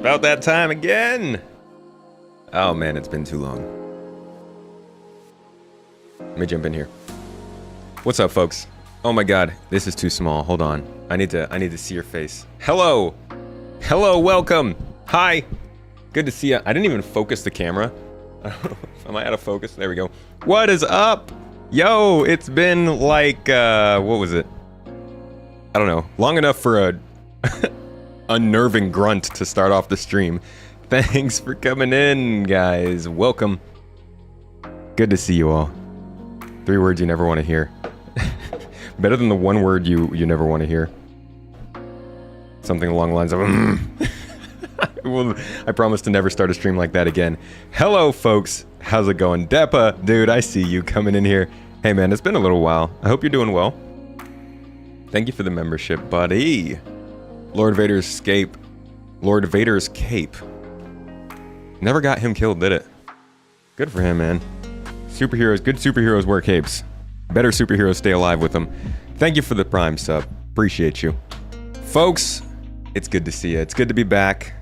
about that time again. Oh man, it's been too long. Let me jump in here. What's up, folks? Oh my god, this is too small. Hold on. I need to see your face. Hello. Hello, welcome. Hi. Good to see you. I didn't even focus the camera. Am I out of focus? There we go. What is up? Yo, it's been like, what was it? I don't know. Long enough for a unnerving grunt to start off the stream. Thanks for coming in, guys. Welcome. Good to see you all. 3 words you never want to hear. Better than the 1 word you never want to hear. Something along the lines of, Well, I promise to never start a stream like that again. Hello, folks. How's it going? Deppa, dude, I see you coming in here. Hey, man, it's been a little while. I hope you're doing well. Thank you for the membership, buddy. Lord Vader's cape. Lord Vader's cape. Never got him killed, did it? Good for him, man. Superheroes, good superheroes wear capes. Better superheroes stay alive with them. Thank you for the Prime sub. Appreciate you. Folks, it's good to see you. It's good to be back.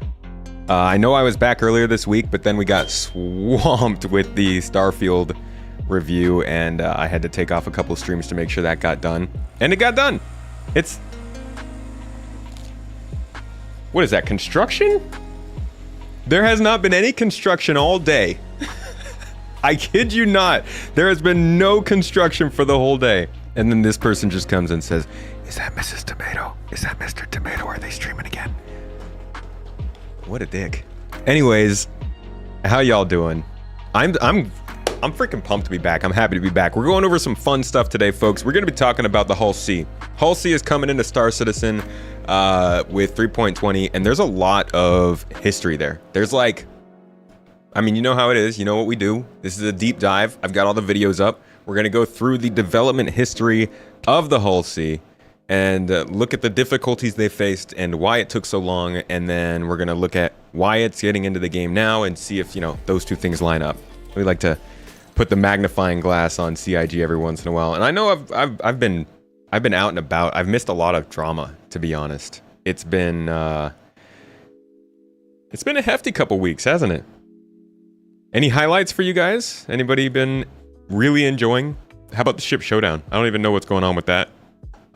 I know I was back earlier this week, but then we got swamped with the Starfield review, and I had to take off a couple of streams to make sure that got done. And it got done. It's... What is that, construction? There has not been any construction all day. I kid you not. There has been no construction for the whole day. And then this person just comes and says, "Is that Mrs. Tomato? Is that Mr. Tomato? Are they streaming again?" What a dick. Anyways, how y'all doing? I'm freaking pumped to be back. I'm happy to be back. We're going over some fun stuff today, folks. We're going to be talking about the Hull C. Hull C is coming into Star Citizen with 3.20, and there's a lot of history there. There's like, I mean, you know how it is. You know what we do. This is a deep dive. I've got all the videos up. We're going to go through the development history of the Hull C and look at the difficulties they faced and why it took so long. And then we're going to look at why it's getting into the game now and see if, you know, those two things line up. We like to put the magnifying glass on CIG every once in a while. And I know I've been out and about. I've missed a lot of drama, to be honest. It's been a hefty couple weeks, hasn't it? Any highlights for you guys? Anybody been really enjoying? How about the ship Showdown? I don't even know what's going on with that.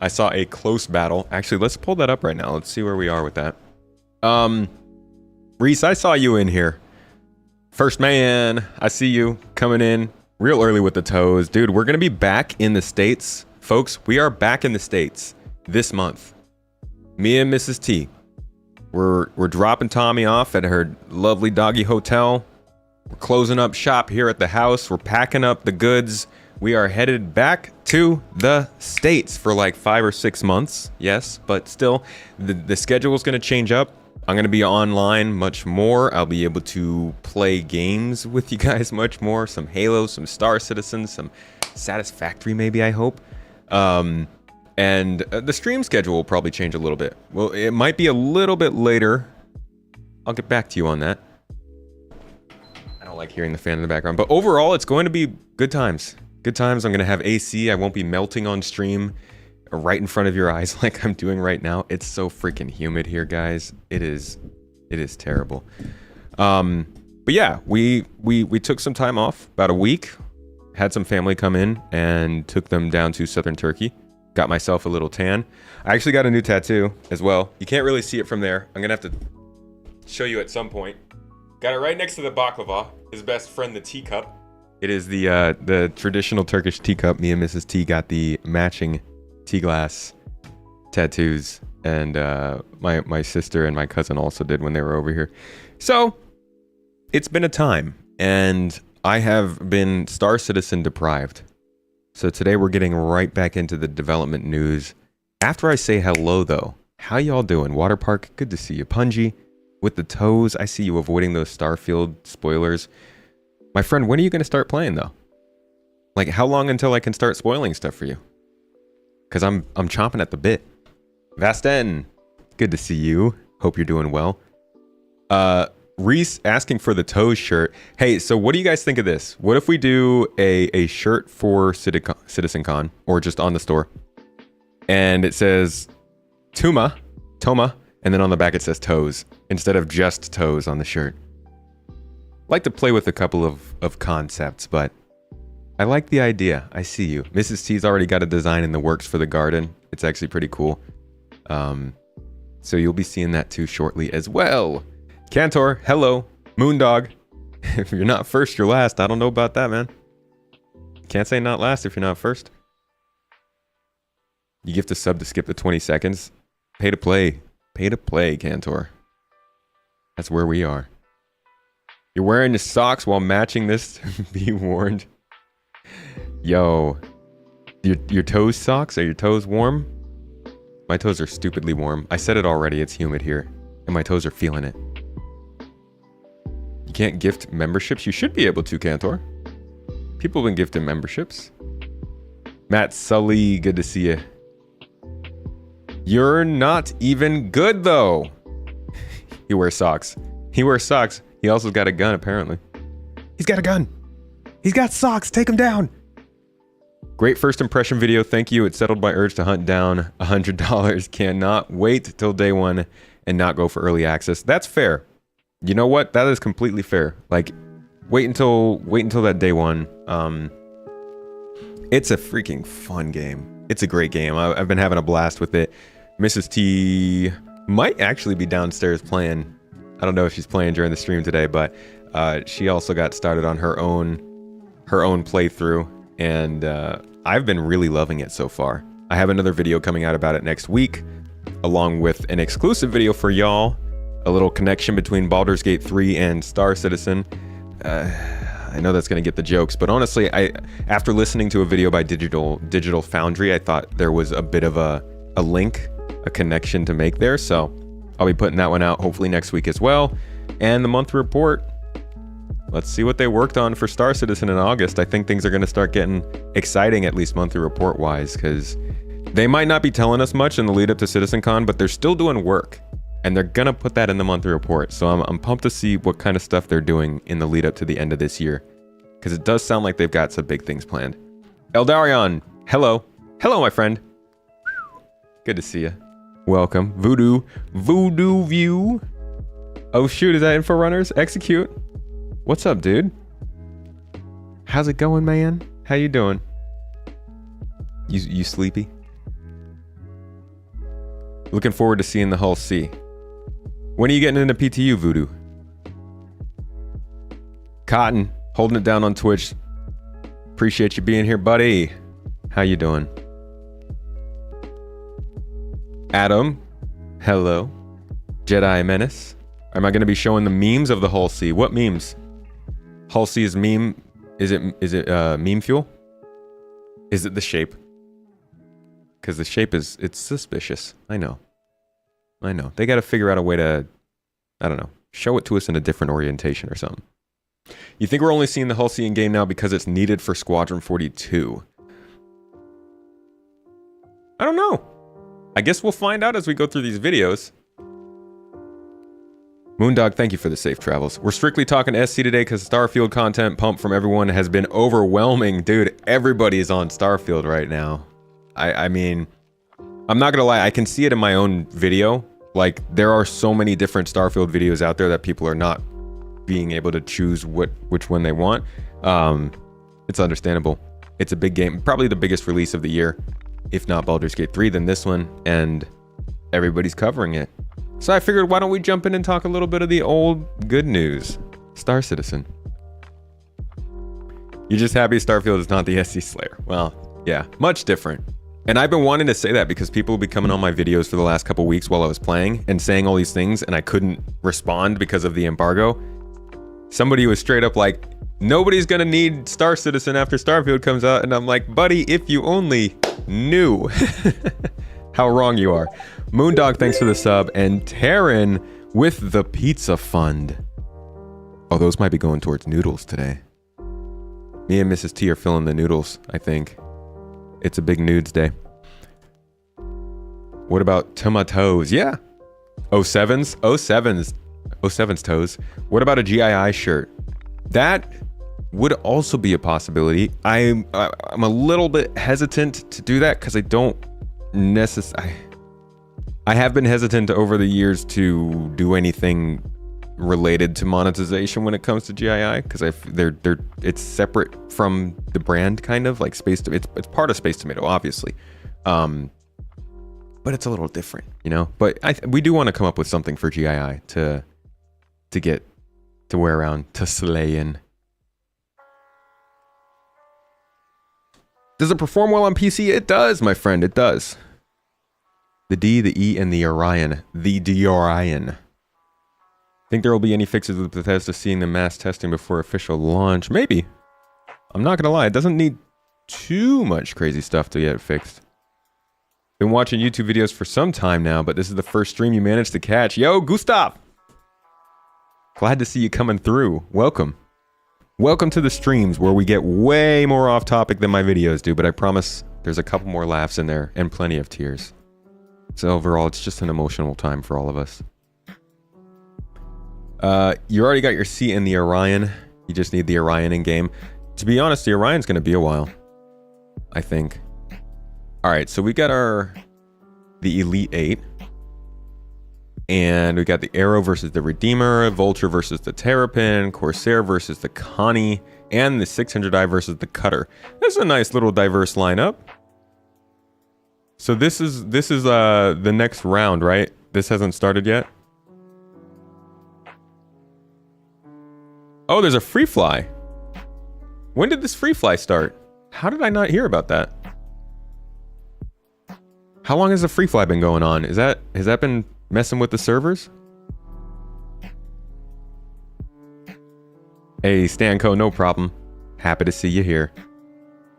I saw a close battle. Actually, let's pull that up right now. Let's see where we are with that. Reese, I saw you in here. First man, I see you coming in real early with the toes. Dude, we're going to be back in the States. Folks, we are back in the States this month. Me and Mrs. T. We're dropping Tommy off at her lovely doggy hotel. We're closing up shop here at the house. We're packing up the goods. We are headed back to the States for like 5 or 6 months. Yes, but still, the schedule is going to change up. I'm going to be online much more. I'll be able to play games with you guys much more. Some Halo, some Star Citizen, some Satisfactory maybe, I hope. And the stream schedule will probably change a little bit. Well, it might be a little bit later. I'll get back to you on that. I don't like hearing the fan in the background, but overall, it's going to be good times. Good times. I'm going to have AC. I won't be melting on stream right in front of your eyes like I'm doing right now. It's so freaking humid here, guys. It is terrible. But yeah, we took some time off, about a week. Had some family come in and took them down to southern Turkey. Got myself a little tan. I actually got a new tattoo as well. You can't really see it from there. I'm going to have to show you at some point. Got it right next to the baklava. His best friend, the teacup. It is the traditional Turkish teacup. Me and Mrs. T got the matching tea glass tattoos, and my sister and my cousin also did when they were over here. So it's been a time, and I have been Star Citizen deprived. So today we're getting right back into the development news. After I say hello, though, how y'all doing? Water Park, good to see you. Punji, with the toes, I see you avoiding those Starfield spoilers. My friend, when are you going to start playing, though? Like, how long until I can start spoiling stuff for you? Because I'm chomping at the bit. Vasten, good to see you. Hope you're doing well. Reese asking for the toes shirt. Hey, so what do you guys think of this? What if we do a shirt for Citizencon, or just on the store, and it says Toma, And then on the back it says toes instead of just toes on the shirt. Like to play with a couple of concepts, but I like the idea. I see you. Mrs. T's already got a design in the works for the garden. It's actually pretty cool. So you'll be seeing that too shortly as well. Cantor, hello. Moondog. If you're not first, you're last. I don't know about that, man. Can't say not last if you're not first. You gift a sub to skip the 20 seconds. Pay to play. Pay to play, Cantor. That's where we are. You're wearing your socks while matching this. Be warned. Yo. Your toes socks? Are your toes warm? My toes are stupidly warm. I said it already. It's humid here. And my toes are feeling it. You can't gift memberships? You should be able to, Cantor. People have been gifting memberships. Matt Sully, good to see you. You're not even good, though. He wears socks. He wears socks. He also got a gun, apparently. He's got a gun. He's got socks. Take him down. Great first impression video. Thank you. It settled my urge to hunt down $100. Cannot wait till day one and not go for early access. That's fair. You know what? That is completely fair. Like, wait until that day one. It's a freaking fun game. It's a great game. I've been having a blast with it. Mrs. T might actually be downstairs playing. I don't know if she's playing during the stream today, but she also got started on her own playthrough, and I've been really loving it so far. I have another video coming out about it next week, along with an exclusive video for y'all, a little connection between Baldur's Gate 3 and Star Citizen. I know that's going to get the jokes, but honestly, after listening to a video by Digital Foundry, I thought there was a bit of a link, a connection to make there, so I'll be putting that one out hopefully next week as well. And the monthly report, let's see what they worked on for Star Citizen in August. I think things are going to start getting exciting, at least monthly report wise, because they might not be telling us much in the lead up to Citizencon, but they're still doing work, and they're going to put that in the monthly report. So I'm pumped to see what kind of stuff they're doing in the lead up to the end of this year, because it does sound like they've got some big things planned. Eldarion, hello. Hello, my friend. Good to see you. Welcome. Voodoo View. Oh shoot, is that Info Runners? Execute. What's up, dude? How's it going, man? How you doing? You sleepy? Looking forward to seeing the Hull C. When are you getting into PTU, Voodoo? Cotton, holding it down on Twitch. Appreciate you being here, buddy. How you doing? Adam, hello. Jedi Menace. Am I going to be showing the memes of the Hull C? What memes? Hull C is meme. Is it meme fuel? Is it the shape? Because the shape it's suspicious. I know. They got to figure out a way to, I don't know, show it to us in a different orientation or something. You think we're only seeing the Hull C in game now because it's needed for Squadron 42? I don't know. I guess we'll find out as we go through these videos. Moondog, thank you for the safe travels. We're strictly talking SC today because Starfield content pump from everyone has been overwhelming. Dude, everybody is on Starfield right now. I mean, I'm not gonna lie, I can see it in my own video. Like, there are so many different Starfield videos out there that people are not being able to choose which one they want. It's understandable. It's a big game, probably the biggest release of the year. If not Baldur's Gate 3, then this one, and everybody's covering it. So I figured, why don't we jump in and talk a little bit of the old good news? Star Citizen. You're just happy Starfield is not the SC Slayer. Well, yeah, much different. And I've been wanting to say that because people have been coming on my videos for the last couple weeks while I was playing and saying all these things, and I couldn't respond because of the embargo. Somebody was straight up like, nobody's gonna need Star Citizen after Starfield comes out, and I'm like, buddy, if you only knew how wrong you are. Moondog, thanks for the sub, and Terrapin with the pizza fund. Oh, those might be going towards noodles today. Me and Mrs. T are filling the noodles, I think. It's a big nudes day. What about tomatoes? Yeah. 07's toes. What about a GII shirt? That would also be a possibility. I'm a little bit hesitant to do that because I I have been hesitant over the years to do anything related to monetization when it comes to GII, because it's separate from the brand, kind of like it's part of Space Tomato, obviously, but it's a little different, you know. But we do want to come up with something for GII to get to wear around, to slay in. Does it perform well on PC? It does, my friend, it does. The D, the E, and the Orion. The Orion. Think there will be any fixes with Bethesda seeing the mass testing before official launch? Maybe. I'm not gonna lie, it doesn't need too much crazy stuff to get fixed. Been watching YouTube videos for some time now, but this is the first stream you managed to catch. Yo, Gustav! Glad to see you coming through. Welcome. Welcome to the streams where we get way more off topic than my videos do, but I promise there's a couple more laughs in there and plenty of tears. So overall, it's just an emotional time for all of us. You already got your C in the Orion. You just need the Orion in game. To be honest, the Orion's going to be a while, I think. All right, so we got the Elite 8. And we got the Arrow versus the Redeemer, Vulture versus the Terrapin, Corsair versus the Connie, and the 600i versus the Cutter. That's a nice little diverse lineup. So this is the next round, right? This hasn't started yet. Oh, there's a free fly. When did this free fly start? How did I not hear about that? How long has the free fly been going on? Has that been messing with the servers? Hey, Stanco, no problem. Happy to see you here.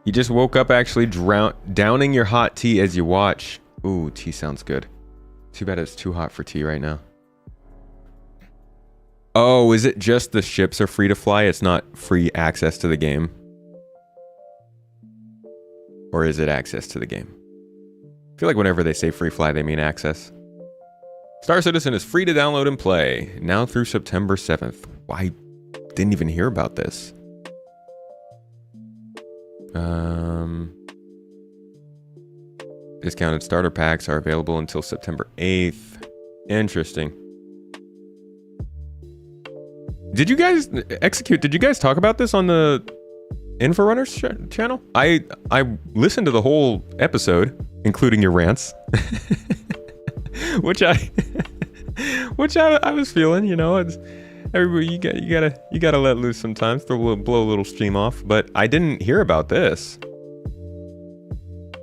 You just woke up actually downing your hot tea as you watch. Ooh, tea sounds good. Too bad it's too hot for tea right now. Oh, is it just the ships are free to fly? It's not free access to the game? Or is it access to the game? I feel like whenever they say free fly, they mean access. Star Citizen is free to download and play, now through September 7th. I didn't even hear about this. Discounted starter packs are available until September 8th. Interesting. Did you guys did you guys talk about this on the Inforunners channel? I listened to the whole episode, including your rants. which I was feeling, you know, it's everybody, you gotta let loose sometimes, blow a little steam off, but I didn't hear about this.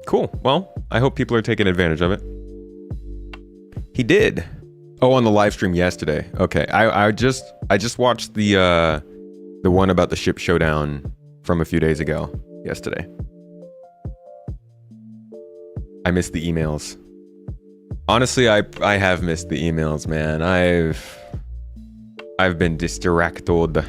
Cool. Well, I hope people are taking advantage of it. He did. Oh, on the live stream yesterday. Okay. I just watched the one about the ship Showdown from a few days ago yesterday. I missed the emails. Honestly, I have missed the emails, man. I've been distracted.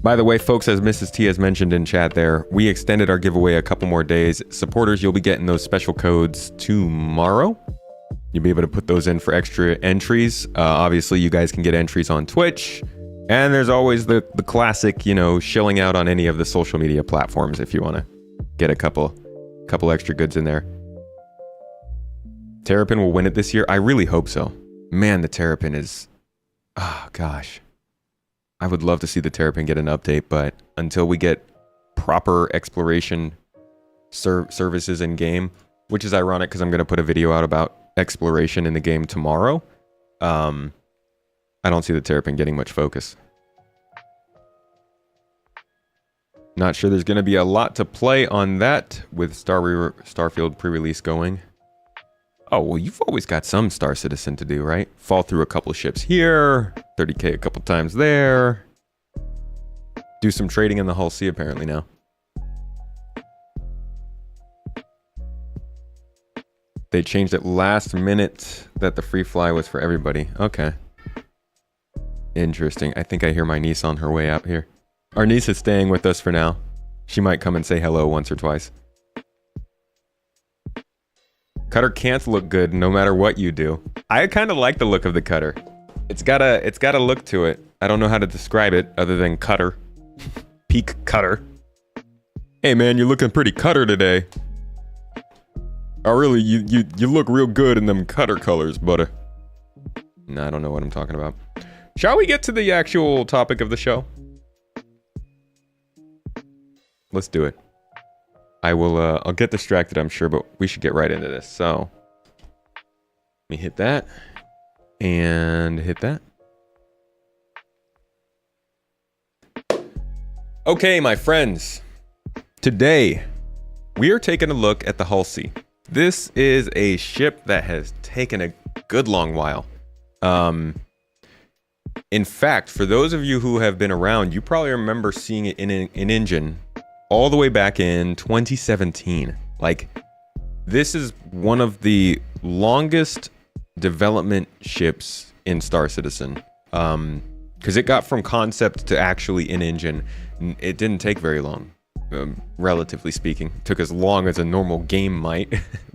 By the way, folks, as Mrs. T has mentioned in chat there, we extended our giveaway a couple more days. Supporters, you'll be getting those special codes tomorrow. You'll be able to put those in for extra entries. Obviously, you guys can get entries on Twitch. And there's always the classic, you know, shilling out on any of the social media platforms if you want to get a couple extra goods in there. Terrapin will win it this year. I really hope so. Man, the Terrapin is... Oh, gosh. I would love to see the Terrapin get an update, but until we get proper exploration services in game, which is ironic because I'm going to put a video out about exploration in the game tomorrow, I don't see the Terrapin getting much focus. Not sure there's going to be a lot to play on that with Starfield pre-release going. Oh, well, you've always got some Star Citizen to do, right? Fall through a couple ships here, 30k a couple times there. Do some trading in the Hull C apparently now. They changed it last minute that the free fly was for everybody. Okay. Interesting. I think I hear my niece on her way out here. Our niece is staying with us for now. She might come and say hello once or twice. Cutter can't look good no matter what you do. I kind of like the look of the Cutter. It's got a look to it. I don't know how to describe it other than Cutter. Peak Cutter. Hey man, you're looking pretty Cutter today. Oh, really? You look real good in them cutter colors, buddy. No, I don't know what I'm talking about. Shall we get to the actual topic of the show? Let's do it. I'll get distracted, I'm sure, but we should get right into this. So, let me hit that. And hit that. Okay, my friends. Today, we are taking a look at the Hull C. This is a ship that has taken a good long while. In fact, for those of you who have been around, you probably remember seeing it in an engine all the way back in 2017. Like, this is one of the longest development ships in Star Citizen. Because it got from concept to actually in engine. It didn't take very long. Relatively speaking, it took as long as a normal game might,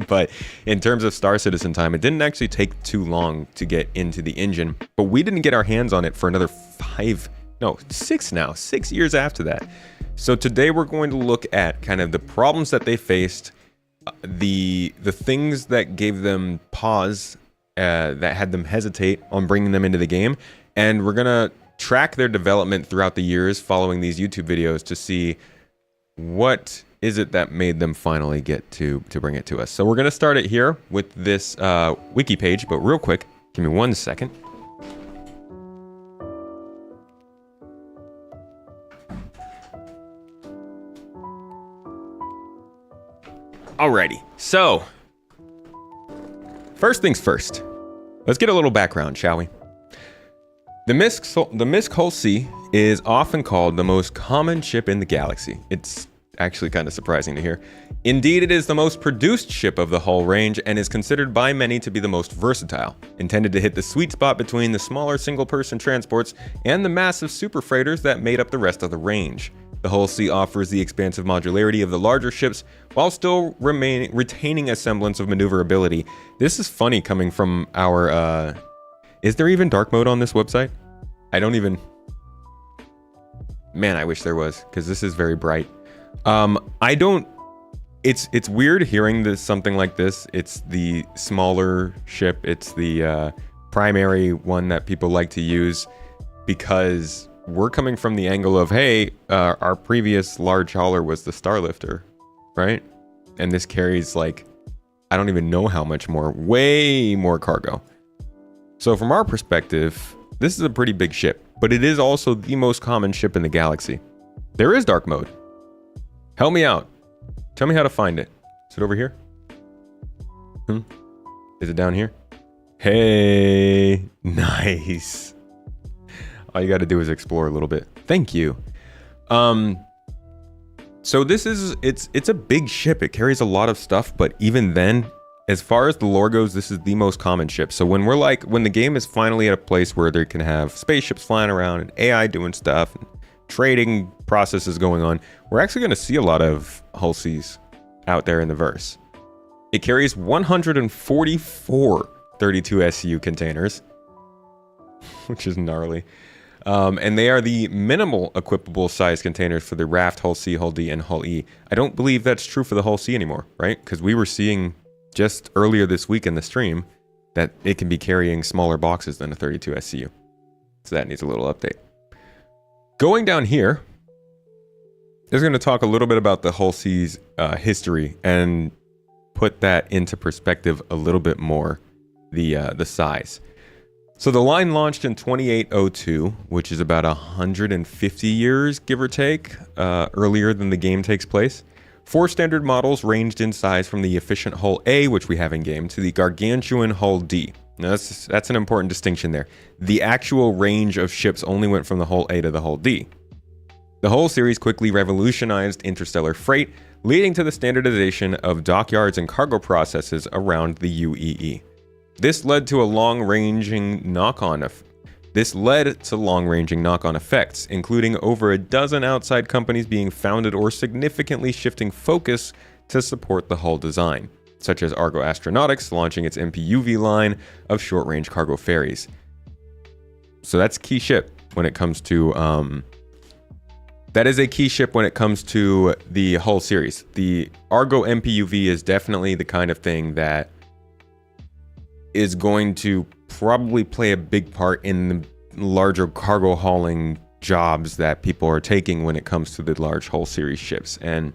but in terms of Star Citizen time, it didn't actually take too long to get into the engine. But we didn't get our hands on it for another 6 years after that. So today we're going to look at kind of the problems that they faced, the things that gave them pause, that had them hesitate on bringing them into the game, and we're gonna track their development throughout the years following these YouTube videos to see what is it that made them finally get to bring it to us. So we're going to start it here with this wiki page, but real quick, give me 1 second. Alrighty, so first things first, let's get a little background, shall we? The MISC Hull C is often called the most common ship in the galaxy. It's actually kind of surprising to hear. Indeed, it is the most produced ship of the Hull range and is considered by many to be the most versatile, intended to hit the sweet spot between the smaller single-person transports and the massive super freighters that made up the rest of the range. The Hull C offers the expansive modularity of the larger ships while still retaining a semblance of maneuverability. This is funny coming from our... Is there even dark mode on this website? I don't even... Man, I wish there was, because this is very bright. I don't... It's weird hearing this, something like this. It's the smaller ship. It's the primary one that people like to use, because we're coming from the angle of, hey, our previous large hauler was the Starlifter, right? And this carries, like, I don't even know how much more, way more cargo. So from our perspective, this is a pretty big ship, but it is also the most common ship in the galaxy. There is dark mode. Help me out. Tell me how to find it. Is it over here? Is it down here? Hey, nice. All you got to do is explore a little bit. Thank you. So this is, it's a big ship. It carries a lot of stuff, but even then, as far as the lore goes, this is the most common ship. So when when the game is finally at a place where they can have spaceships flying around and AI doing stuff, and trading processes going on, we're actually going to see a lot of Hull Cs out there in the verse. It carries 144 32 SCU containers, which is gnarly. And they are the minimal equipable size containers for the Raft, Hull C, Hull D, and Hull E. I don't believe that's true for the Hull C anymore, right? Because we were seeing just earlier this week in the stream that it can be carrying smaller boxes than a 32 SCU. So that needs a little update. Going down here, is going to talk a little bit about the Hull C's history and put that into perspective a little bit more, the size. So the line launched in 2802, which is about 150 years, give or take, earlier than the game takes place. 4 standard models ranged in size from the efficient Hull A, which we have in game, to the gargantuan Hull D. Now that's an important distinction there. The actual range of ships only went from the Hull A to the Hull D. The Hull series quickly revolutionized interstellar freight, leading to the standardization of dockyards and cargo processes around the UEE. This led to long-ranging knock-on effects, including over a dozen outside companies being founded or significantly shifting focus to support the Hull design, such as Argo Astronautics launching its MPUV line of short-range cargo ferries. So that's a key ship when it comes to that is a key ship when it comes to the Hull series. The Argo MPUV is definitely the kind of thing that is going to probably play a big part in the larger cargo hauling jobs that people are taking when it comes to the large Hull series ships. And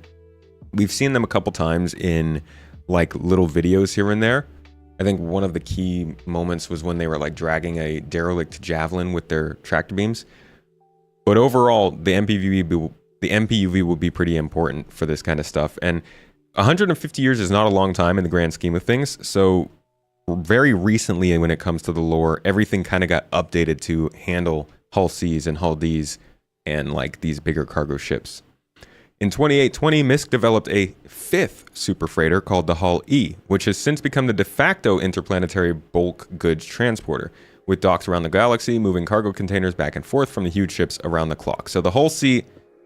we've seen them a couple times in like little videos here and there. I think one of the key moments was when they were like dragging a derelict javelin with their tractor beams. But overall, the MPUV will be pretty important for this kind of stuff. And 150 years is not a long time in the grand scheme of things. So very recently, when it comes to the lore, everything kind of got updated to handle Hull Cs and Hull Ds and like these bigger cargo ships. In 2820, MISC developed a fifth super freighter called the Hull E, which has since become the de facto interplanetary bulk goods transporter, with docks around the galaxy, moving cargo containers back and forth from the huge ships around the clock. So the Hull C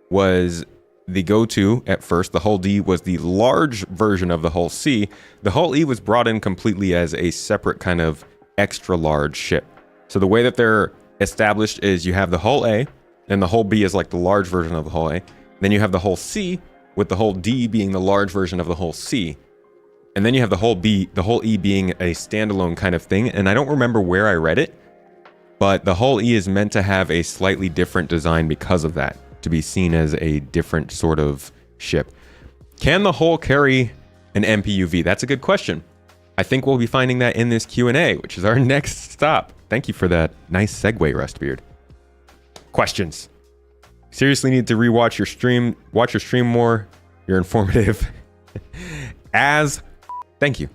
was the go-to at first. The Hull D was the large version of the Hull C. The Hull E was brought in completely as a separate kind of extra large ship. So the way that they're established is you have the Hull A, and the Hull B is like the large version of the Hull A. Then you have the Hull C, with the Hull D being the large version of the Hull C. And then you have the Hull B, the Hull E being a standalone kind of thing. And I don't remember where I read it, but the Hull E is meant to have a slightly different design because of that, to be seen as a different sort of ship. Can the Hull carry an MPUV? That's a good question. I think we'll be finding that in this Q&A, which is our next stop. Thank you for that nice segue, Rustbeard. Questions. Seriously need to rewatch your stream. Watch your stream more. You're informative. Thank you.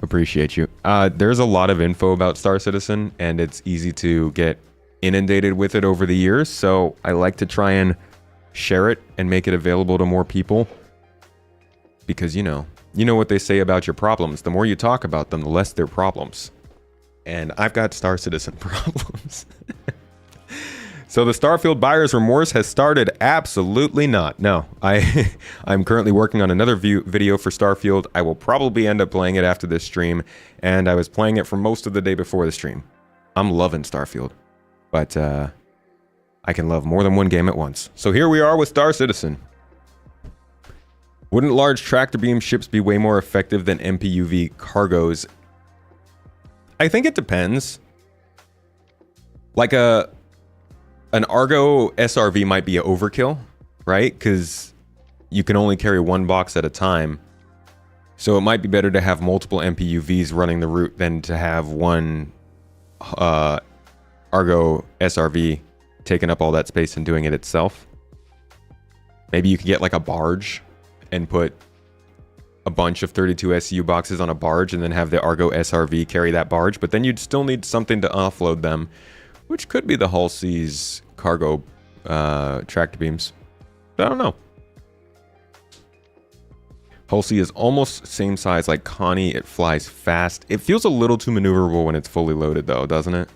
Appreciate you. There's a lot of info about Star Citizen, and it's easy to get inundated with it over the years. So I like to try and share it and make it available to more people. Because you know what they say about your problems. The more you talk about them, the less they're problems. And I've got Star Citizen problems. So the Starfield buyer's remorse has started? Absolutely not. No, I'm currently working on another video for Starfield. I will probably end up playing it after this stream, and I was playing it for most of the day before the stream. I'm loving Starfield, but I can love more than one game at once. So here we are with Star Citizen. Wouldn't large tractor beam ships be way more effective than MPUV cargos? I think it depends. Like an Argo SRV might be an overkill, right? Because you can only carry one box at a time. So it might be better to have multiple MPUVs running the route than to have one Argo SRV taking up all that space and doing it itself. Maybe you could get like a barge and put a bunch of 32 SU boxes on a barge and then have the Argo SRV carry that barge. But then you'd still need something to offload them, which could be the Hull C's cargo tractor beams. I don't know. Hull C is almost same size like Connie. It flies fast. It feels a little too maneuverable when it's fully loaded though, doesn't it?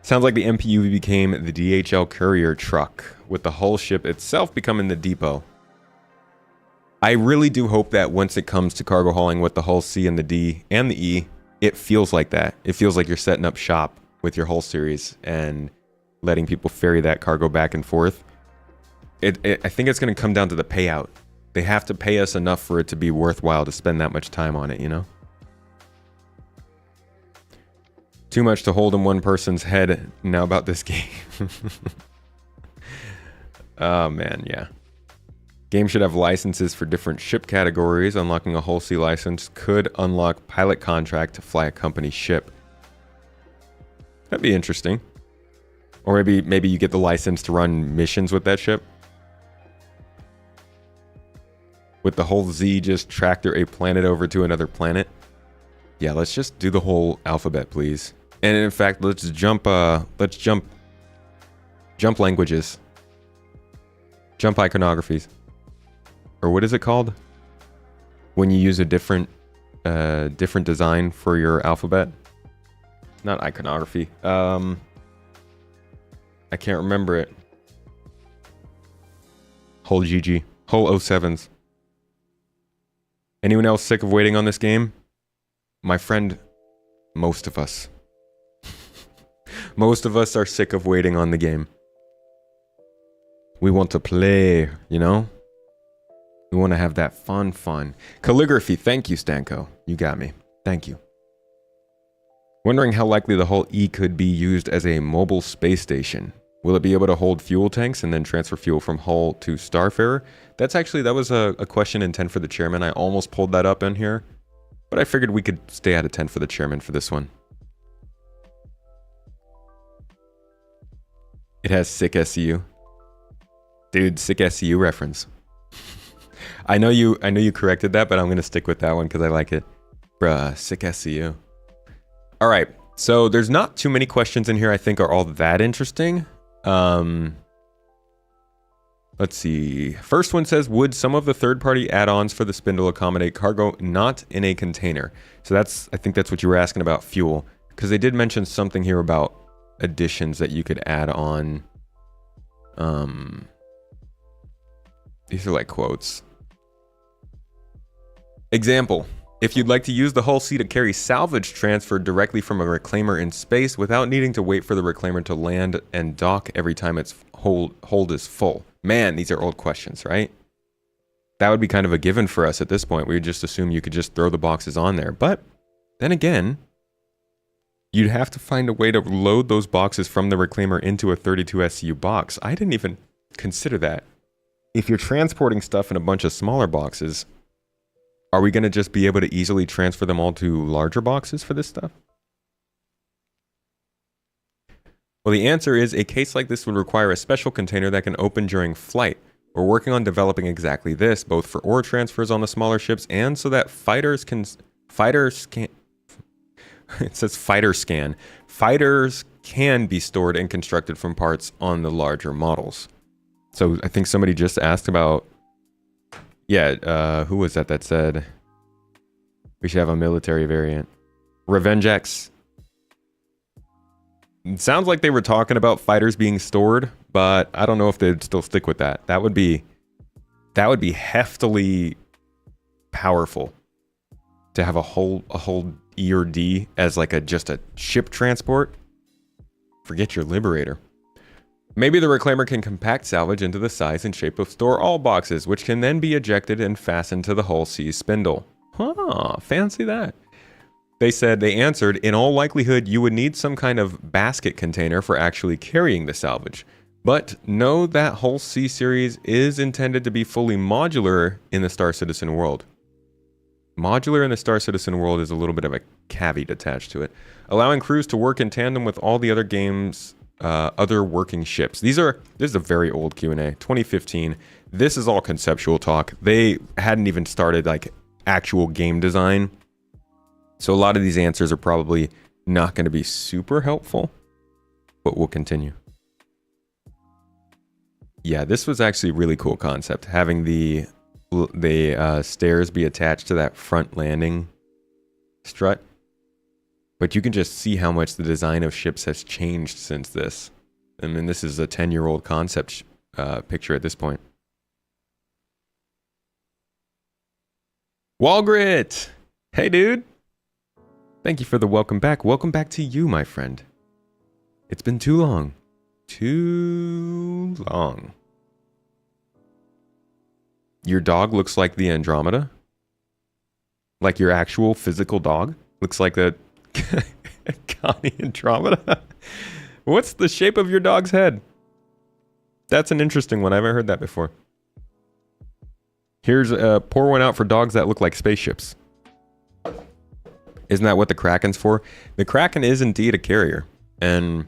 Sounds like the MPUV became the DHL courier truck, with the Hull ship itself becoming the depot. I really do hope that once it comes to cargo hauling with the Hull C and the D and the E, it feels like that. It feels like you're setting up shop with your Hull series and letting people ferry that cargo back and forth. I think it's going to come down to the payout. They have to pay us enough for it to be worthwhile to spend that much time on it, you know? Too much to hold in one person's head now about this game. Oh man, yeah. Game should have licenses for different ship categories. Unlocking a Hull C license could unlock pilot contract to fly a company ship. That'd be interesting. Or maybe you get the license to run missions with that ship. With the Hull Z just tractor a planet over to another planet. Yeah, let's just do the whole alphabet, please. And in fact, let's jump languages. Jump iconographies. Or what is it called? When you use a different design for your alphabet. Not iconography. I can't remember it. Hull GG. Hull 07s. Anyone else sick of waiting on this game? My friend, most of us. Most of us are sick of waiting on the game. We want to play, you know? We want to have that fun. Calligraphy, thank you, Stanko. You got me. Thank you. Wondering how likely the Hull E could be used as a mobile space station. Will it be able to hold fuel tanks and then transfer fuel from Hull to Starfarer? That was a question in 10 for the chairman. I almost pulled that up in here, but I figured we could stay out of 10 for the chairman for this one. It has sick SCU. Dude, sick SCU reference. I know you corrected that, but I'm going to stick with that one because I like it. Bruh, sick SCU. All right, so there's not too many questions in here I think are all that interesting. Let's see. First one says, would some of the third-party add-ons for the spindle accommodate cargo not in a container? So I think that's what you were asking about fuel, because they did mention something here about additions that you could add on. These are like quotes. Example. If you'd like to use the Hull C to carry salvage transferred directly from a reclaimer in space without needing to wait for the reclaimer to land and dock every time its hold is full. Man, these are old questions, right? That would be kind of a given for us at this point. We would just assume you could just throw the boxes on there. But then again, you'd have to find a way to load those boxes from the reclaimer into a 32 SCU box. I didn't even consider that. If you're transporting stuff in a bunch of smaller boxes, are we going to just be able to easily transfer them all to larger boxes for this stuff? Well, the answer is a case like this would require a special container that can open during flight. We're working on developing exactly this, both for ore transfers on the smaller ships and so that fighters can be stored and constructed from parts on the larger models. So I think somebody just asked about, who was that said we should have a military variant? Revengex. It sounds like they were talking about fighters being stored, but I don't know if they'd still stick with that. That would be heftily powerful to have a whole E or D as like just a ship transport. Forget your Liberator. Maybe the reclaimer can compact salvage into the size and shape of store all boxes, which can then be ejected and fastened to the Hull C spindle. Huh, fancy that. They answered, in all likelihood, you would need some kind of basket container for actually carrying the salvage. But know that Hull C series is intended to be fully modular in the Star Citizen world. Modular in the Star Citizen world is a little bit of a caveat attached to it, allowing crews to work in tandem with all the other game's other working ships. This is a very old Q&A, 2015. This is all conceptual talk. They hadn't even started like actual game design. So a lot of these answers are probably not going to be super helpful, but we'll continue. Yeah, this was actually a really cool concept, having the stairs be attached to that front landing strut. But you can just see how much the design of ships has changed since this. I mean, this is a 10-year-old concept picture at this point. Walgrit! Hey, dude! Thank you for the welcome back. Welcome back to you, my friend. It's been too long. Too long. Your dog looks like the Andromeda? Like your actual physical dog? Looks like the Connie Andromeda? What's the shape of your dog's head? That's an interesting one. I haven't heard that before. Here's a pour one out for dogs that look like spaceships. Isn't that what the Kraken's for? The Kraken is indeed a carrier, and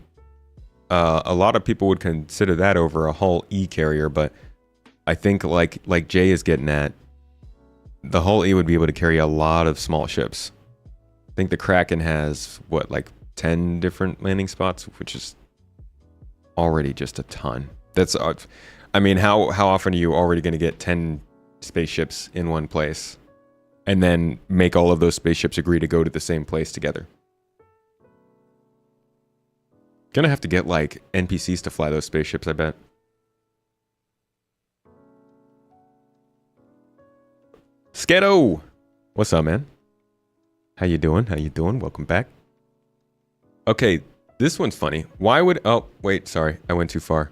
a lot of people would consider that over a Hull E carrier, but I think like Jay is getting at, the Hull E would be able to carry a lot of small ships. I think the Kraken has, what, like 10 different landing spots, which is already just a ton. That's, I mean, how often are you already going to get 10 spaceships in one place? And then make all of those spaceships agree to go to the same place together. Gonna have to get like NPCs to fly those spaceships, I bet. Skedo! What's up, man? How you doing? How you doing? Welcome back. Okay, this one's funny. Why would... Oh, wait, sorry. I went too far.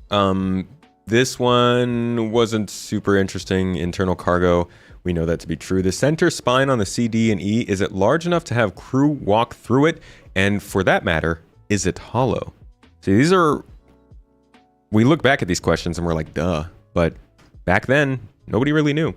This one wasn't super interesting. Internal cargo, we know that to be true. The center spine on the C, D, and E, is it large enough to have crew walk through it? And for that matter, is it hollow? See, these are... We look back at these questions and we're like, duh. But back then, nobody really knew.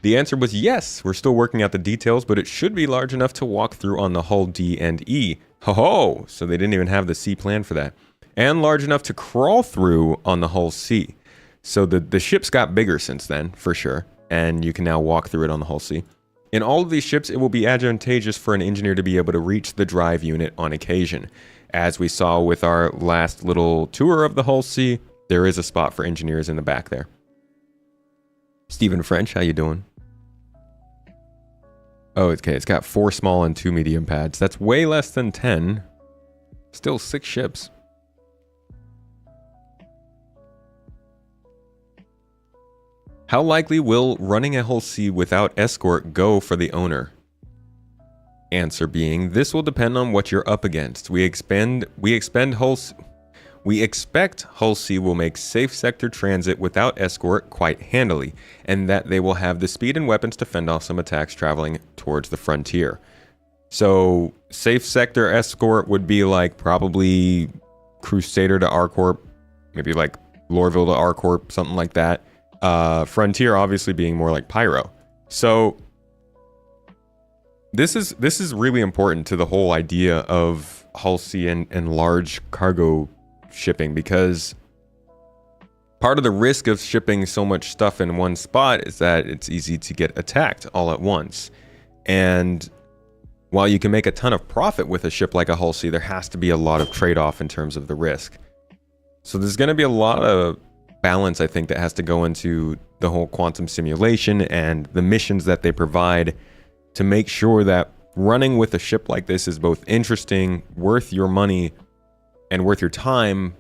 The answer was yes. We're still working out the details, but it should be large enough to walk through on the hull D and E. Ho-ho! So they didn't even have the C plan for that. And large enough to crawl through on the hull C. So the ships got bigger since then, for sure. And you can now walk through it on the hull C. In all of these ships, it will be advantageous for an engineer to be able to reach the drive unit on occasion. As we saw with our last little tour of the hull C, there is a spot for engineers in the back there. Stephen French, how you doing? Oh, okay, it's got 4 small and 2 medium pads. That's way less than 10. Still 6 ships. How likely will running a hull C without escort go for the owner? Answer being, this will depend on what you're up against. We expect hull C will make safe sector transit without escort quite handily, and that they will have the speed and weapons to fend off some attacks traveling towards the frontier. So safe sector escort would be like probably Crusader to R-Corp, maybe like Lorville to R-Corp, something like that. Frontier obviously being more like Pyro. So this is really important to the whole idea of hull C and large cargo shipping, because part of the risk of shipping so much stuff in one spot is that it's easy to get attacked all at once. And while you can make a ton of profit with a ship like a hull C, there has to be a lot of trade-off in terms of the risk. So there's going to be a lot of balance, I think, that has to go into the whole quantum simulation and the missions that they provide to make sure that running with a ship like this is both interesting, worth your money, and worth your time,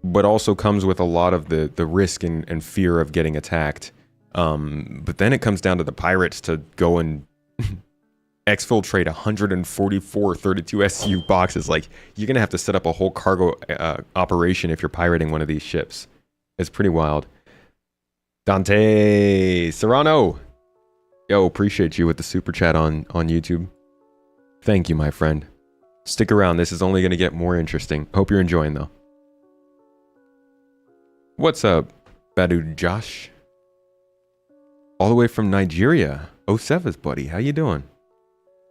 but also comes with a lot of the risk and fear of getting attacked. But then it comes down to the pirates to go and exfiltrate 144 32 SU boxes. Like, you're gonna have to set up a whole cargo operation if you're pirating one of these ships. It's pretty wild. Dante Serrano, yo, appreciate you with the super chat on YouTube. Thank you, my friend. Stick around, this is only going to get more interesting. Hope you're enjoying, though. What's up, Badu Josh? All the way from Nigeria. 07's buddy, how you doing?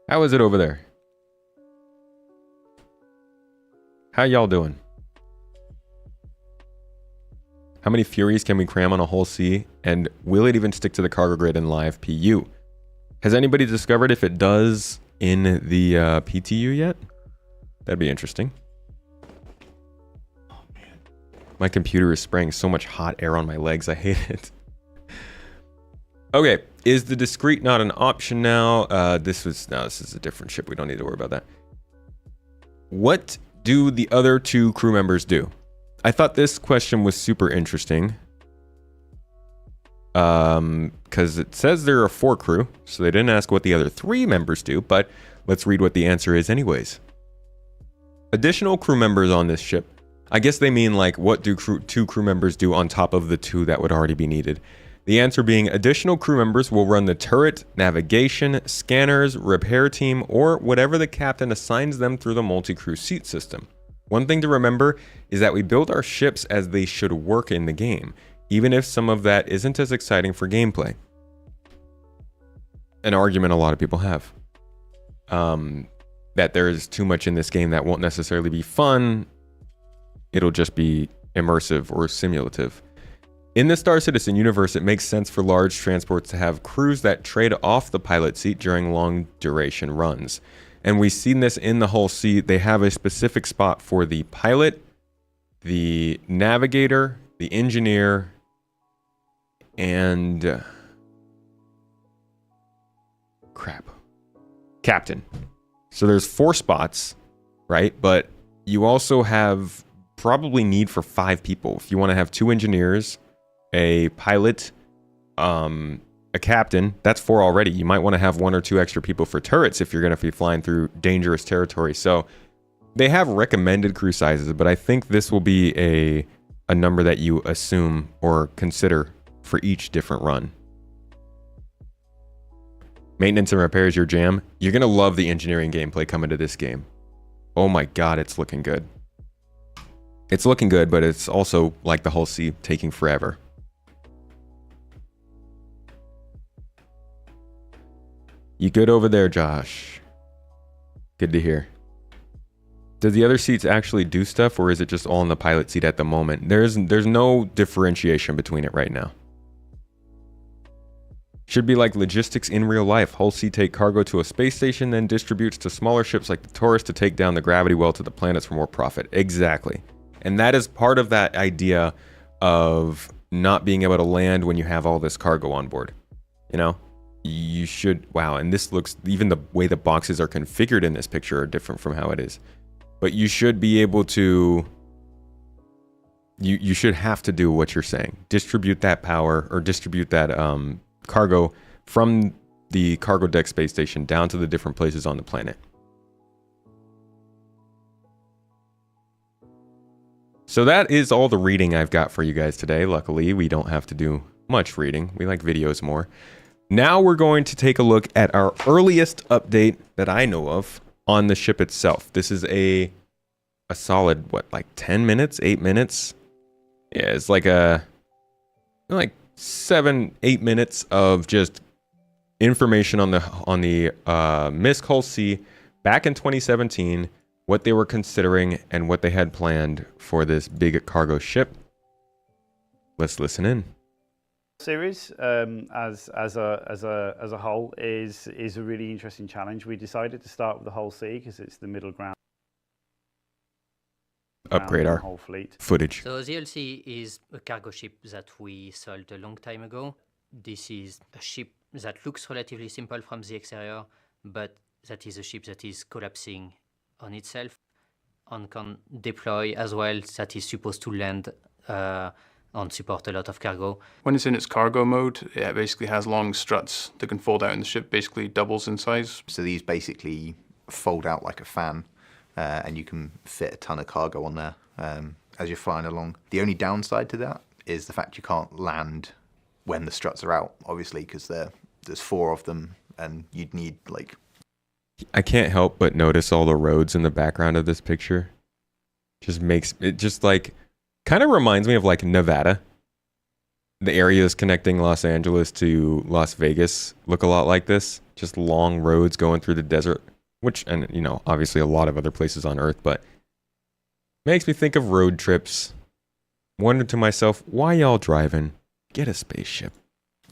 How is it over there? How y'all doing? How many Furies can we cram on a hull C? And will it even stick to the cargo grid in live PU? Has anybody discovered if it does in the PTU yet? That'd be interesting. Oh man, my computer is spraying so much hot air on my legs. I hate it. Okay, is the discrete not an option now? This is a different ship. We don't need to worry about that. What do the other 2 crew members do? I thought this question was super interesting. Because it says there are 4 crew, so they didn't ask what the other 3 members do, but let's read what the answer is anyways. Additional crew members on this ship. I guess they mean like, what do 2 crew members do on top of the 2 that would already be needed? The answer being additional crew members will run the turret, navigation, scanners, repair team, or whatever the captain assigns them through the multi-crew seat system. One thing to remember is that we build our ships as they should work in the game, even if some of that isn't as exciting for gameplay. An argument a lot of people have. That there's too much in this game that won't necessarily be fun. It'll just be immersive or simulative. In the Star Citizen universe, it makes sense for large transports to have crews that trade off the pilot seat during long duration runs. And we've seen this in the hull C. They have a specific spot for the pilot, the navigator, the engineer, and captain. So there's 4 spots, right? But you also have probably need for 5 people. If you want to have 2 engineers, a pilot, a captain, that's 4 already. You might want to have 1 or 2 extra people for turrets if you're going to be flying through dangerous territory. So they have recommended crew sizes, but I think this will be a a number that you assume or consider for each different run. Maintenance and repair is your jam. You're going to love the engineering gameplay coming to this game. Oh my god, it's looking good. It's looking good, but it's also like the Hull C, taking forever. You good over there, Josh? Good to hear. Does the other seats actually do stuff, or is it just all in the pilot seat at the moment? There's no differentiation between it right now. Should be like logistics in real life. Hull C take cargo to a space station, then distributes to smaller ships like the Taurus to take down the gravity well to the planets for more profit. Exactly. And that is part of that idea of not being able to land when you have all this cargo on board. You know? You should... Wow, and this looks... Even the way the boxes are configured in this picture are different from how it is. But you should be able to... You should have to do what you're saying. Distribute that power, or distribute that... cargo from the cargo deck space station down to the different places on the planet. So that is all the reading I've got for you guys today. Luckily, we don't have to do much reading. We like videos more. Now we're going to take a look at our earliest update that I know of on the ship itself. This is a solid, what, like 10 minutes, 8 minutes? Yeah, it's like a... like 7-8 minutes of just information on the MISC Hull C back in 2017, what they were considering and what they had planned for this big cargo ship. Let's listen in. Series as a whole is a really interesting challenge. We decided to start with the Hull C because it's the middle ground. Upgrade our whole fleet footage. So the LC is a cargo ship that we sold a long time ago. This is a ship that looks relatively simple from the exterior, but that is a ship that is collapsing on itself and can deploy as well, that is supposed to land and support a lot of cargo. When it's in its cargo mode, it basically has long struts that can fold out, and the ship basically doubles in size. So these basically fold out like a fan. And you can fit a ton of cargo on there as you're flying along. The only downside to that is the fact you can't land when the struts are out, obviously, because there's 4 of them, and you'd need, like... I can't help but notice all the roads in the background of this picture. Just makes it just like... kind of reminds me of like Nevada. The areas connecting Los Angeles to Las Vegas look a lot like this. Just long roads going through the desert. Which, and you know, obviously a lot of other places on Earth, but makes me think of road trips. Wondered to myself, why y'all driving? Get a spaceship.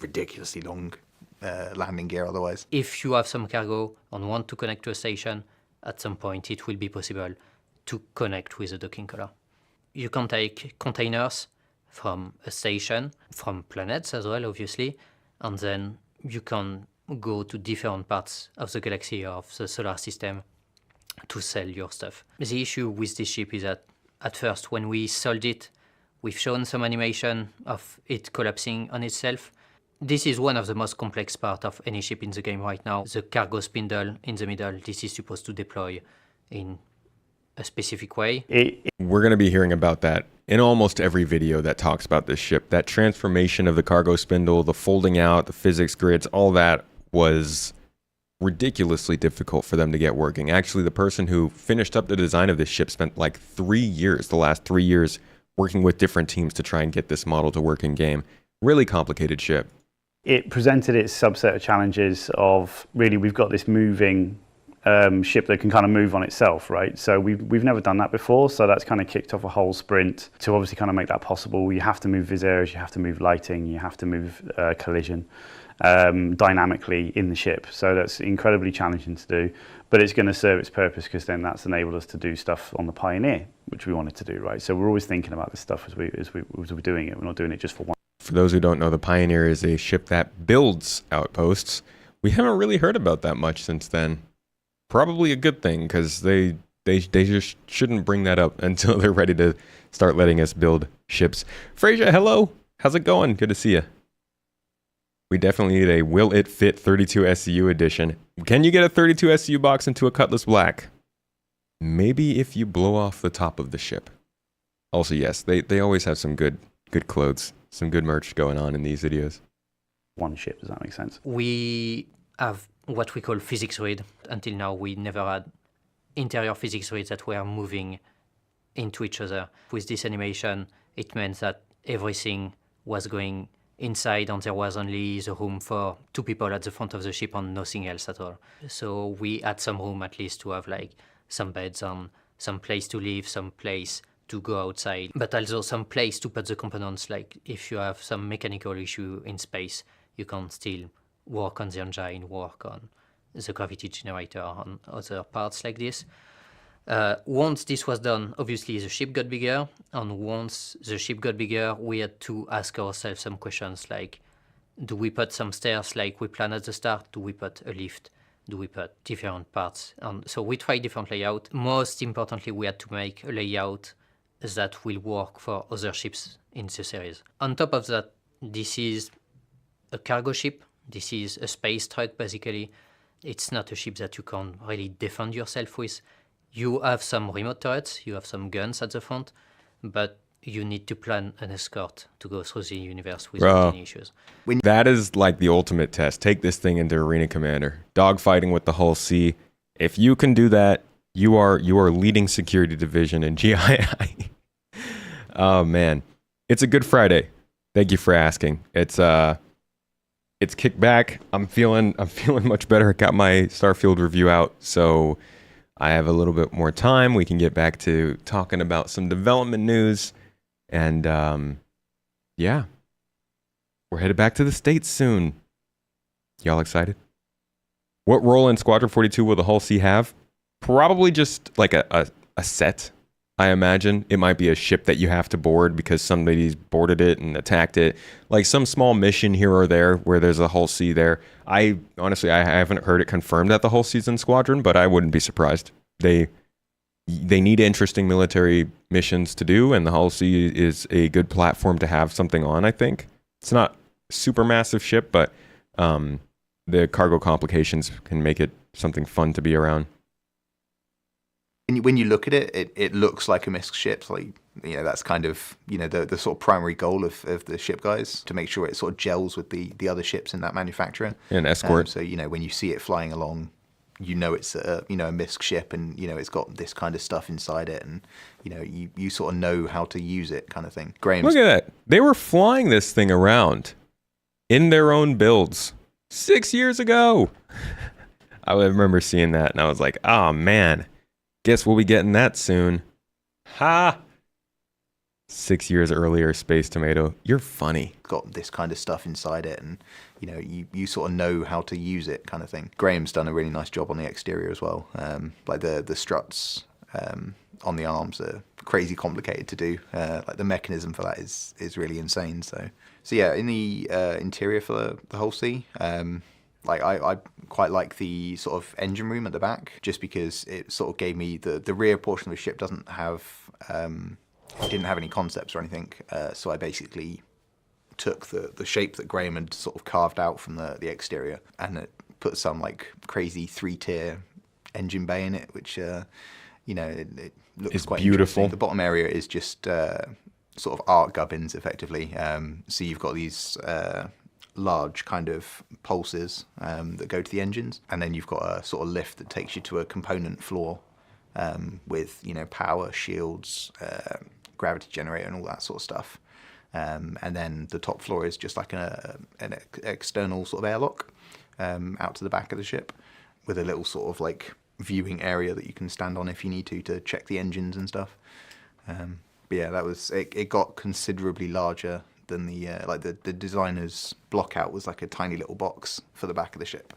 Ridiculously long landing gear otherwise. If you have some cargo and want to connect to a station, at some point it will be possible to connect with a docking collar. You can take containers from a station, from planets as well, obviously, and then you can go to different parts of the galaxy or of the solar system to sell your stuff. The issue with this ship is that at first when we sold it, we've shown some animation of it collapsing on itself. This is one of the most complex parts of any ship in the game right now. The cargo spindle in the middle, this is supposed to deploy in a specific way. We're going to be hearing about that in almost every video that talks about this ship. That transformation of the cargo spindle, the folding out, the physics grids, all that was ridiculously difficult for them to get working. Actually, the person who finished up the design of this ship spent like 3 years, the last 3 years, working with different teams to try and get this model to work in game. Really complicated ship. It presented its subset of challenges of, really, we've got this moving ship that can kind of move on itself, right? So we've never done that before, so that's kind of kicked off a whole sprint to obviously kind of make that possible. You have to move vis areas, you have to move lighting, you have to move collision dynamically in the ship. So that's incredibly challenging to do, but it's going to serve its purpose because then that's enabled us to do stuff on the Pioneer, which we wanted to do, right? So we're always thinking about this stuff as we're doing it. We're not doing it just for one. For those who don't know, the Pioneer is a ship that builds outposts. We haven't really heard about that much since then. Probably a good thing, because they just shouldn't bring that up until they're ready to start letting us build ships. Frasier, hello. How's it going? Good to see you. We definitely need a Will It Fit 32 SCU edition. Can you get a 32 SCU box into a Cutlass Black? Maybe if you blow off the top of the ship. Also, yes, they always have some good clothes, some good merch going on in these videos. One ship, does that make sense? We have what we call physics read. Until now, we never had interior physics reads that were moving into each other. With this animation, it meant that everything was going inside and there was only the room for 2 people at the front of the ship and nothing else at all. So we had some room at least to have like some beds and some place to live, some place to go outside, but also some place to put the components. Like if you have some mechanical issue in space, you can still work on the engine, work on the gravity generator and other parts like this. Once this was done, obviously the ship got bigger, and once the ship got bigger, we had to ask ourselves some questions like, do we put some stairs like we planned at the start? Do we put a lift? Do we put different parts? And so we tried different layout. Most importantly, we had to make a layout that will work for other ships in the series. On top of that, this is a cargo ship. This is a space truck, basically. It's not a ship that you can really defend yourself with. You have some remote turrets, you have some guns at the front, but you need to plan an escort to go through the universe without any issues. That is like the ultimate test. Take this thing into Arena Commander. Dogfighting with the Hull C. If you can do that, you are leading security division in GII. Oh man, it's a good Friday. Thank you for asking. It's kicked back. I'm feeling much better. I got my Starfield review out, so I have a little bit more time. We can get back to talking about some development news, and yeah, we're headed back to the States soon. Y'all excited? What role in Squadron 42 will the Hull C have? Probably just like a set. I imagine it might be a ship that you have to board because somebody's boarded it and attacked it. Like some small mission here or there where there's a Hull C there. I haven't heard it confirmed that the Hull C's in Squadron, but I wouldn't be surprised. They need interesting military missions to do, and the Hull C is a good platform to have something on, I think. It's not a super massive ship, but the cargo complications can make it something fun to be around. When you look at it, it looks like a MISC ship. Like, you know, that's kind of, you know, the sort of primary goal of the ship guys, to make sure it sort of gels with the other ships in that manufacturer. An escort. So, you know, when you see it flying along, you know it's a MISC ship, and, you know, it's got this kind of stuff inside it, and, you know, you sort of know how to use it, kind of thing. Graham's, look at that. They were flying this thing around in their own builds 6 years ago. I remember seeing that, and I was like, oh, man. Guess we'll be getting that soon. Ha! 6 years earlier, Space Tomato. You're funny. Got this kind of stuff inside it, and, you know, you sort of know how to use it, kind of thing. Graham's done a really nice job on the exterior as well. Like the struts on the arms are crazy complicated to do. Like the mechanism for that is really insane. So yeah, in the interior for the Hull C, like I quite like the sort of engine room at the back, just because it sort of gave me the rear portion of the ship doesn't have didn't have any concepts or anything. So I basically took the shape that Graham had sort of carved out from the exterior, and it put some like crazy 3-tier engine bay in it, which you know, it looks it's quite beautiful. interesting. The bottom area is just sort of art gubbins, effectively. So you've got these large kind of pulses that go to the engines, and then you've got a sort of lift that takes you to a component floor with, you know, power, shields, gravity generator, and all that sort of stuff. And then the top floor is just like an external sort of airlock out to the back of the ship, with a little sort of like viewing area that you can stand on if you need to check the engines and stuff. But yeah, that was it got considerably larger than the designer's blockout was like a tiny little box for the back of the ship,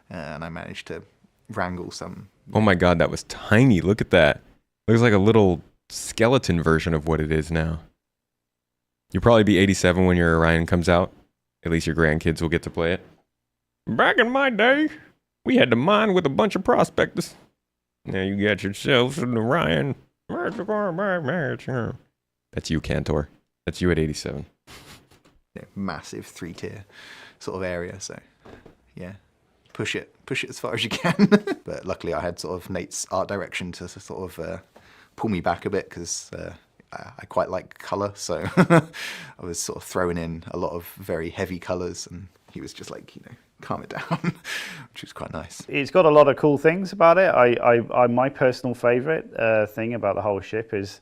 and I managed to wrangle some. Oh my god, that was tiny. Look at that. Looks like a little skeleton version of what it is now. You'll probably be 87 when your Orion comes out. At least your grandkids will get to play it. Back in my day, we had to mine with a bunch of prospectors. Now you got yourself an Orion. That's you, Cantor. That's you at 87. Yeah, massive 3-tier sort of area. So yeah, push it as far as you can. But luckily I had sort of Nate's art direction to sort of pull me back a bit, because I quite like colour, so I was sort of throwing in a lot of very heavy colours, and he was just like, calm it down, which was quite nice. It's got a lot of cool things about it. My personal favourite thing about the whole ship is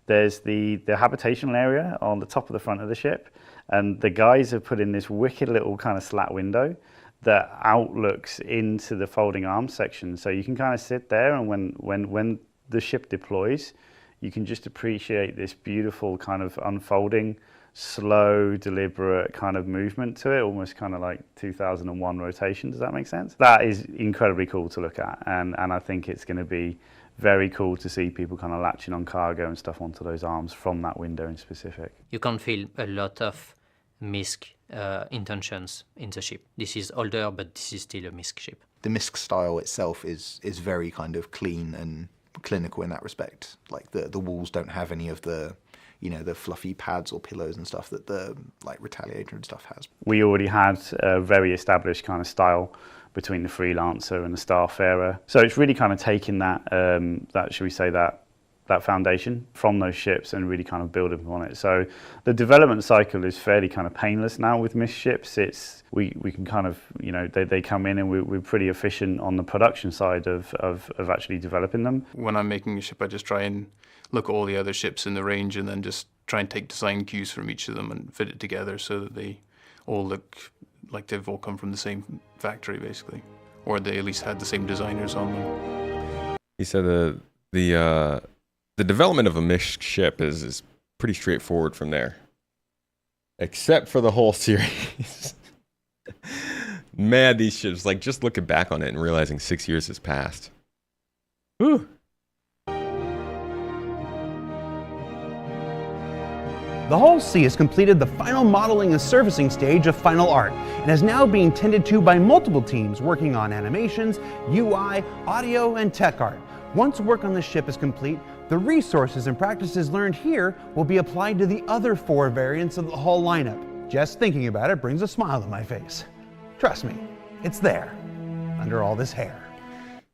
there's the habitational area on the top of the front of the ship, and the guys have put in this wicked little kind of slat window that outlooks into the folding arms section. So you can kind of sit there, and when the ship deploys, you can just appreciate this beautiful kind of unfolding, slow, deliberate kind of movement to it, almost kind of like 2001 rotation. Does that make sense? That is incredibly cool to look at, and I think it's going to be very cool to see people kind of latching on cargo and stuff onto those arms from that window in specific. You can feel a lot of MISC intentions in the ship. This is older, but this is still a MISC ship. The MISC style itself is very kind of clean and clinical in that respect. Like the walls don't have any of the the fluffy pads or pillows and stuff that the like Retaliator and stuff has. We already had a very established kind of style between the Freelancer and the Starfarer, so it's really kind of taking that should we say that foundation from those ships and really kind of building upon it. So the development cycle is fairly kind of painless now with MISC ships. It's we can kind of they come in and we're pretty efficient on the production side of actually developing them. When I'm making a ship, I just try and look at all the other ships in the range and then just try and take design cues from each of them and fit it together so that they all look like they've all come from the same factory, basically, or they at least had the same designers on them. He said the development of a MISC ship is pretty straightforward from there, except for the whole series. Man, these ships, like, just looking back on it and realizing 6 years has passed. Whew. The Hull C has completed the final modeling and surfacing stage of final art and is now being tended to by multiple teams working on animations, UI, audio, and tech art. Once work on the ship is complete, the resources and practices learned here will be applied to the other 4 variants of the Hull lineup. Just thinking about it brings a smile to my face. Trust me, it's there, under all this hair.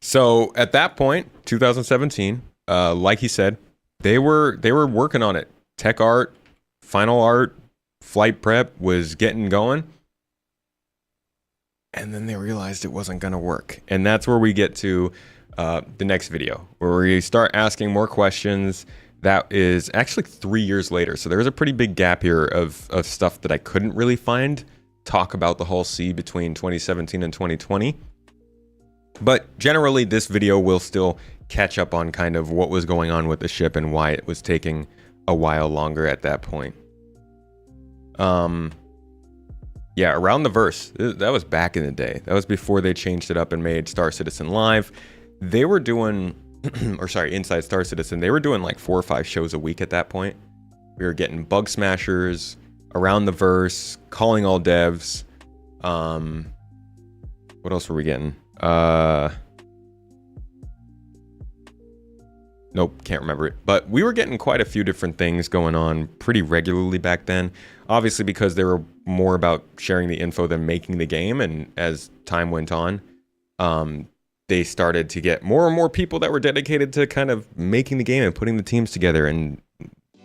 So at that point, 2017, like he said, they were working on it. Tech art, final art, flight prep was getting going. And then they realized it wasn't going to work. And that's where we get to the next video, where we start asking more questions. That is actually 3 years later. So there's a pretty big gap here of stuff that I couldn't really talk about the Hull C between 2017 and 2020. But generally, this video will still catch up on kind of what was going on with the ship and why it was taking a while longer at that point. Yeah, around the verse, that was back in the day. That was before they changed it up and made Star Citizen Live. They were doing, Inside Star Citizen, they were doing like 4 or 5 shows a week at that point. We were getting Bug Smashers, Around the Verse, Calling All Devs. What else were we getting? Nope, can't remember it. But we were getting quite a few different things going on pretty regularly back then. Obviously, because they were more about sharing the info than making the game. And as time went on, they started to get more and more people that were dedicated to kind of making the game and putting the teams together, and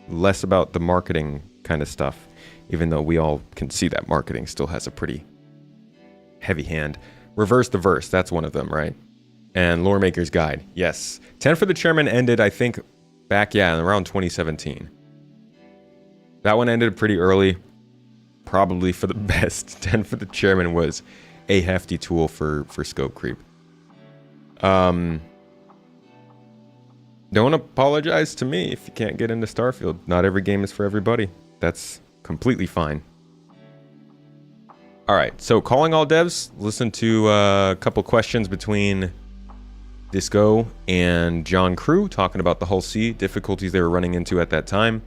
less about the marketing kind of stuff, even though we all can see that marketing still has a pretty heavy hand. Reverse the Verse, that's one of them, right? And Lore Maker's Guide, yes. 10 for the Chairman ended, I think, back, around 2017. That one ended pretty early, probably for the best. 10 for the Chairman was a hefty tool for scope creep. Don't apologize to me if you can't get into Starfield. Not every game is for everybody. That's completely fine. All right, so Calling All Devs, listen to a couple questions between Disco and John Crew talking about the Hull C, difficulties they were running into at that time,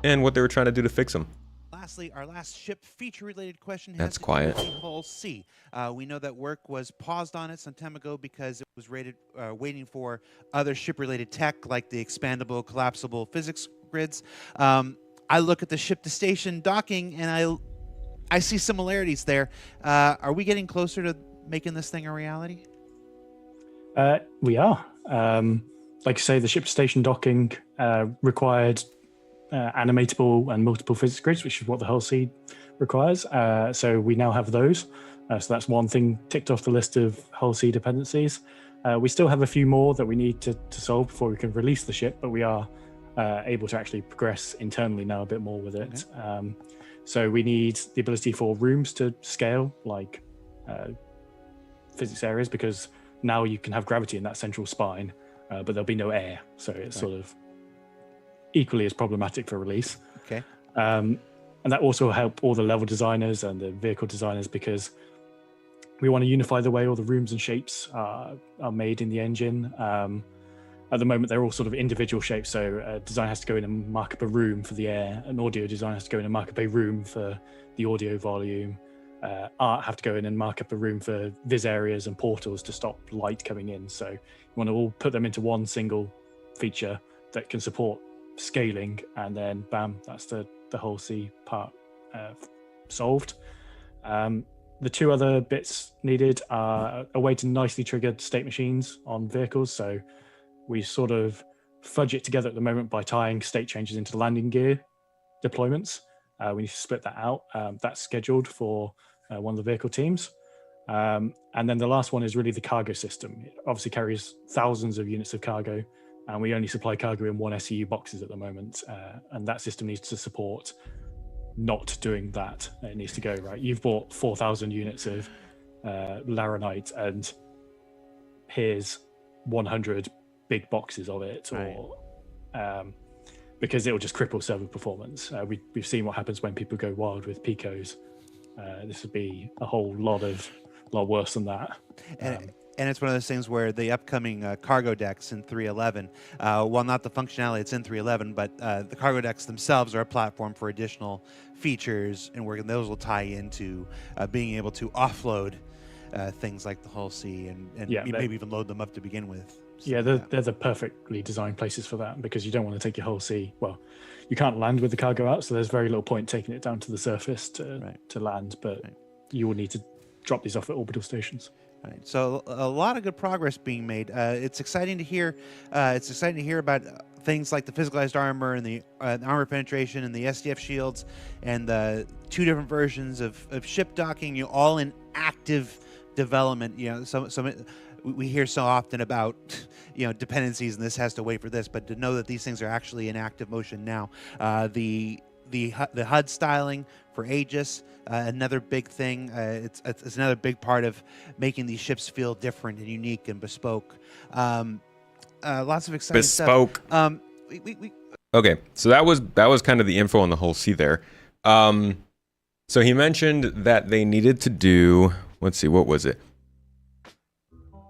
and what they were trying to do to fix them. Lastly, our last ship feature-related question has That's to do quiet. with the Hull C. We know that work was paused on it some time ago because it was waiting for other ship-related tech like the expandable, collapsible physics grids. I look at the ship-to-station docking and I see similarities there. Are we getting closer to making this thing a reality? We are. Like I say, the ship-to-station docking required animatable and multiple physics grids, which is what the Hull C requires. So we now have those. So that's one thing ticked off the list of Hull C dependencies. We still have a few more that we need to solve before we can release the ship, but we are able to actually progress internally now a bit more with it. Okay. So we need the ability for rooms to scale like physics areas, because now you can have gravity in that central spine, but there'll be no air. So it's sort of equally as problematic for release. Okay. And that also will help all the level designers and the vehicle designers, because we want to unify the way all the rooms and shapes are made in the engine. At the moment, they're all sort of individual shapes. So design has to go in and mark up a room for the air. An audio design has to go in and mark up a room for the audio volume. Art have to go in and mark up a room for vis areas and portals to stop light coming in. So you want to all put them into one single feature that can support scaling, and then bam, that's the Hull C part solved. The two other bits needed are a way to nicely trigger state machines on vehicles. So we sort of fudge it together at the moment by tying state changes into landing gear deployments. We need to split that out. That's scheduled for one of the vehicle teams. And then the last one is really the cargo system. It obviously carries thousands of units of cargo, and we only supply cargo in one SEU boxes at the moment. And that system needs to support not doing that. It needs to go, right, you've bought 4,000 units of Laranite, and here's 100 big boxes of it, or because it will just cripple server performance. We've seen what happens when people go wild with Picos. This would be a whole lot worse than that. And it's one of those things where the upcoming cargo decks in 3.11, while not the functionality it's in 3.11, but the cargo decks themselves are a platform for additional features, and where those will tie into being able to offload things like the Hull C and maybe even load them up to begin with. So, they're the perfectly designed places for that, because you don't want to take your Hull C. Well, you can't land with the cargo out, so there's very little point taking it down to the surface to land, but you will need to drop these off at orbital stations. Right. So a lot of good progress being made. It's exciting to hear. It's exciting to hear about things like the physicalized armor and the armor penetration and the SDF shields and the two different versions of ship docking. All in active development. We hear so often about dependencies, and this has to wait for this. But to know that these things are actually in active motion now. The HUD styling for Aegis, another big thing. It's another big part of making these ships feel different and unique and bespoke. Lots of exciting stuff. Okay, so that was kind of the info on the Hull C there. So he mentioned that they needed to do, let's see, what was it?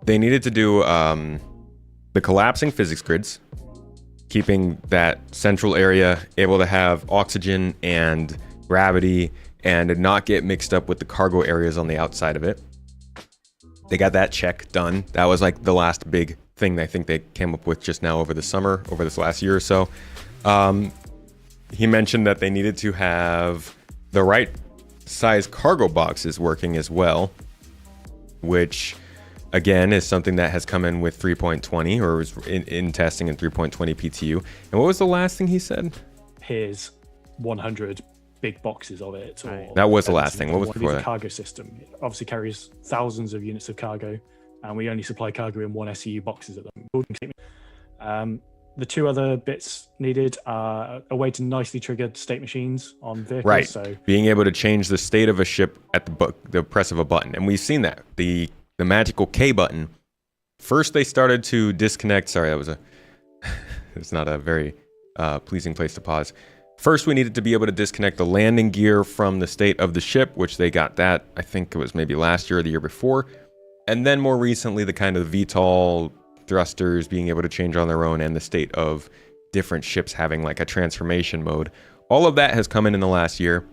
They needed to do the collapsing physics grids, keeping that central area able to have oxygen and gravity and not get mixed up with the cargo areas on the outside of it. They got that check done. That was like the last big thing I think they came up with just now over the summer, over this last year or so. He mentioned that they needed to have the right size cargo boxes working as well, which again is something that has come in with 3.20 or was in testing in 3.20 PTU. And what was the last thing he said? Here's 100 big boxes of it. That was the last thing. What was before that? Cargo system. It obviously carries thousands of units of cargo, and we only supply cargo in one SEU boxes at the moment. The two other bits needed are a way to nicely trigger state machines on vehicles. Right. So being able to change the state of a ship at the press of a button. And we've seen that. The magical K button. First they started to disconnect. Sorry, that was it's not a very pleasing place to pause. First, we needed to be able to disconnect the landing gear from the state of the ship, which they got that, I think it was maybe last year or the year before. And then more recently, the kind of VTOL thrusters being able to change on their own, and the state of different ships having like a transformation mode. All of that has come in the last year.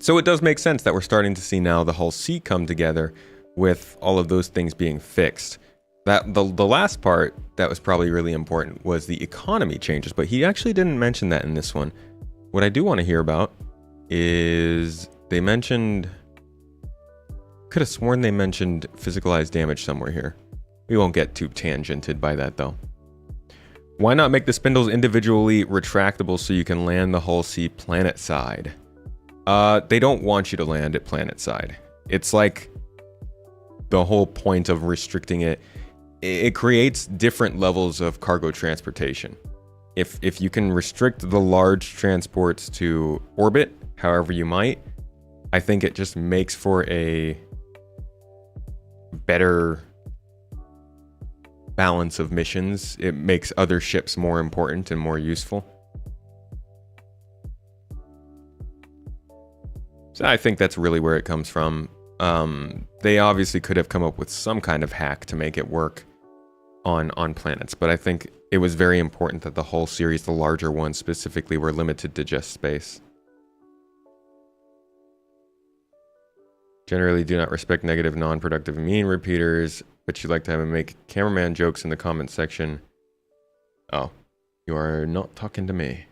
So it does make sense that we're starting to see now the Hull C come together with all of those things being fixed. That the last part that was probably really important was the economy changes, but he actually didn't mention that in this one. What I do want to hear about is they mentioned, could have sworn they mentioned physicalized damage somewhere here. We won't get too tangented by that though. Why not make the spindles individually retractable so you can land the Hull C planet side? They don't want you to land it planet side. It's like the whole point of restricting it. It creates different levels of cargo transportation. If you can restrict the large transports to orbit, however you might, I think it just makes for a better balance of missions. It makes other ships more important and more useful. So I think that's really where it comes from. They obviously could have come up with some kind of hack to make it work on planets, but I think it was very important that the whole series, the larger ones specifically, were limited to just space. Generally do not respect negative, non-productive mean repeaters, but you like to have them make cameraman jokes in the comment section. Oh, you are not talking to me.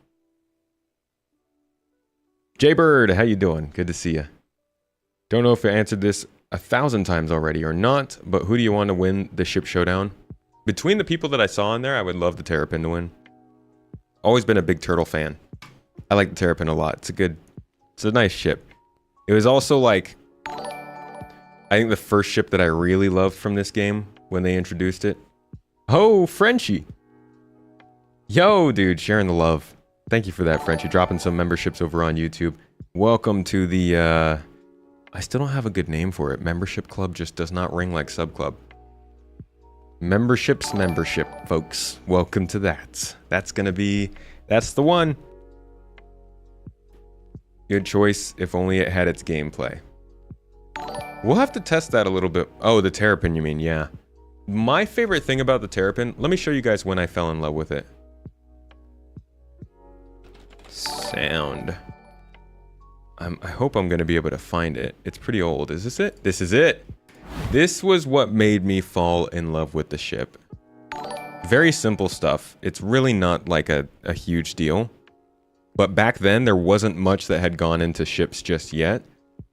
Jaybird, how you doing? Good to see you. Don't know if I answered this 1,000 times already or not, but who do you want to win the ship showdown? Between the people that I saw in there, I would love the Terrapin to win. Always been a big turtle fan. I like the Terrapin a lot. It's a nice ship. It was also like, I think the first ship that I really loved from this game when they introduced it. Oh, Frenchie. Yo, dude, sharing the love. Thank you for that, Frenchie. Dropping some memberships over on YouTube. Welcome to the, I still don't have a good name for it. Membership club just does not ring like sub club. Membership, folks. Welcome to that. That's the one. Good choice, if only it had its gameplay. We'll have to test that a little bit. Oh, the Terrapin, you mean? Yeah. My favorite thing about the Terrapin, let me show you guys when I fell in love with it. Sound. I hope I'm going to be able to find it. It's pretty old. Is this it? This is it. This was what made me fall in love with the ship. Very simple stuff. It's really not like a huge deal. But back then, there wasn't much that had gone into ships just yet.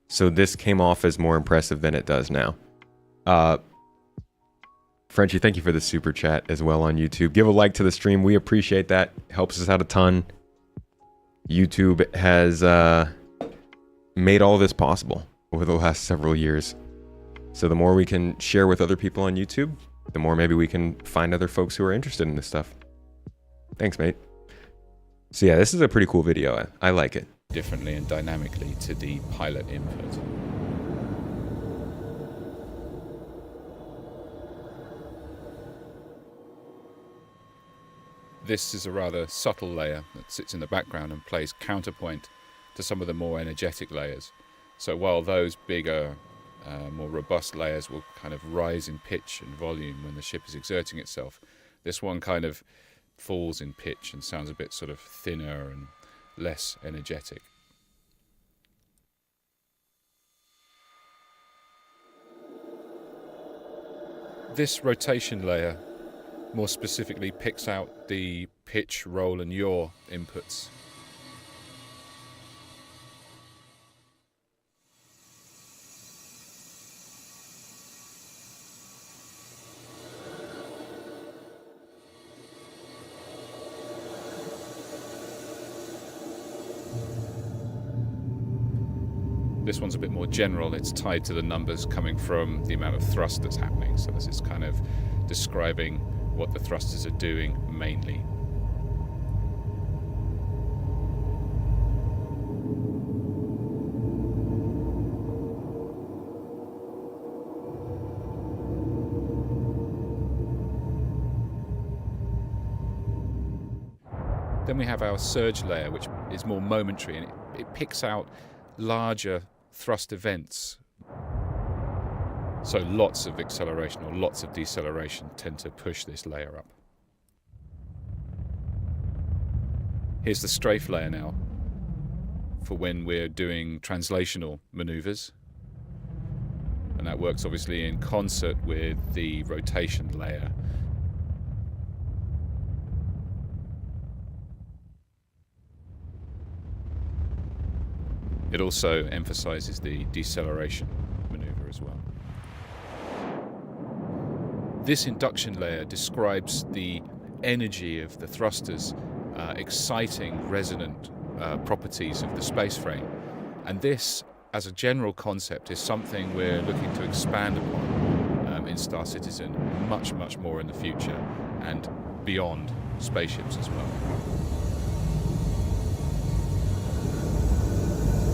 So this came off as more impressive than it does now. Frenchie, thank you for the super chat as well on YouTube. Give a like to the stream. We appreciate that. Helps us out a ton. YouTube has made all this possible over the last several years. So the more we can share with other people on YouTube, the more maybe we can find other folks who are interested in this stuff. Thanks, mate. So yeah, this is a pretty cool video. I like it. Differently and dynamically to the pilot input. This is a rather subtle layer that sits in the background and plays counterpoint to some of the more energetic layers. So while those bigger, more robust layers will kind of rise in pitch and volume when the ship is exerting itself, this one kind of falls in pitch and sounds a bit sort of thinner and less energetic. This rotation layer more specifically picks out the pitch, roll and yaw inputs. This one's a bit more general. It's tied to the numbers coming from the amount of thrust that's happening. So this is kind of describing what the thrusters are doing mainly. Then we have our surge layer, which is more momentary, and it picks out larger thrust events. So lots of acceleration or lots of deceleration tend to push this layer up. Here's the strafe layer now for when we're doing translational maneuvers. And that works obviously in concert with the rotation layer. It also emphasizes the deceleration maneuver as well. This induction layer describes the energy of the thrusters, exciting resonant properties of the space frame. And this, as a general concept, is something we're looking to expand upon in Star Citizen much, much more in the future and beyond spaceships as well.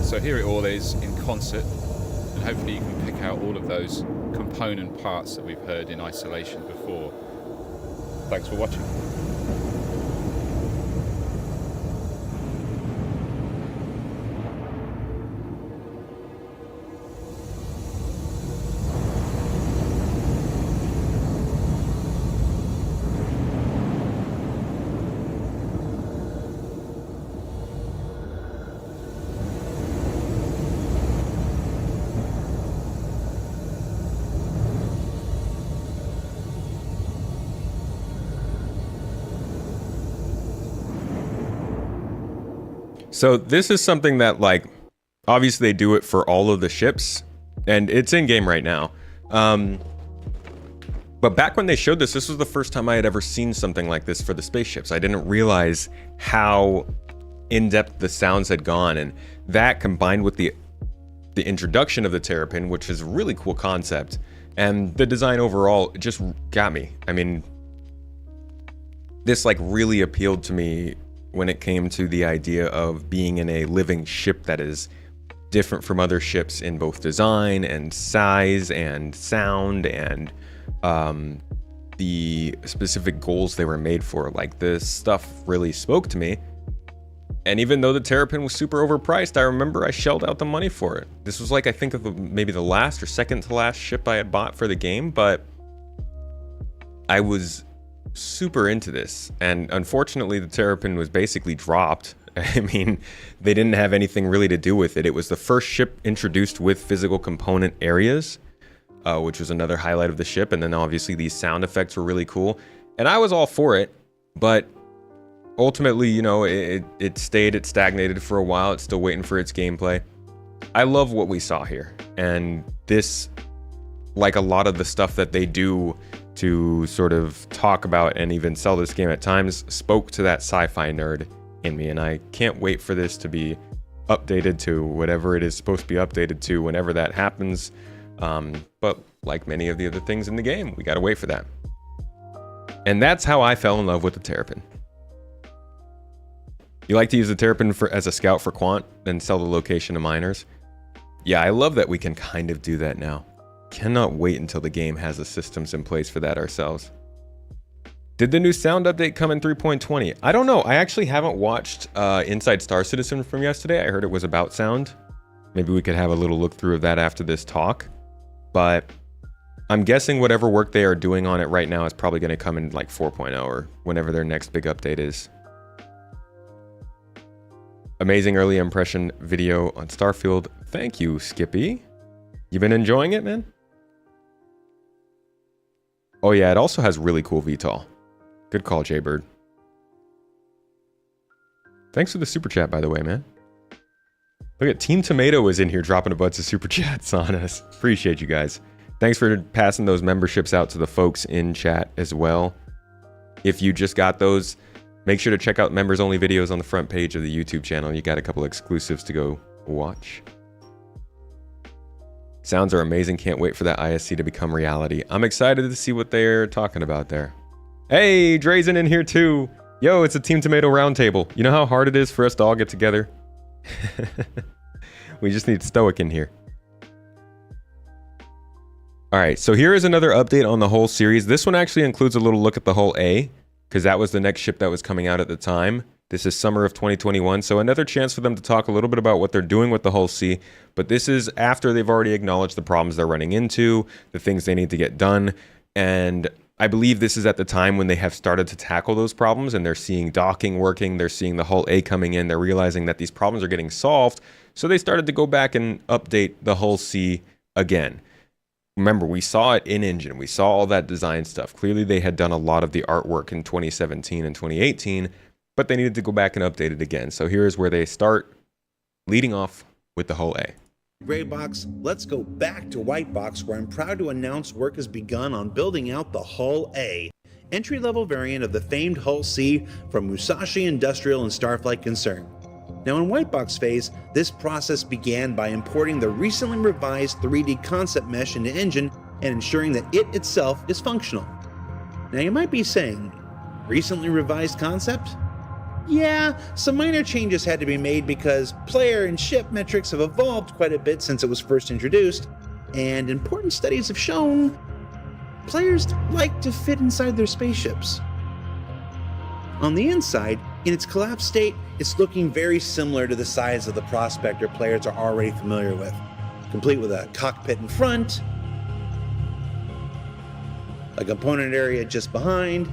So here it all is in concert, and hopefully you can pick out all of those component parts that we've heard in isolation before. Thanks for watching. So this is something that, like, obviously they do it for all of the ships, and it's in game right now. But back when they showed this, this was the first time I had ever seen something like this for the spaceships. I didn't realize how in-depth the sounds had gone, and that combined with the introduction of the Terrapin, which is a really cool concept, and the design overall just got me. I mean, this like really appealed to me when it came to the idea of being in a living ship that is different from other ships in both design and size and sound and the specific goals they were made for. Like, this stuff really spoke to me. And even though the Terrapin was super overpriced, I remember I shelled out the money for it. This was like, I think of maybe the last or second to last ship I had bought for the game, but I was super into this. And unfortunately, the Terrapin was basically dropped. I mean, they didn't have anything really to do with it. It was the first ship introduced with physical component areas, which was another highlight of the ship. And then obviously these sound effects were really cool. And I was all for it, but ultimately, you know, it stagnated for a while. It's still waiting for its gameplay. I love what we saw here. And this, like a lot of the stuff that they do to sort of talk about and even sell this game at times, spoke to that sci-fi nerd in me. And I can't wait for this to be updated to whatever it is supposed to be updated to whenever that happens. But like many of the other things in the game, we got to wait for that. And that's how I fell in love with the Terrapin. You like to use the Terrapin as a scout for Quant and sell the location to miners? Yeah, I love that we can kind of do that now. Cannot wait until the game has the systems in place for that ourselves. Did the new sound update come in 3.20? I don't know. I actually haven't watched Inside Star Citizen from yesterday. I heard it was about sound. Maybe we could have a little look through of that after this talk. But I'm guessing whatever work they are doing on it right now is probably going to come in like 4.0 or whenever their next big update is. Amazing early impression video on Starfield. Thank you, Skippy. You been enjoying it, man? Oh yeah, it also has really cool VTOL. Good call, Jaybird. Thanks for the super chat, by the way, man. Look at Team Tomato is in here dropping a bunch of super chats on us. Appreciate you guys. Thanks for passing those memberships out to the folks in chat as well. If you just got those, make sure to check out members only videos on the front page of the YouTube channel. You got a couple exclusives to go watch. Sounds are amazing. Can't wait for that ISC to become reality. I'm excited to see what they're talking about there. Hey, Drazen in here too. Yo, it's a Team Tomato roundtable. You know how hard it is for us to all get together? We just need Stoic in here. All right, so here is another update on the Hull series. This one actually includes a little look at the Hull A, because that was the next ship that was coming out at the time. This is summer of 2021, so another chance for them to talk a little bit about what they're doing with the Hull C, but this is after they've already acknowledged the problems they're running into, the things they need to get done, and I believe this is at the time when they have started to tackle those problems, and they're seeing docking working, they're seeing the Hull A coming in, they're realizing that these problems are getting solved, so they started to go back and update the Hull C again. Remember, we saw it in engine, we saw all that design stuff. Clearly they had done a lot of the artwork in 2017 and 2018, but they needed to go back and update it again. So here's where they start, leading off with the Hull A. Gray Box, let's go back to White Box, where I'm proud to announce work has begun on building out the Hull A. entry-level variant of the famed Hull C from Musashi Industrial and Starflight Concern. Now in Whitebox phase, this process began by importing the recently revised 3D concept mesh into Engine and ensuring that it itself is functional. Now you might be saying, recently revised concept? Yeah, some minor changes had to be made because player and ship metrics have evolved quite a bit since it was first introduced, and important studies have shown players like to fit inside their spaceships. On the inside, in its collapsed state, it's looking very similar to the size of the Prospector players are already familiar with, complete with a cockpit in front, a component area just behind,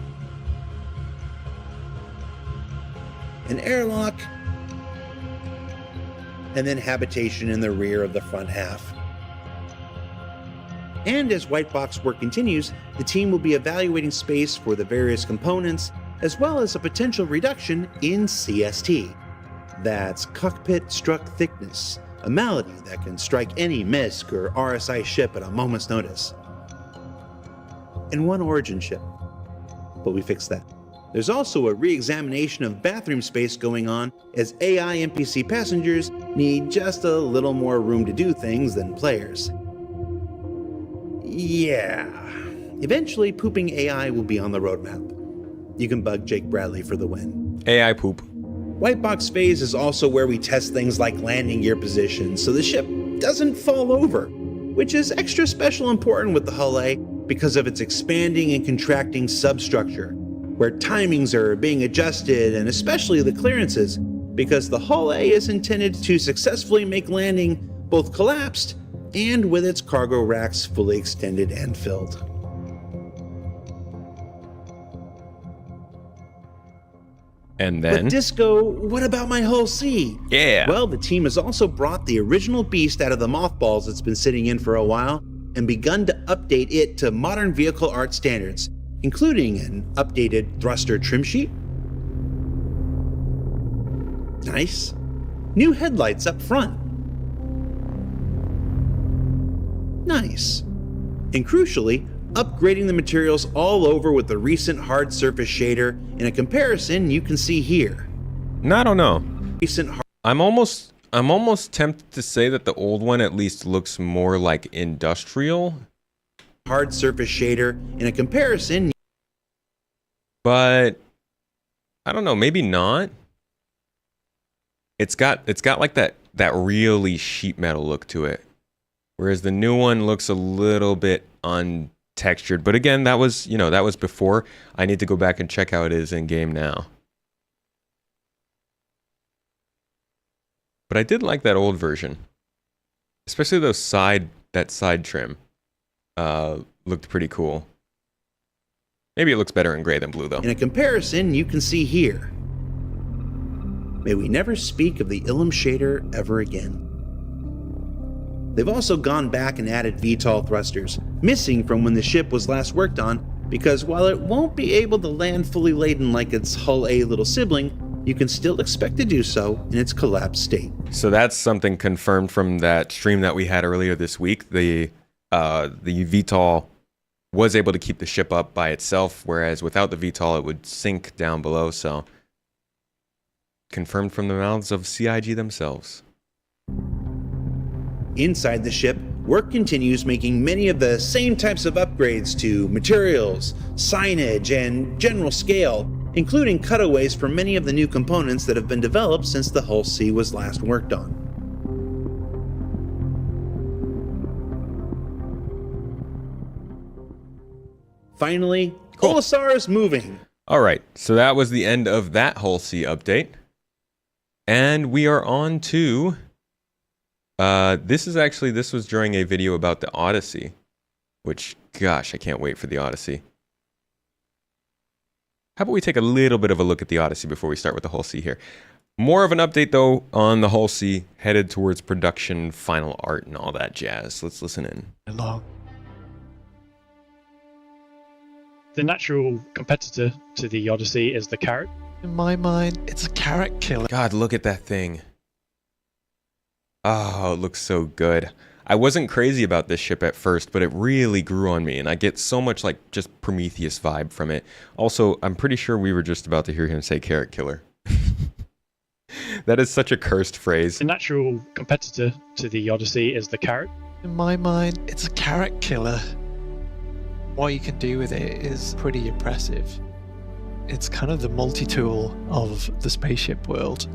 an airlock, and then habitation in the rear of the front half. And as Whitebox work continues, the team will be evaluating space for the various components, as well as a potential reduction in CST. That's cockpit struck thickness, a malady that can strike any MISC or RSI ship at a moment's notice. And one Origin ship. But we fixed that. There's also a re-examination of bathroom space going on, as AI NPC passengers need just a little more room to do things than players. Yeah. Eventually, pooping AI will be on the roadmap. You can bug Jake Bradley for the win. AI poop. Whitebox phase is also where we test things like landing gear position so the ship doesn't fall over, which is extra special important with the Hull A because of its expanding and contracting substructure, where timings are being adjusted, and especially the clearances, because the Hull A is intended to successfully make landing both collapsed and with its cargo racks fully extended and filled. And then? But Disco, what about my Hull C? Yeah. Well, the team has also brought the original beast out of the mothballs it's been sitting in for a while and begun to update it to modern vehicle art standards, including an updated thruster trim sheet. Nice. New headlights up front. Nice. And crucially, upgrading the materials all over with the recent hard surface shader in a comparison you can see here. No, I don't know. I'm almost tempted to say that the old one at least looks more like industrial. Hard surface shader in a comparison. But I don't know, maybe not. It's got like that really sheet metal look to it. Whereas the new one looks a little bit untextured. But again, that was before. I need to go back and check how it is in game now. But I did like that old version. Especially that side trim. Looked pretty cool. Maybe it looks better in gray than blue though. In a comparison you can see here. May we never speak of the Ilum shader ever again. They've also gone back and added VTOL thrusters, missing from when the ship was last worked on, because while it won't be able to land fully laden like its Hull A little sibling, you can still expect to do so in its collapsed state. So that's something confirmed from that stream that we had earlier this week. The VTOL was able to keep the ship up by itself, whereas without the VTOL it would sink down below, so confirmed from the mouths of CIG themselves. Inside the ship, work continues making many of the same types of upgrades to materials, signage, and general scale, including cutaways for many of the new components that have been developed since the Hull C was last worked on. Finally, cool. Olisar is moving. All right, so that was the end of that Hull C update. And we are on to... this was during a video about the Odyssey, which, gosh, I can't wait for the Odyssey. How about we take a little bit of a look at the Odyssey before we start with the Hull C here. More of an update, though, on the Hull C, headed towards production, final art, and all that jazz. Let's listen in. Hello. The natural competitor to the Odyssey is the carrot. In my mind, it's a carrot killer. God, look at that thing. Oh, it looks so good. I wasn't crazy about this ship at first, but it really grew on me, and I get so much like just Prometheus vibe from it. Also, I'm pretty sure we were just about to hear him say carrot killer. That is such a cursed phrase. The natural competitor to the Odyssey is the carrot. In my mind, it's a carrot killer. What you can do with it is pretty impressive. It's kind of the multi-tool of the spaceship world.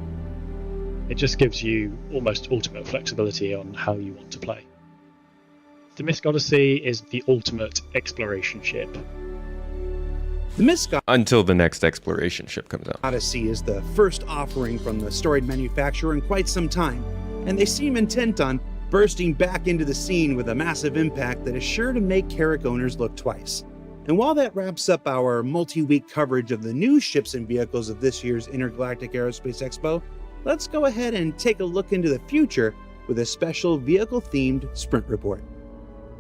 It just gives you almost ultimate flexibility on how you want to play. The MISC Odyssey is the ultimate exploration ship. The MISC Until the next exploration ship comes out. Odyssey is the first offering from the storied manufacturer in quite some time, and they seem intent on bursting back into the scene with a massive impact that is sure to make Carrack owners look twice. And while that wraps up our multi-week coverage of the new ships and vehicles of this year's Intergalactic Aerospace Expo, let's go ahead and take a look into the future with a special vehicle-themed sprint report.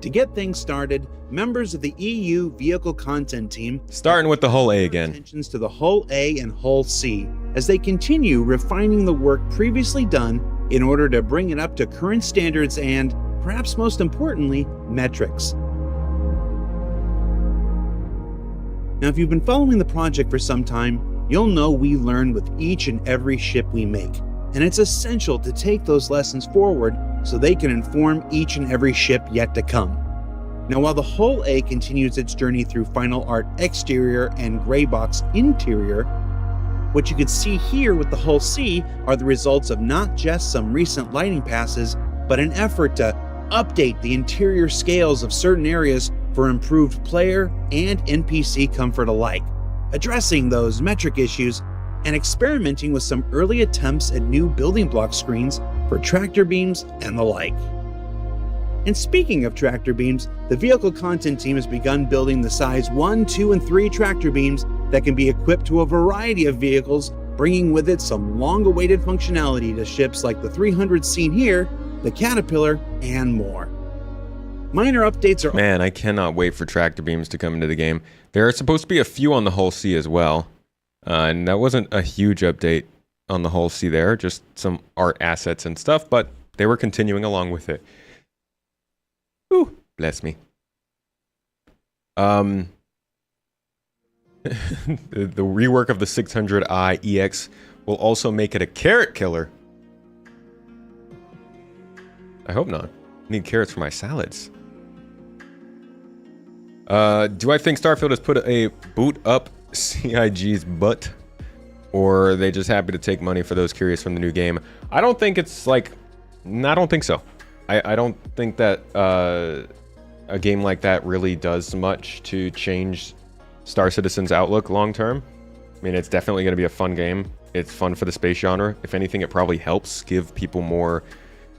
To get things started, members of the EU Vehicle Content Team Starting with the Hull A again. attentions to the Hull A and Hull C as they continue refining the work previously done in order to bring it up to current standards and, perhaps most importantly, metrics. Now, if you've been following the project for some time, you'll know we learn with each and every ship we make, and it's essential to take those lessons forward so they can inform each and every ship yet to come. Now, while the Hull A continues its journey through Final Art exterior and gray box interior, what you can see here with the Hull C are the results of not just some recent lighting passes, but an effort to update the interior scales of certain areas for improved player and NPC comfort alike, addressing those metric issues and experimenting with some early attempts at new building block screens for tractor beams and the like. And speaking of tractor beams, the Vehicle Content Team has begun building the size 1, 2, and 3 tractor beams that can be equipped to a variety of vehicles, bringing with it some long-awaited functionality to ships like the 300 seen here, the Caterpillar, and more. Minor updates are... Man, I cannot wait for tractor beams to come into the game. There are supposed to be a few on the Hull C as well. And that wasn't a huge update on the Hull C there, just some art assets and stuff, but they were continuing along with it. Ooh, bless me. The rework of the 600i EX will also make it a carrot killer. I hope not. I need carrots for my salads. Do I think Starfield has put a boot up CIG's butt? Or are they just happy to take money for those curious from the new game? I don't think it's like... I don't think so. I don't think that a game like that really does much to change Star Citizen's outlook long term. I mean, it's definitely going to be a fun game. It's fun for the space genre. If anything, it probably helps give people more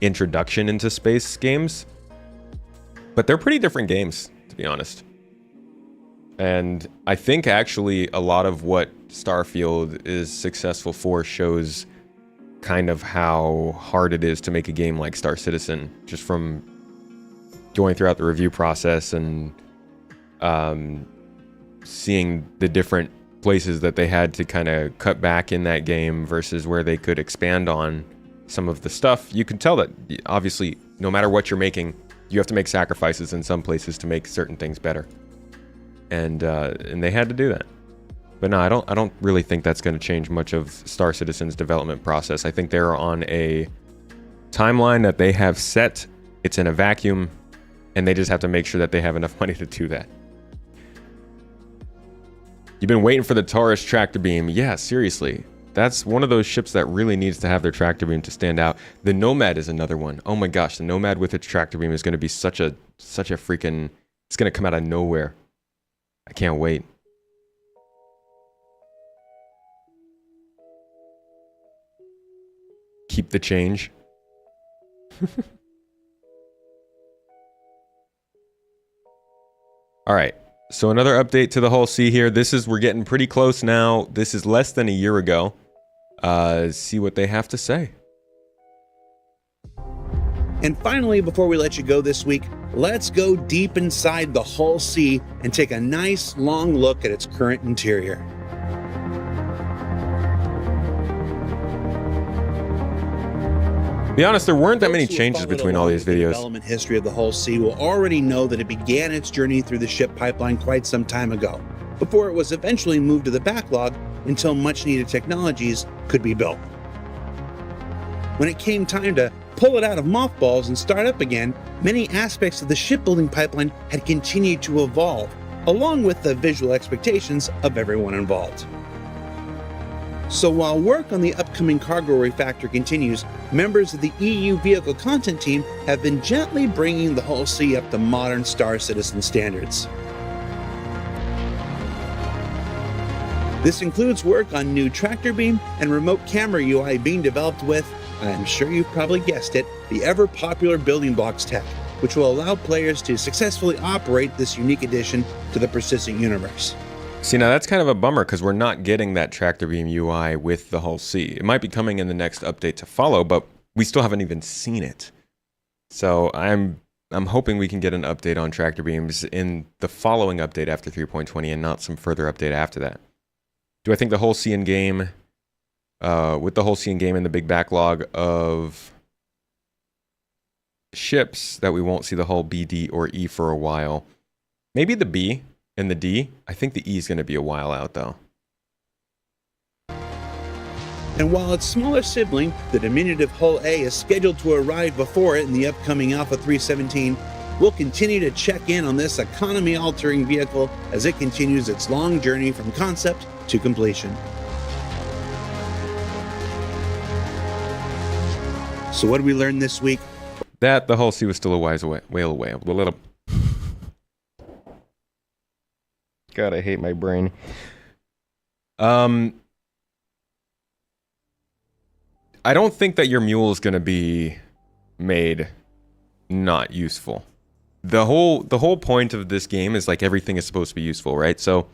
introduction into space games. But they're pretty different games, to be honest. And I think actually a lot of what Starfield is successful for shows kind of how hard it is to make a game like Star Citizen, just from going throughout the review process and seeing the different places that they had to kind of cut back in that game versus where they could expand on some of the stuff. You can tell that obviously no matter what you're making, you have to make sacrifices in some places to make certain things better. And they had to do that. But no, I don't really think that's going to change much of Star Citizen's development process. I think they're on a timeline that they have set. It's in a vacuum, and they just have to make sure that they have enough money to do that. You've been waiting for the Taurus tractor beam. Yeah, seriously. That's one of those ships that really needs to have their tractor beam to stand out. The Nomad is another one. Oh my gosh, the Nomad with its tractor beam is going to be such a freaking... It's going to come out of nowhere. I can't wait. Keep the change. All right. So another update to the Hull C here. We're getting pretty close now. This is less than a year ago. See what they have to say. And finally, before we let you go this week, let's go deep inside the Hull C and take a nice long look at its current interior. Be honest, there weren't that many Folks who have changes followed between all along these with the videos. development history of the Hull C will already know that it began its journey through the ship pipeline quite some time ago, before it was eventually moved to the backlog until much needed technologies could be built. When it came time to pull it out of mothballs and start up again, many aspects of the shipbuilding pipeline had continued to evolve, along with the visual expectations of everyone involved. So while work on the upcoming cargo refactor continues, members of the EU vehicle content team have been gently bringing the Hull C up to modern Star Citizen standards. This includes work on new tractor beam and remote camera UI being developed with, I'm sure you've probably guessed it, the ever popular building blocks tech, which will allow players to successfully operate this unique addition to the persistent universe. See, now that's kind of a bummer because we're not getting that tractor beam UI with the Hull C. It might be coming in the next update to follow, but we still haven't even seen it. So I'm hoping we can get an update on tractor beams in the following update after 3.20 and not some further update after that. Do I think the Hull C in game, with the Hull C in game and the big backlog of ships, that we won't see the Hull B, D, or E for a while? Maybe the B and the D. I think the E is going to be a while out, though. And while its smaller sibling, the diminutive Hull A, is scheduled to arrive before it in the upcoming Alpha 317, we'll continue to check in on this economy-altering vehicle as it continues its long journey from concept to completion. So what did we learn this week? That the Hull C was still a whale away. A little. God, I hate my brain. I don't think that your mule is going to be made not useful. The whole point of this game is like everything is supposed to be useful, right? So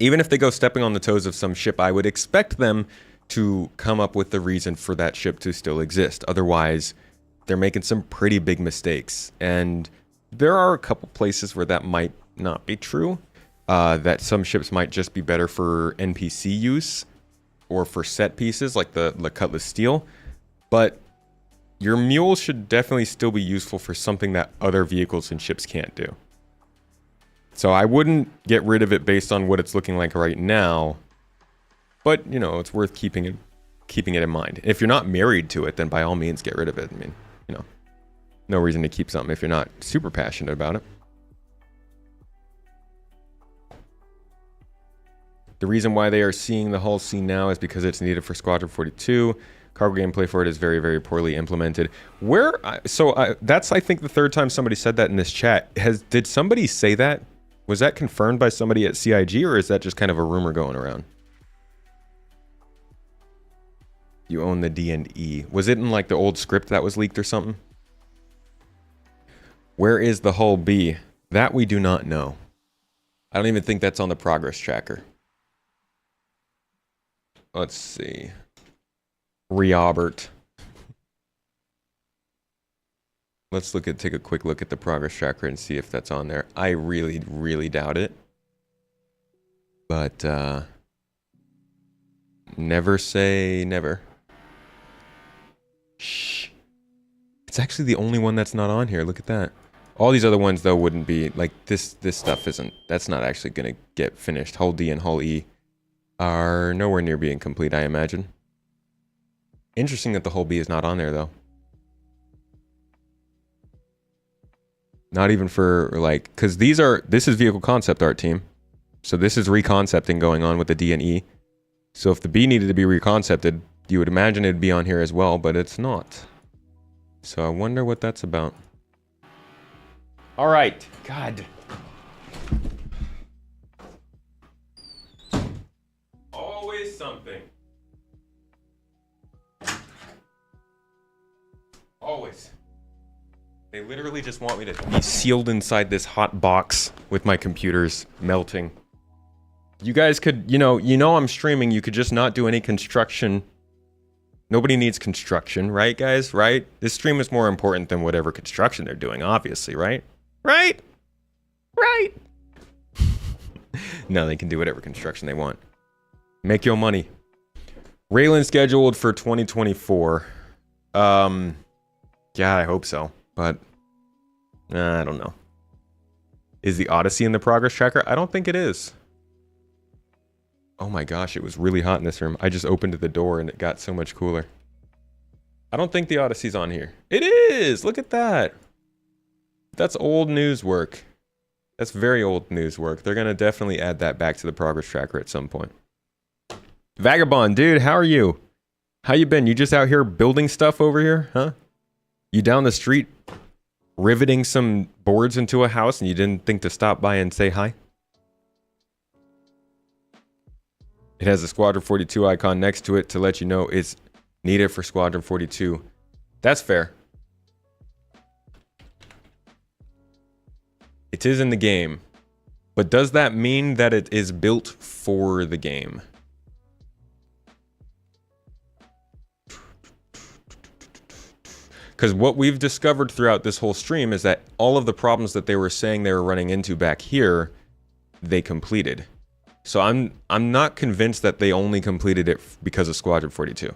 even if they go stepping on the toes of some ship, I would expect them to come up with the reason for that ship to still exist. Otherwise, they're making some pretty big mistakes. And there are a couple places where that might not be true. That some ships might just be better for NPC use or for set pieces like the Cutlass Steel. But your mule should definitely still be useful for something that other vehicles and ships can't do. So I wouldn't get rid of it based on what it's looking like right now. But, you know, it's worth keeping it in mind. If you're not married to it, then by all means get rid of it. I mean, you know, no reason to keep something if you're not super passionate about it. The reason why they are seeing the Hull C now is because it's needed for Squadron 42. Cargo gameplay for it is very, very poorly implemented. That's, I think, the third time somebody said that in this chat. Did somebody say that? Was that confirmed by somebody at CIG, or is that just kind of a rumor going around? You own the D and E. Was it in like the old script that was leaked or something? Where is the Hull B? That we do not know. I don't even think that's on the progress tracker. Let's see. Robert. Let's take a quick look at the progress tracker and see if that's on there. I really, really doubt it. But never say never. Shh. It's actually the only one that's not on here. Look at that. All these other ones though wouldn't be like this stuff isn't, that's not actually gonna get finished. Hull D and Hull E are nowhere near being complete, I imagine. Interesting that the Hull B is not on there though. Not even for like, because this is vehicle concept art team. So this is reconcepting going on with the D and E. So if the B needed to be reconcepted, you would imagine it'd be on here as well, but it's not. So I wonder what that's about. All right, God. Always something. Always. They literally just want me to be sealed inside this hot box with my computers melting. You guys could, you know I'm streaming, you could just not do any construction. Nobody needs construction, right guys, right? This stream is more important than whatever construction they're doing, obviously, right? Right? No, they can do whatever construction they want. Make your money. Raylan scheduled for 2024. Yeah, I hope so, but I don't know. Is the Odyssey in the progress tracker? I don't think it is. Oh my gosh, it was really hot in this room. I just opened the door and it got so much cooler. I don't think the Odyssey's on here. It is! Look at that! That's old news work. That's very old news work. They're gonna definitely add that back to the progress tracker at some point. Vagabond, dude, how are you? How you been? You just out here building stuff over here, huh? You down the street riveting some boards into a house and you didn't think to stop by and say hi? It has a Squadron 42 icon next to it to let you know it's needed for Squadron 42. That's fair. It is in the game. But does that mean that it is built for the game? Because what we've discovered throughout this whole stream is that all of the problems that they were saying they were running into back here, they completed. So I'm not convinced that they only completed it because of Squadron 42.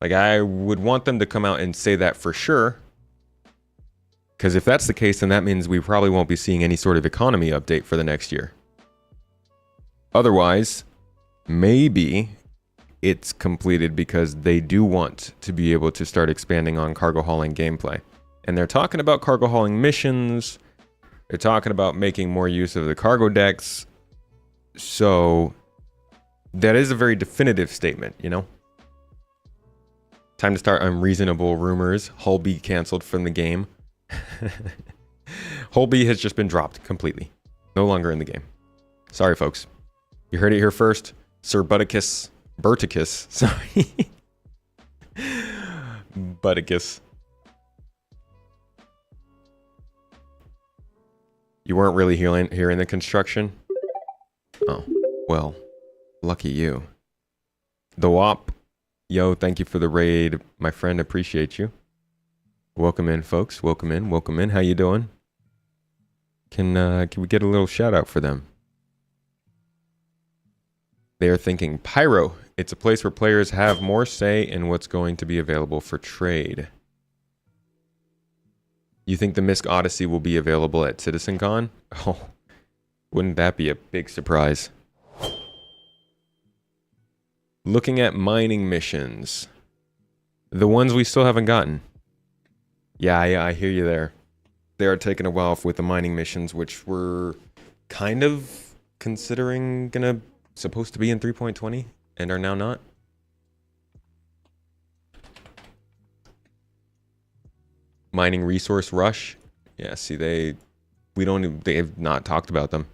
Like, I would want them to come out and say that for sure. Because if that's the case, then that means we probably won't be seeing any sort of economy update for the next year. Otherwise, maybe it's completed because they do want to be able to start expanding on cargo hauling gameplay. And they're talking about cargo hauling missions. They're talking about making more use of the cargo decks. So that is a very definitive statement, you know? Time to start unreasonable rumors. Hull B canceled from the game. Hull B has just been dropped completely. No longer in the game. Sorry, folks. You heard it here first. Sir Butticus. Berticus, sorry. Butticus. You weren't really hearing the construction? Oh, well, lucky you. The WAP. Yo, thank you for the raid. My friend, appreciate you. Welcome in, folks. Welcome in, welcome in. How you doing? Can we get a little shout out for them? They are thinking Pyro. It's a place where players have more say in what's going to be available for trade. You think the MISC Odyssey will be available at Citizencon? Oh, wouldn't that be a big surprise? Looking at mining missions. The ones we still haven't gotten. Yeah, I hear you there. They are taking a while with the mining missions, which we're kind of considering supposed to be in 3.20 and are now not. Mining resource rush. Yeah, see, they have not talked about them.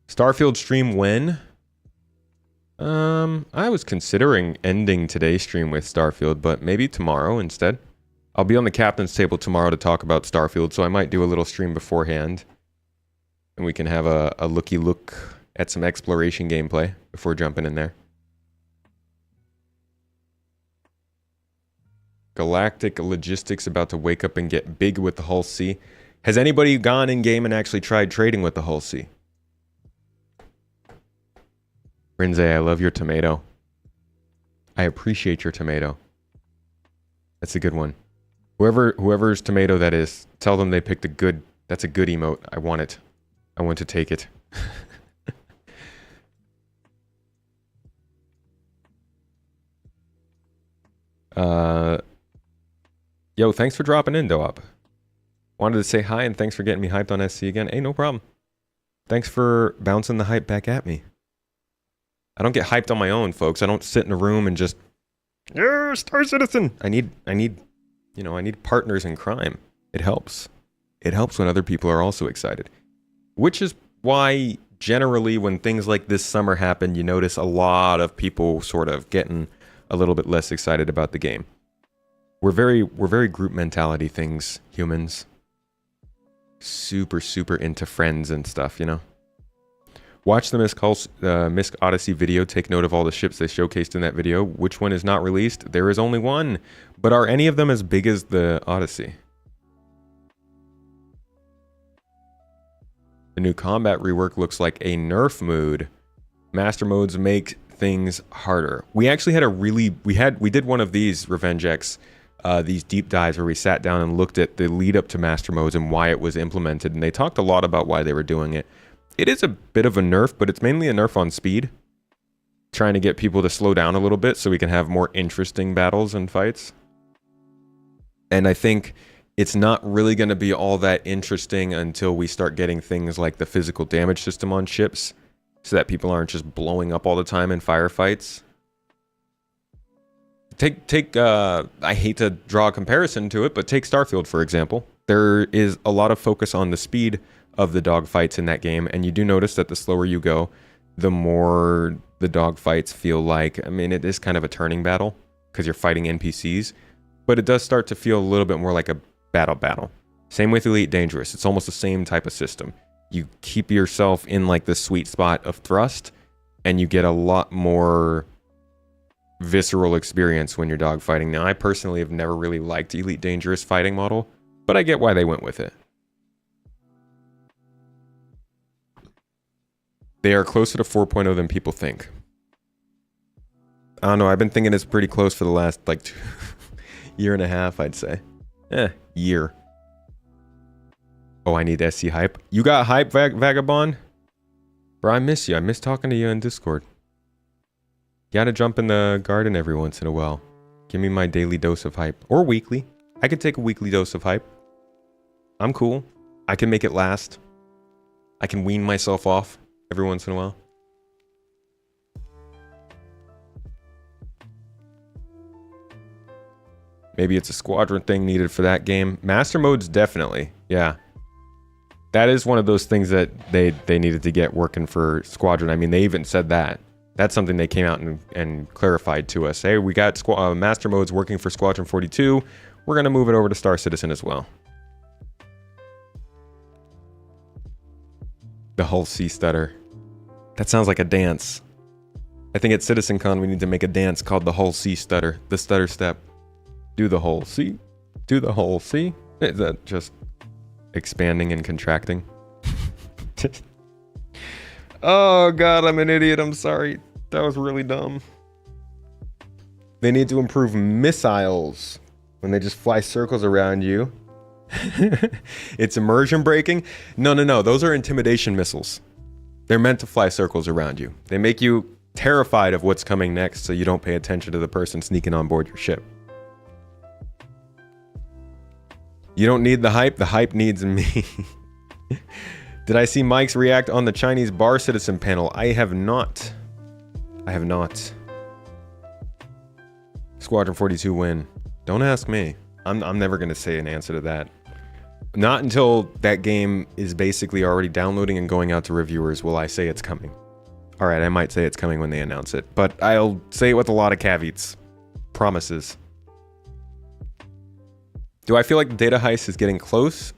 Starfield stream when? I was considering ending today's stream with Starfield, but maybe tomorrow instead. I'll be on the captain's table tomorrow to talk about Starfield, so I might do a little stream beforehand. And we can have a looky look at some exploration gameplay before jumping in there. Galactic Logistics about to wake up and get big with the Hull C. Has anybody gone in game and actually tried trading with the Hull C? Rinze, I love your tomato. I appreciate your tomato. That's a good one. Whoever's tomato that is, tell them they picked that's a good emote. I want it. I want to take it. Yo, thanks for dropping in, Doop. Wanted to say hi and thanks for getting me hyped on SC again. Hey, no problem. Thanks for bouncing the hype back at me. I don't get hyped on my own, folks. I don't sit in a room and just, yeah, Star Citizen. I need partners in crime. It helps. It helps when other people are also excited. Which is why generally when things like this summer happen, you notice a lot of people sort of getting a little bit less excited about the game. We're very group mentality things, humans. Super, super into friends and stuff, you know? Watch the MISC Odyssey video. Take note of all the ships they showcased in that video. Which one is not released? There is only one. But are any of them as big as the Odyssey? The new combat rework looks like a nerf mood. Master modes make things harder. We actually had we did one of these Revenge X, these deep dives where we sat down and looked at the lead up to master modes and why it was implemented, and they talked a lot about why they were doing it. It is a bit of a nerf, but it's mainly a nerf on speed, trying to get people to slow down a little bit so we can have more interesting battles and fights. And I think it's not really going to be all that interesting until we start getting things like the physical damage system on ships, so that people aren't just blowing up all the time in firefights. I hate to draw a comparison to it, but take Starfield, for example. There is a lot of focus on the speed of the dogfights in that game, and you do notice that the slower you go, the more the dogfights feel like, I mean, it is kind of a turning battle, because you're fighting NPCs, but it does start to feel a little bit more like a battle. Same with Elite Dangerous. It's almost the same type of system. You keep yourself in like the sweet spot of thrust, and you get a lot more visceral experience when you're dogfighting. Now, I personally have never really liked Elite Dangerous fighting model, but I get why they went with it. They are closer to 4.0 than people think. I don't know, I've been thinking it's pretty close for the last like year and a half, I'd say. Year. Oh, I need SC hype. You got hype, Vagabond? Bro, I miss you. I miss talking to you in Discord. You gotta jump in the garden every once in a while. Give me my daily dose of hype. Or weekly. I could take a weekly dose of hype. I'm cool. I can make it last. I can wean myself off every once in a while. Maybe it's a squadron thing needed for that game. Master modes, definitely. Yeah. That is one of those things that they needed to get working for squadron. I mean, they even said that. That's something they came out and clarified to us. Hey, we got master modes working for Squadron 42. We're going to move it over to Star Citizen as well. The Hull C stutter. That sounds like a dance. I think at Citizencon we need to make a dance called the Hull C stutter. The stutter step. Do the Hull C. Do the Hull C. Is that just expanding and contracting? Oh god, I'm an idiot. I'm sorry. That was really dumb. They need to improve missiles when they just fly circles around you. It's immersion breaking. No. Those are intimidation missiles. They're meant to fly circles around you. They make you terrified of what's coming next so you don't pay attention to the person sneaking on board your ship. You don't need the hype needs me. Did I see Mike's react on the Chinese bar citizen panel? I have not. Squadron 42 win. Don't ask me. I'm never going to say an answer to that. Not until that game is basically already downloading and going out to reviewers will I say it's coming. Alright, I might say it's coming when they announce it, but I'll say it with a lot of caveats. Promises. Do I feel like the data heist is getting close?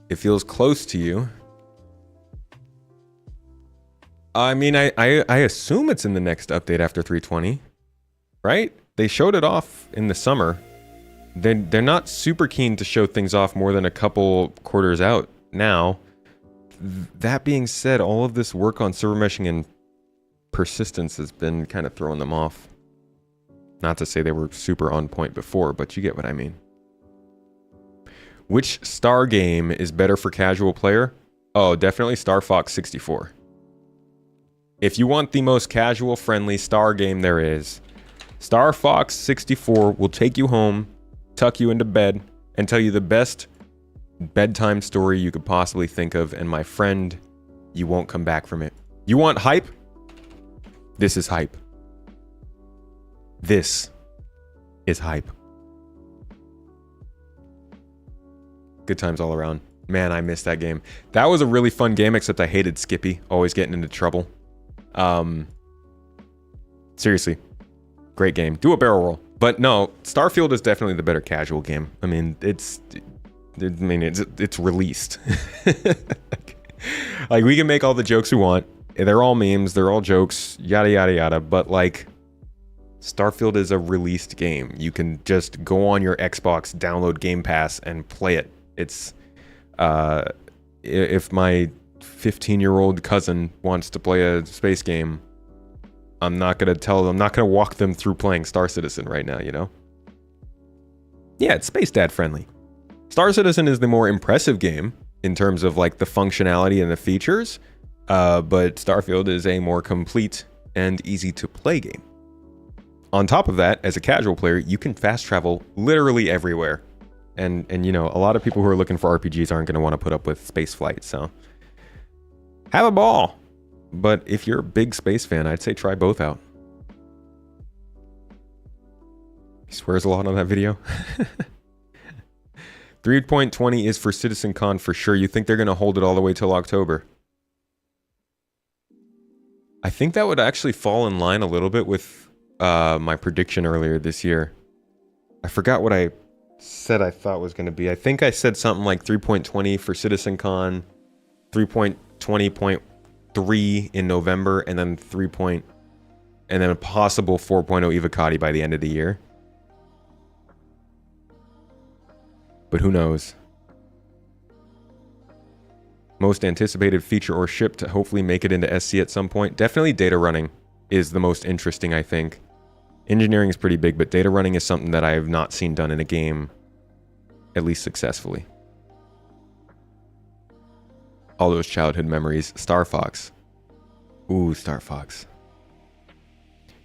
It feels close to you. I mean, I assume it's in the next update after 320, right? They showed it off in the summer. They're not super keen to show things off more than a couple quarters out now. That being said, all of this work on server meshing and persistence has been kind of throwing them off. Not to say they were super on point before, but you get what I mean. Which Star game is better for casual player? Oh, definitely Star Fox 64. If you want the most casual friendly Star game there is, Star Fox 64 will take you home, tuck you into bed, and tell you the best bedtime story you could possibly think of, and my friend, you won't come back from it. You want hype? This is hype. This is hype. Good times all around. Man, I missed that game. That was a really fun game, except I hated Skippy, always getting into trouble. Seriously, great game. Do a barrel roll. But no, Starfield is definitely the better casual game. I mean, it's released. Like, we can make all the jokes we want. They're all memes, they're all jokes, yada yada yada, but like, Starfield is a released game. You can just go on your Xbox, download Game Pass, and play it. It's, if my 15-year-old cousin wants to play a space game, I'm not gonna walk them through playing Star Citizen right now, you know? Yeah, it's Space Dad friendly. Star Citizen is the more impressive game in terms of like the functionality and the features, but Starfield is a more complete and easy to play game. On top of that, as a casual player, you can fast travel literally everywhere. And you know, a lot of people who are looking for RPGs aren't going to want to put up with space flight, so have a ball. But if you're a big space fan, I'd say try both out. He swears a lot on that video. 3.20 is for Citizencon for sure. You think they're going to hold it all the way till October? I think that would actually fall in line a little bit with my prediction earlier this year. I forgot what I said I thought was going to be. I think I said something like 3.20 for Citizencon, 3.20.3 in November, and then and then a possible 4.0 Evocati by the end of the year. But who knows? Most anticipated feature or ship to hopefully make it into SC at some point. Definitely data running is the most interesting, I think. Engineering is pretty big, but data running is something that I have not seen done in a game, at least successfully. All those childhood memories. Star Fox. Ooh, Star Fox.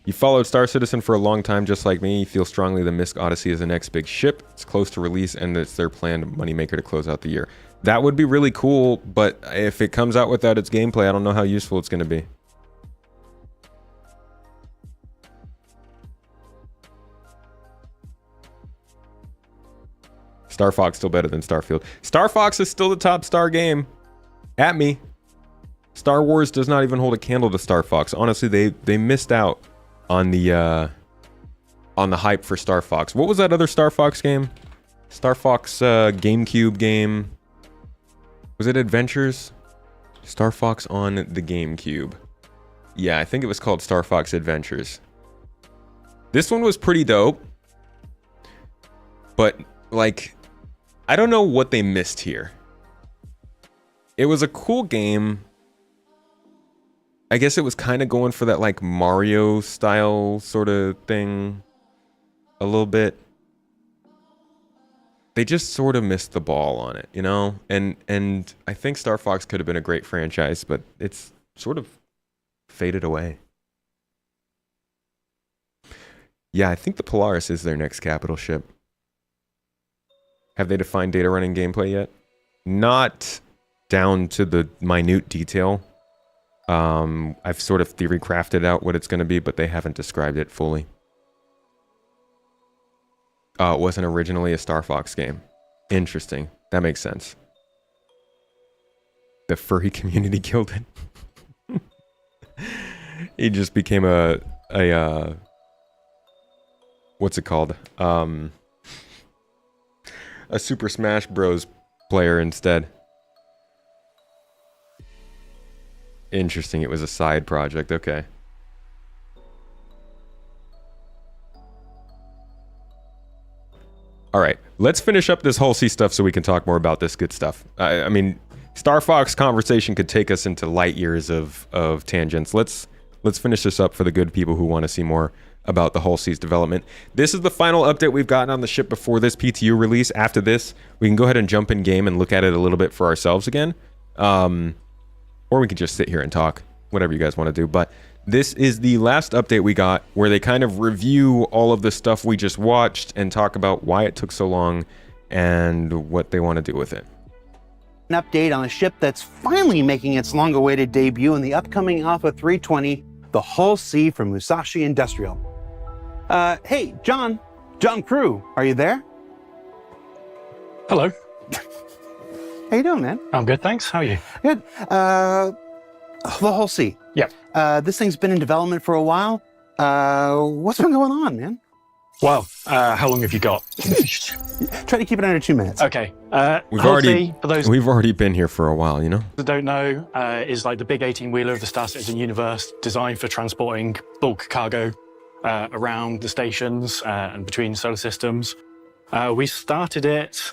You followed Star Citizen for a long time, just like me. You feel strongly the MISC Odyssey is the next big ship. It's close to release, and it's their planned moneymaker to close out the year. That would be really cool, but if it comes out without its gameplay, I don't know how useful it's going to be. Star Fox still better than Starfield. Star Fox is still the top Star game. At me. Star Wars does not even hold a candle to Star Fox. Honestly, they missed out on the hype for Star Fox. What was that other Star Fox game? Star Fox GameCube game. Was it Adventures? Star Fox on the GameCube. Yeah, I think it was called Star Fox Adventures. This one was pretty dope. But, like, I don't know what they missed here. It was a cool game. I guess it was kind of going for that, like, Mario style sort of thing. A little bit. They just sort of missed the ball on it, you know? And I think Star Fox could have been a great franchise, but it's sort of faded away. Yeah, I think the Polaris is their next capital ship. Have they defined data running gameplay yet? Not down to the minute detail. I've sort of theory crafted out what it's going to be, but they haven't described it fully. It wasn't originally a Star Fox game. Interesting. That makes sense. The furry community killed it. He just became a what's it called? A Super Smash Bros. Player instead. Interesting. It was a side project. Okay. All right, let's finish up this Hull C stuff so we can talk more about this good stuff. I mean, Star Fox conversation could take us into light years of tangents. Let's finish this up for the good people who want to see more about the Hull C's development. This is the final update we've gotten on the ship before this PTU release. After this, we can go ahead and jump in game and look at it a little bit for ourselves again. Or we can just sit here and talk, whatever you guys want to do. But this is the last update we got where they kind of review all of the stuff we just watched and talk about why it took so long and what they want to do with it. An update on a ship that's finally making its long-awaited debut in the upcoming Alpha 320, the Hull C from Musashi Industrial. Hey, John Crew, are you there? Hello. How you doing, man? I'm good, thanks. How are you? Good. The Hull C. Yep. This thing's been in development for a while. What's been going on, man? Well, how long have you got? Try to keep it under 2 minutes. Okay. We've already been here for a while, you know? That don't know, is like the big 18-wheeler of the Star Citizen universe, designed for transporting bulk cargo around the stations and between solar systems. We started it,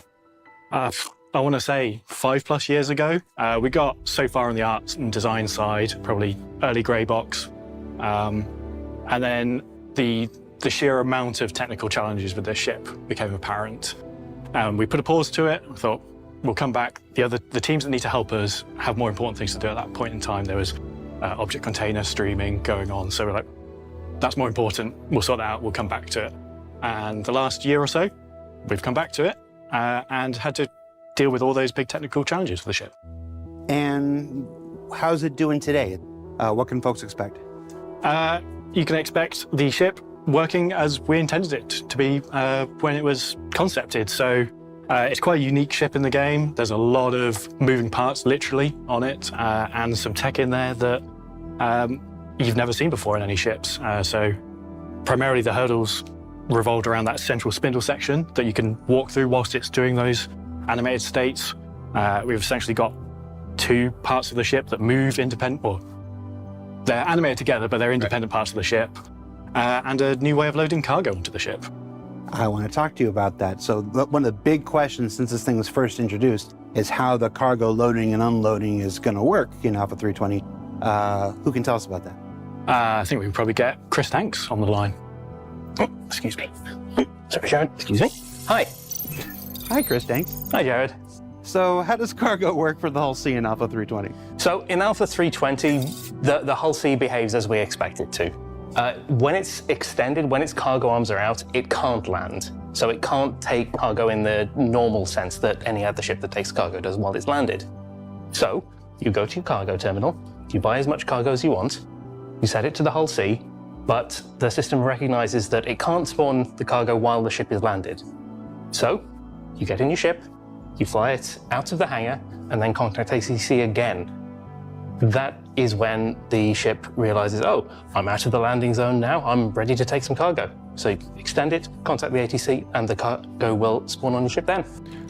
I want to say 5+ years ago. We got so far on the arts and design side, probably early grey box. And then the sheer amount of technical challenges with this ship became apparent. We put a pause to it. We thought, we'll come back. The teams that need to help us have more important things to do at that point in time. There was object container streaming going on. So we're like, that's more important. We'll sort that out. We'll come back to it. And the last year or so, we've come back to it and had to deal with all those big technical challenges for the ship. And how's it doing today? What can folks expect? You can expect the ship working as we intended it to be when it was concepted. So it's quite a unique ship in the game. There's a lot of moving parts literally on it and some tech in there that you've never seen before in any ships. So primarily the hurdles revolved around that central spindle section that you can walk through whilst it's doing those animated states. We've essentially got two parts of the ship that move independent, or they're animated together, but they're independent parts of the ship, and a new way of loading cargo onto the ship. I want to talk to you about that. So one of the big questions since this thing was first introduced is how the cargo loading and unloading is going to work in Alpha 320. Who can tell us about that? I think we can probably get Chris Tanks on the line. Oh, excuse me. Sorry, Jared. Excuse me. Hi. Hi, Chris Tanks. Hi, Jared. So how does cargo work for the Hull C in Alpha 320? So in Alpha 320, the Hull C behaves as we expect it to. When it's extended, when its cargo arms are out, it can't land. So it can't take cargo in the normal sense that any other ship that takes cargo does while it's landed. So you go to your cargo terminal, you buy as much cargo as you want, you set it to the Hull C, but the system recognizes that it can't spawn the cargo while the ship is landed. So you get in your ship, you fly it out of the hangar, and then contact ACC again. That is when the ship realizes, oh, I'm out of the landing zone now, I'm ready to take some cargo. So you extend it, contact the ATC, and the cargo will spawn on your ship then.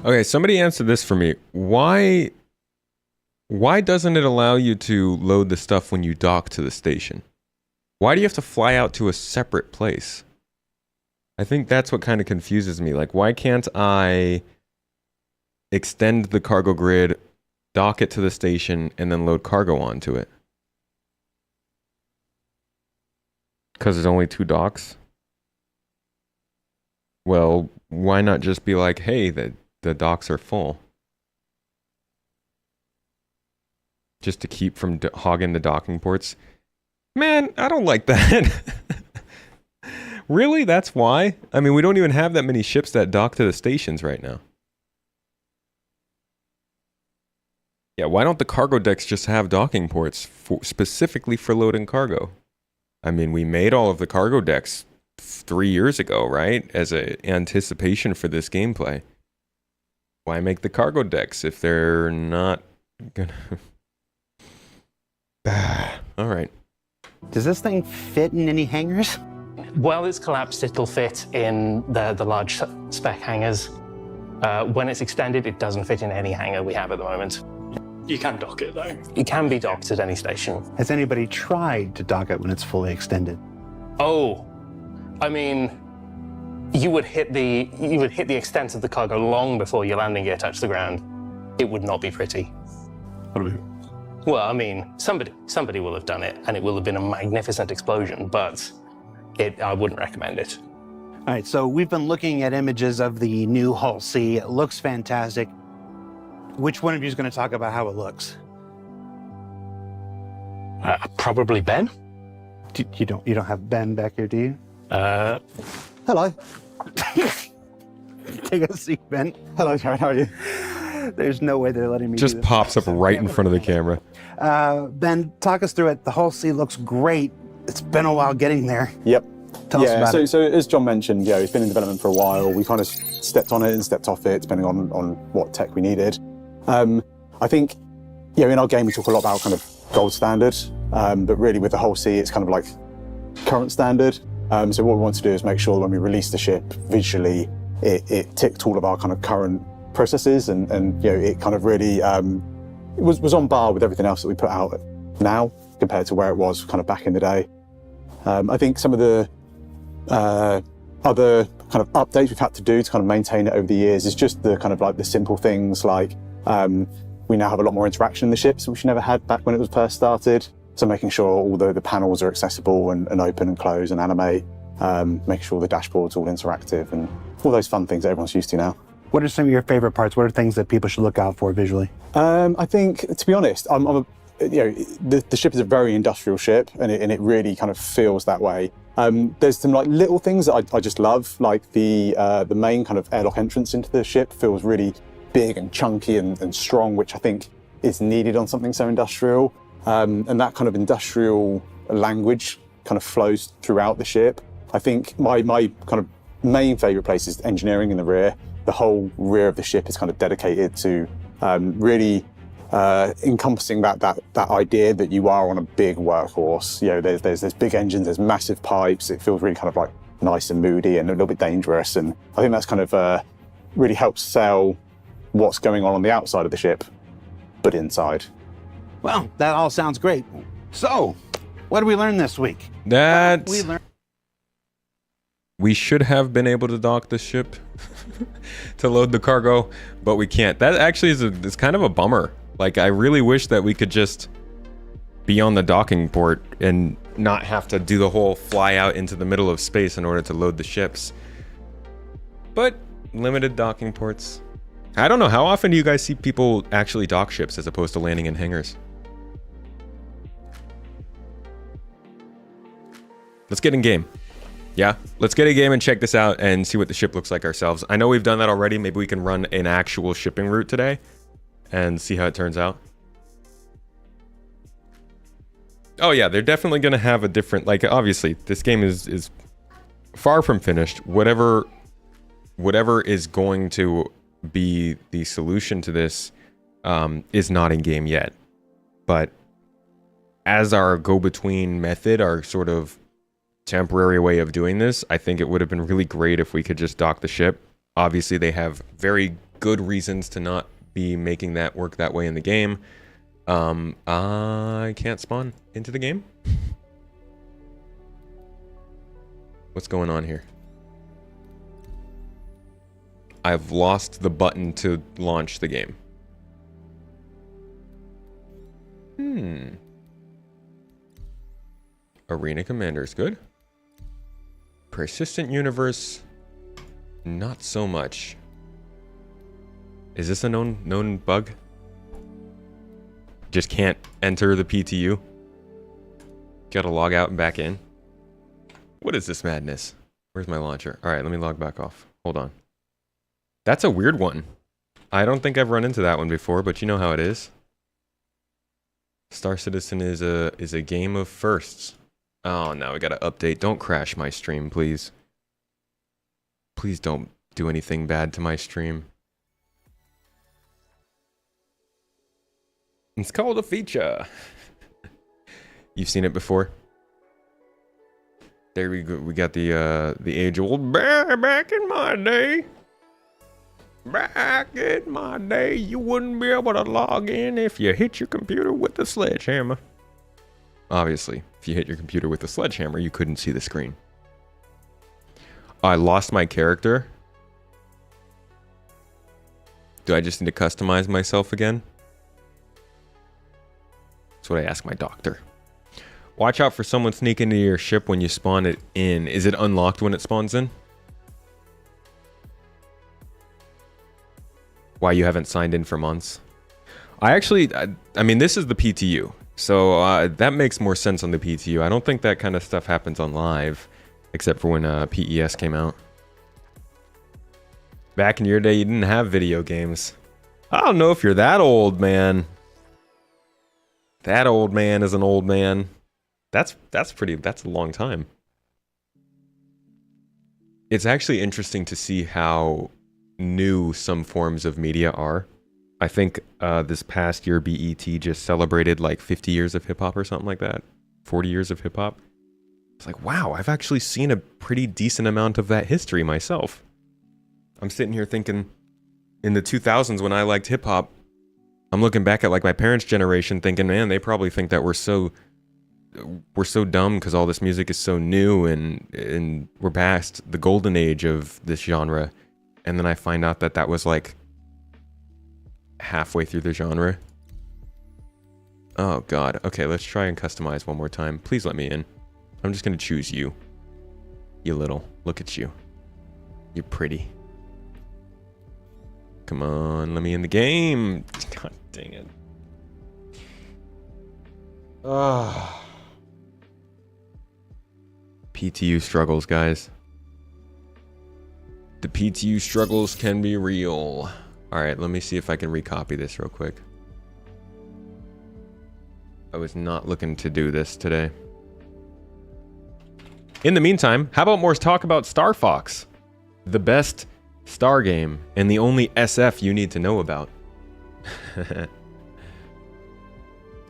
Okay, somebody answer this for me. Why doesn't it allow you to load the stuff when you dock to the station? Why do you have to fly out to a separate place? I think that's what kind of confuses me. Like, why can't I extend the cargo grid, dock it to the station, and then load cargo onto it? Because there's only 2 docks? Well, why not just be like, hey, the docks are full? Just to keep from hogging the docking ports? Man, I don't like that. Really? That's why? I mean, we don't even have that many ships that dock to the stations right now. Yeah, why don't the cargo decks just have docking ports specifically for loading cargo? I mean, we made all of the cargo decks 3 years ago, right? As an anticipation for this gameplay. Why make the cargo decks if they're not gonna... All right. Does this thing fit in any hangars? While it's collapsed, it'll fit in the large spec hangars. When it's extended, it doesn't fit in any hangar we have at the moment. You can dock it though. It can be docked at any station. Has anybody tried to dock it when it's fully extended? Oh, I mean, you would hit the extent of the cargo long before your landing gear touched the ground. It would not be pretty. What do we... Well, I mean, somebody will have done it, and it will have been a magnificent explosion, but I wouldn't recommend it. All right, so we've been looking at images of the new Hull C. It looks fantastic. Which one of you is going to talk about how it looks? Probably Ben. You don't have Ben back here, do you? Hello. Take a seat, Ben. Hello, Jared. How are you? There's no way they're letting me Just do this. pops up right in front of the camera. Ben, talk us through it. The Hull C looks great. It's been a while getting there. Yep. Tell us about it. So as John mentioned, it's been in development for a while. We kind of stepped on it and stepped off it, depending on what tech we needed. I think, in our game we talk a lot about kind of gold standard, but really with the Hull C, it's kind of like current standard. So what we want to do is make sure that when we release the ship visually, it ticked all of our kind of current processes, and it kind of really was on par with everything else that we put out now compared to where it was kind of back in the day. I think some of the other kind of updates we've had to do to kind of maintain it over the years is just the kind of like the simple things like we now have a lot more interaction in the ships, which we never had back when it was first started. So making sure all the panels are accessible and open and close and animate, making sure the dashboard's all interactive and all those fun things that everyone's used to now. What are some of your favorite parts? What are things that people should look out for visually? I think, to be honest, the ship is a very industrial ship, and it really kind of feels that way. There's some like little things that I just love, like the main kind of airlock entrance into the ship feels really big and chunky and strong, which I think is needed on something so industrial. And that kind of industrial language kind of flows throughout the ship. I think my kind of main favourite place is engineering in the rear. The whole rear of the ship is kind of dedicated to really encompassing that idea that you are on a big workhorse. You know, there's big engines, there's massive pipes. It feels really kind of like nice and moody and a little bit dangerous. And I think that's kind of really helps sell what's going on the outside of the ship, but inside. Well, that all sounds great. So, what did we learn this week? That we should have been able to dock the ship to load the cargo, but we can't. That actually is kind of a bummer. Like, I really wish that we could just be on the docking port and not have to do the whole fly out into the middle of space in order to load the ships. But limited docking ports. I don't know, how often do you guys see people actually dock ships as opposed to landing in hangars? Let's get in game. Yeah, let's get a game and check this out and see what the ship looks like ourselves. I know we've done that already. Maybe we can run an actual shipping route today and see how it turns out. Oh yeah, they're definitely going to have a different, like, obviously this game is far from finished. Whatever is going to be the solution to this is not in game yet. But as our go-between method, our sort of temporary way of doing this, I think it would have been really great if we could just dock the ship. Obviously, they have very good reasons to not be making that work that way in the game. I can't spawn into the game. What's going on here? I've lost the button to launch the game. Arena Commander's good. Persistent Universe, not so much. Is this a known bug? Just can't enter the PTU? Gotta log out and back in? What is this madness? Where's my launcher? Alright, let me log back off. Hold on. That's a weird one. I don't think I've run into that one before, but you know how it is. Star Citizen is a game of firsts. Oh, now we gotta update. Don't crash my stream, please. Please don't do anything bad to my stream. It's called a feature. You've seen it before? There we go. We got the age-old back in my day. Back in my day, you wouldn't be able to log in if you hit your computer with a sledgehammer. Obviously, if you hit your computer with a sledgehammer, you couldn't see the screen. I lost my character. Do I just need to customize myself again? That's what I ask my doctor. Watch out for someone sneaking into your ship when you spawn it in. Is it unlocked when it spawns in? Why you haven't signed in for months? I mean, this is the PTU. So that makes more sense on the PTU. I don't think that kind of stuff happens on live, except for when PES came out. Back in your day, you didn't have video games. I don't know if you're that old, man. That old man is an old man. That's a long time. It's actually interesting to see how new some forms of media are. I think this past year BET just celebrated like 50 years of hip-hop or something like that. 40 years of hip-hop. It's like, wow, I've actually seen a pretty decent amount of that history myself. I'm sitting here thinking, in the 2000s when I liked hip-hop, I'm looking back at like my parents' generation thinking, man, they probably think that we're so dumb because all this music is so new and we're past the golden age of this genre. And then I find out that that was like halfway through the genre. Oh god. Okay, let's try and customize one more time. Please let me in. I'm just gonna choose you. You little. Look at you. You're pretty. Come on, let me in the game. God dang it. Ah. PTU struggles, guys. The PTU struggles can be real. Alright, let me see if I can recopy this real quick. I was not looking to do this today. In the meantime, how about more talk about Star Fox? The best Star game and the only SF you need to know about.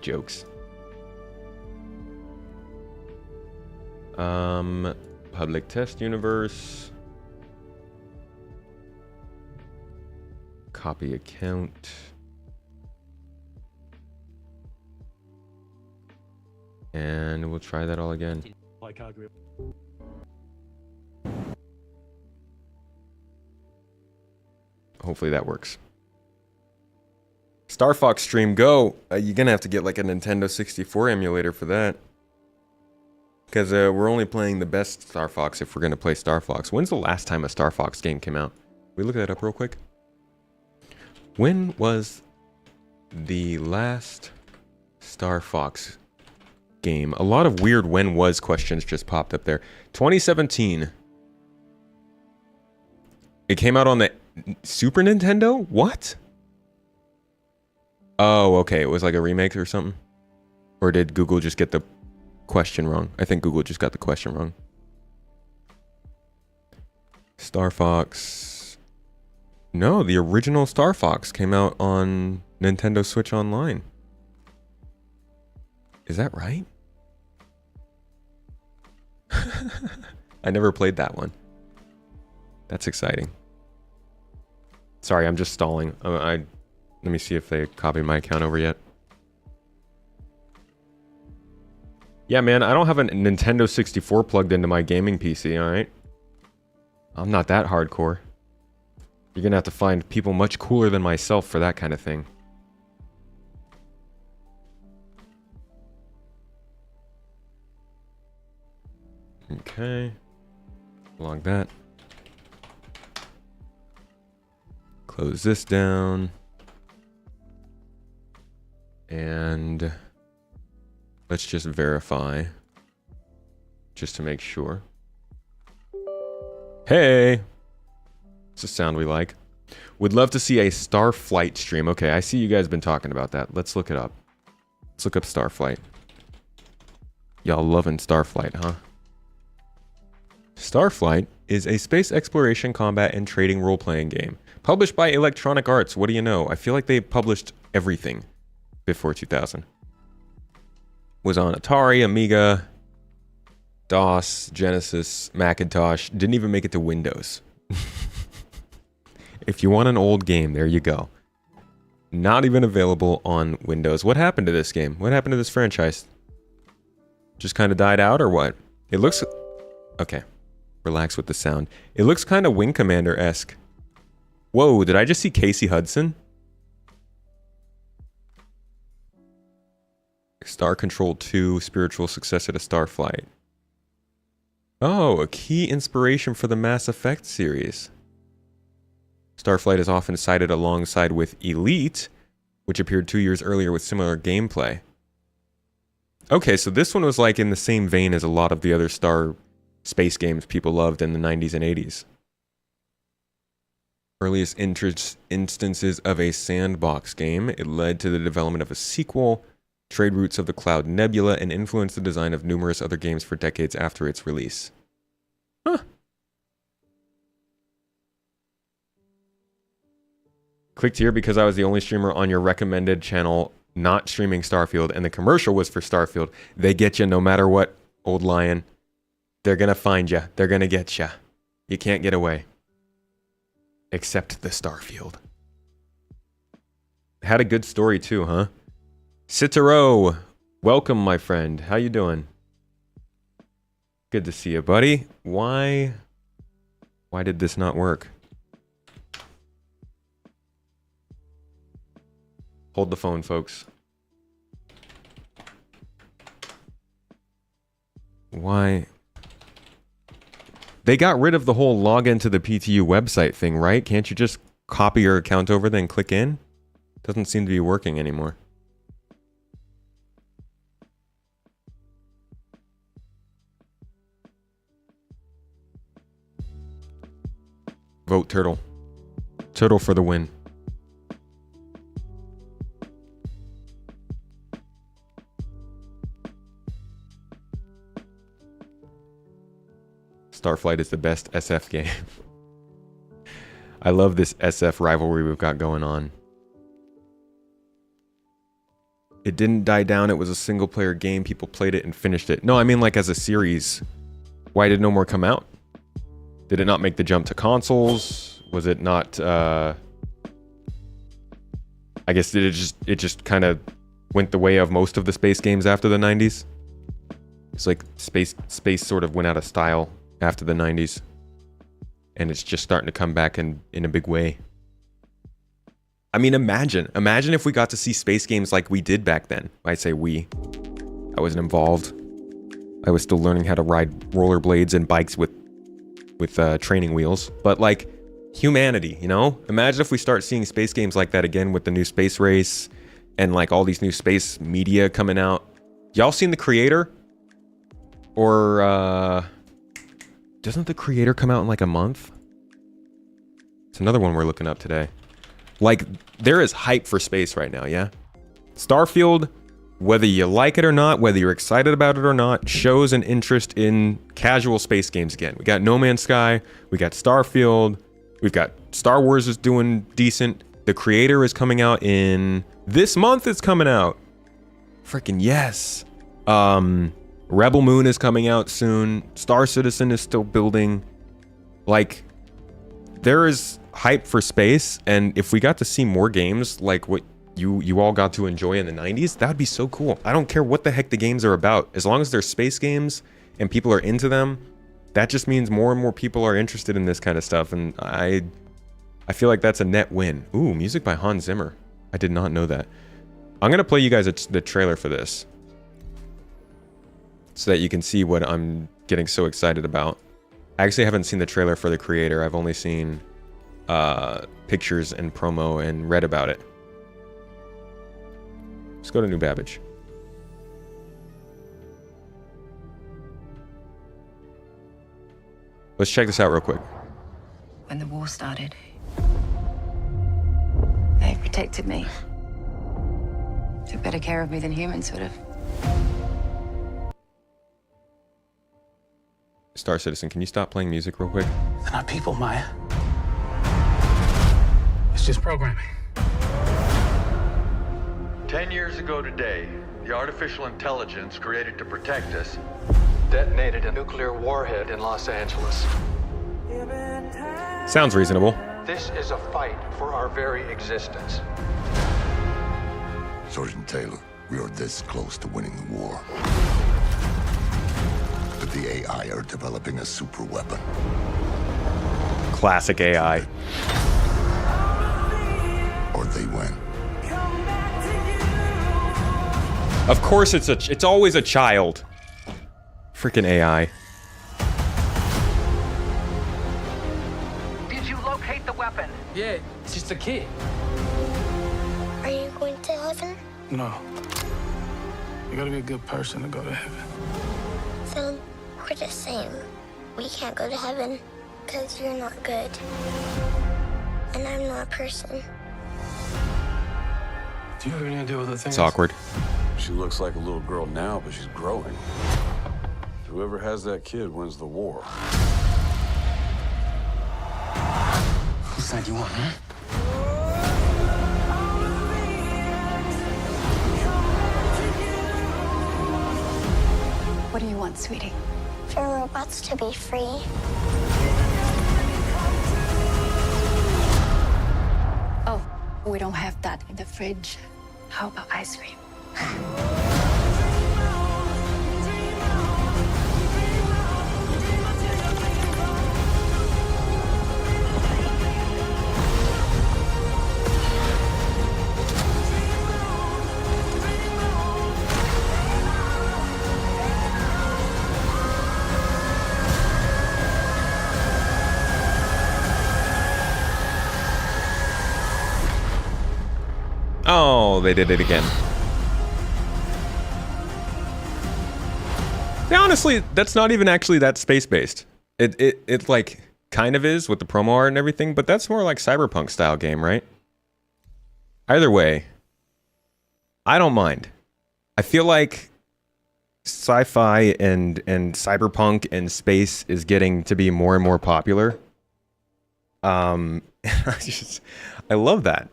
Jokes. Public test universe. Copy account. And we'll try that all again. Hopefully that works. Star Fox stream, go! You're gonna have to get like a Nintendo 64 emulator for that. Because we're only playing the best Star Fox if we're gonna play Star Fox. When's the last time a Star Fox game came out? We look that up real quick. When was the last Star Fox game? A lot of weird when was questions just popped up there. 2017. It came out on the Super Nintendo? What? Oh, okay. It was like a remake or something? Or did Google just get the question wrong? I think Google just got the question wrong. Star Fox. No, the original Star Fox came out on Nintendo Switch Online. Is that right? I never played that one. That's exciting. Sorry, I'm just stalling. Let me see if they copied my account over yet. Yeah, man, I don't have a Nintendo 64 plugged into my gaming PC, alright? I'm not that hardcore. You're gonna have to find people much cooler than myself for that kind of thing. Okay. Log that. Close this down. And let's just verify. Just to make sure. Hey! It's a sound we like. Would love to see a Starflight stream. Okay, I see you guys been talking about that. Let's look it up. Let's look up Starflight. Y'all loving Starflight, huh? Starflight is a space exploration, combat, and trading role-playing game. Published by Electronic Arts. What do you know? I feel like they published everything before 2000. Was on Atari, Amiga, DOS, Genesis, Macintosh. Didn't even make it to Windows. If you want an old game, there you go. Not even available on Windows. What happened to this game? What happened to this franchise? Just kind of died out or what? It looks... Okay. Relax with the sound. It looks kind of Wing Commander-esque. Whoa, did I just see Casey Hudson? Star Control 2, spiritual successor to Starflight. Oh, a key inspiration for the Mass Effect series. Starflight is often cited alongside with Elite, which appeared 2 years earlier with similar gameplay. Okay, so this one was like in the same vein as a lot of the other Star space games people loved in the 90s and 80s. Earliest instances of a sandbox game, it led to the development of a sequel, trade routes of the Cloud Nebula, and influenced the design of numerous other games for decades after its release. Huh. Clicked here because I was the only streamer on your recommended channel not streaming Starfield, and the commercial was for Starfield. They get you no matter what, old lion. They're gonna find you. They're gonna get you. You can't get away. Except the Starfield. Had a good story too, huh? Citaro, welcome, my friend. How you doing? Good to see you, buddy. Why did this not work? Hold the phone, folks. Why? They got rid of the whole login to the PTU website thing, right? Can't you just copy your account over, then click in? Doesn't seem to be working anymore. Vote Turtle. Turtle for the win. Starflight is the best SF game. I love this SF rivalry we've got going on. It didn't die down. It was a single player game. People played it and finished it. No, I mean like as a series. Why did no more come out? Did it not make the jump to consoles? Was it not, I guess it just kind of went the way of most of the space games after the 90s? It's like space sort of went out of style after the 90s. And it's just starting to come back in a big way. I mean, imagine if we got to see space games like we did back then. I say we. I wasn't involved. I was still learning how to ride rollerblades and bikes with training wheels. But like, humanity, you know? Imagine if we start seeing space games like that again with the new Space Race and like all these new space media coming out. Y'all seen The Creator? Or, doesn't The Creator come out in like a month? It's another one we're looking up today. Like, there is hype for space right now, yeah? Starfield, whether you like it or not, whether you're excited about it or not, shows an interest in casual space games again. We got No Man's Sky, we got Starfield, we've got Star Wars is doing decent. The Creator is coming out in... This month it's coming out. Freaking yes. Rebel Moon is coming out soon. Star Citizen is still building. Like, there is hype for space, and if we got to see more games like what you all got to enjoy in the 90s, that would be so cool. I don't care what the heck the games are about. As long as they're space games and people are into them, that just means more and more people are interested in this kind of stuff, and I feel like that's a net win. Ooh, music by Hans Zimmer. I did not know that. I'm going to play you guys the trailer for this so that you can see what I'm getting so excited about. I actually haven't seen the trailer for The Creator. I've only seen pictures and promo and read about it. Let's go to New Babbage. Let's check this out real quick. When the war started, they protected me. Took better care of me than humans would have. Star Citizen, can you stop playing music real quick? They're not people, Maya. It's just programming. 10 years ago today, the artificial intelligence created to protect us detonated a nuclear warhead in Los Angeles. Sounds reasonable. This is a fight for our very existence. Sergeant Taylor, we are this close to winning the war. But the AI are developing a super weapon. Classic AI. Or they win. Of course it's always a child. Freaking AI. Did you locate the weapon? Yeah, it's just a kid. Are you going to heaven? No. You gotta be a good person to go to heaven. Then we're the same. We can't go to heaven because you're not good. And I'm not a person. Do you have any idea what the thing It's is? awkward. She looks like a little girl now, but she's growing. Whoever has that kid wins the war. Whose side you on, huh? What do you want, sweetie? For robots to be free. Oh, we don't have that in the fridge. How about ice cream? Oh, they did it again. Yeah, honestly, that's not even actually that space-based. It like kind of is with the promo art and everything, but that's more like cyberpunk style game, right? Either way, I don't mind. I feel like sci-fi and cyberpunk and space is getting to be more and more popular. I love that.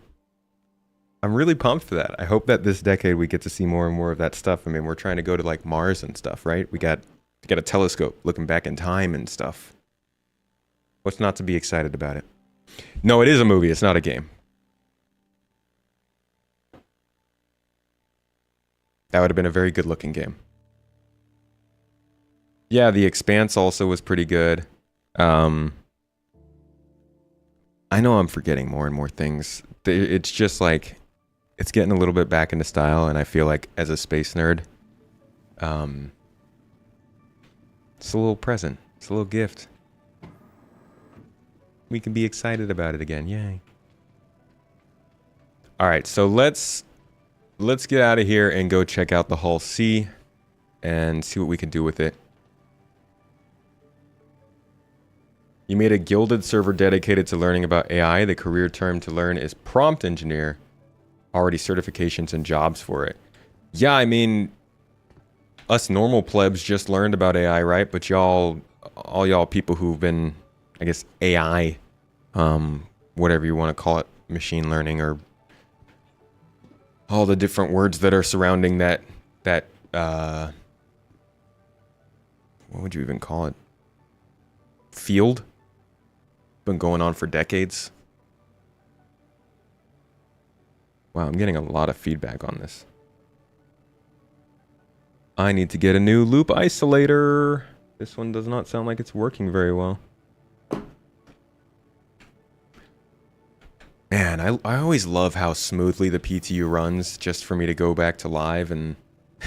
I'm really pumped for that. I hope that this decade we get to see more and more of that stuff. I mean, we're trying to go to like Mars and stuff, right? We got a telescope looking back in time and stuff. What's not to be excited about it? No, it is a movie. It's not a game. That would have been a very good looking game. Yeah, The Expanse also was pretty good. I know I'm forgetting more and more things. It's just like, it's getting a little bit back into style, and I feel like as a space nerd, it's a little present. It's a little gift. We can be excited about it again. Yay. All right, so let's get out of here and go check out the Hull C and see what we can do with it. You made a gilded server dedicated to learning about AI. The career term to learn is prompt engineer. Already certifications and jobs for it. Yeah, I mean, us normal plebs just learned about AI, right? But all y'all people who've been, I guess, AI, whatever you want to call it, machine learning, or all the different words that are surrounding that what would you even call it? Field? Been going on for decades. Wow, I'm getting a lot of feedback on this. I need to get a new loop isolator. This one does not sound like it's working very well. Man, I always love how smoothly the PTU runs just for me to go back to live and...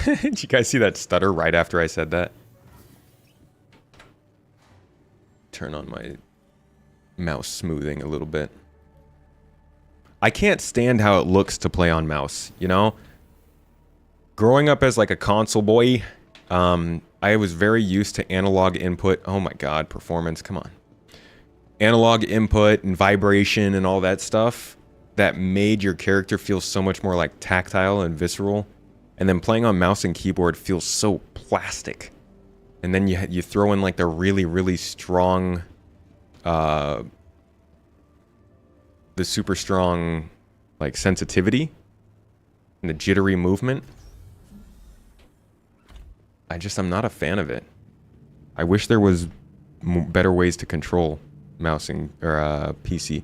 Did you guys see that stutter right after I said that? Turn on my mouse smoothing a little bit. I can't stand how it looks to play on mouse, you know? Growing up as like a console boy, I was very used to analog input. Oh my god, performance, come on. Analog input and vibration and all that stuff that made your character feel so much more like tactile and visceral. And then playing on mouse and keyboard feels so plastic. And then you throw in like the really, really strong... the super strong like sensitivity and the jittery movement. I'm not a fan of it. I wish there was better ways to control mouse and or PC.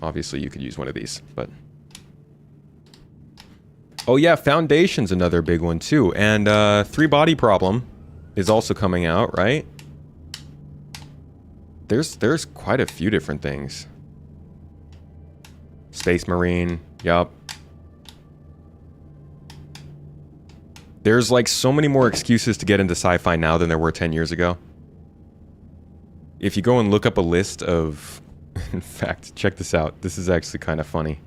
Obviously you could use one of these, but oh yeah, Foundation's another big one too, and 3 Body Problem is also coming out, right? There's quite a few different things. Space Marine, yup. There's like so many more excuses to get into sci-fi now than there were 10 years ago. If you go and look up a list of... In fact, check this out. This is actually kind of funny.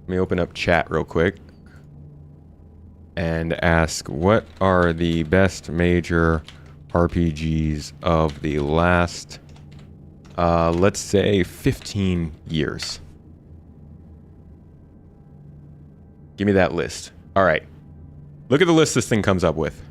Let me open up chat real quick and ask, what are the best major RPGs of the last, let's say, 15 years? Give me that list. All right. Look at the list this thing comes up with.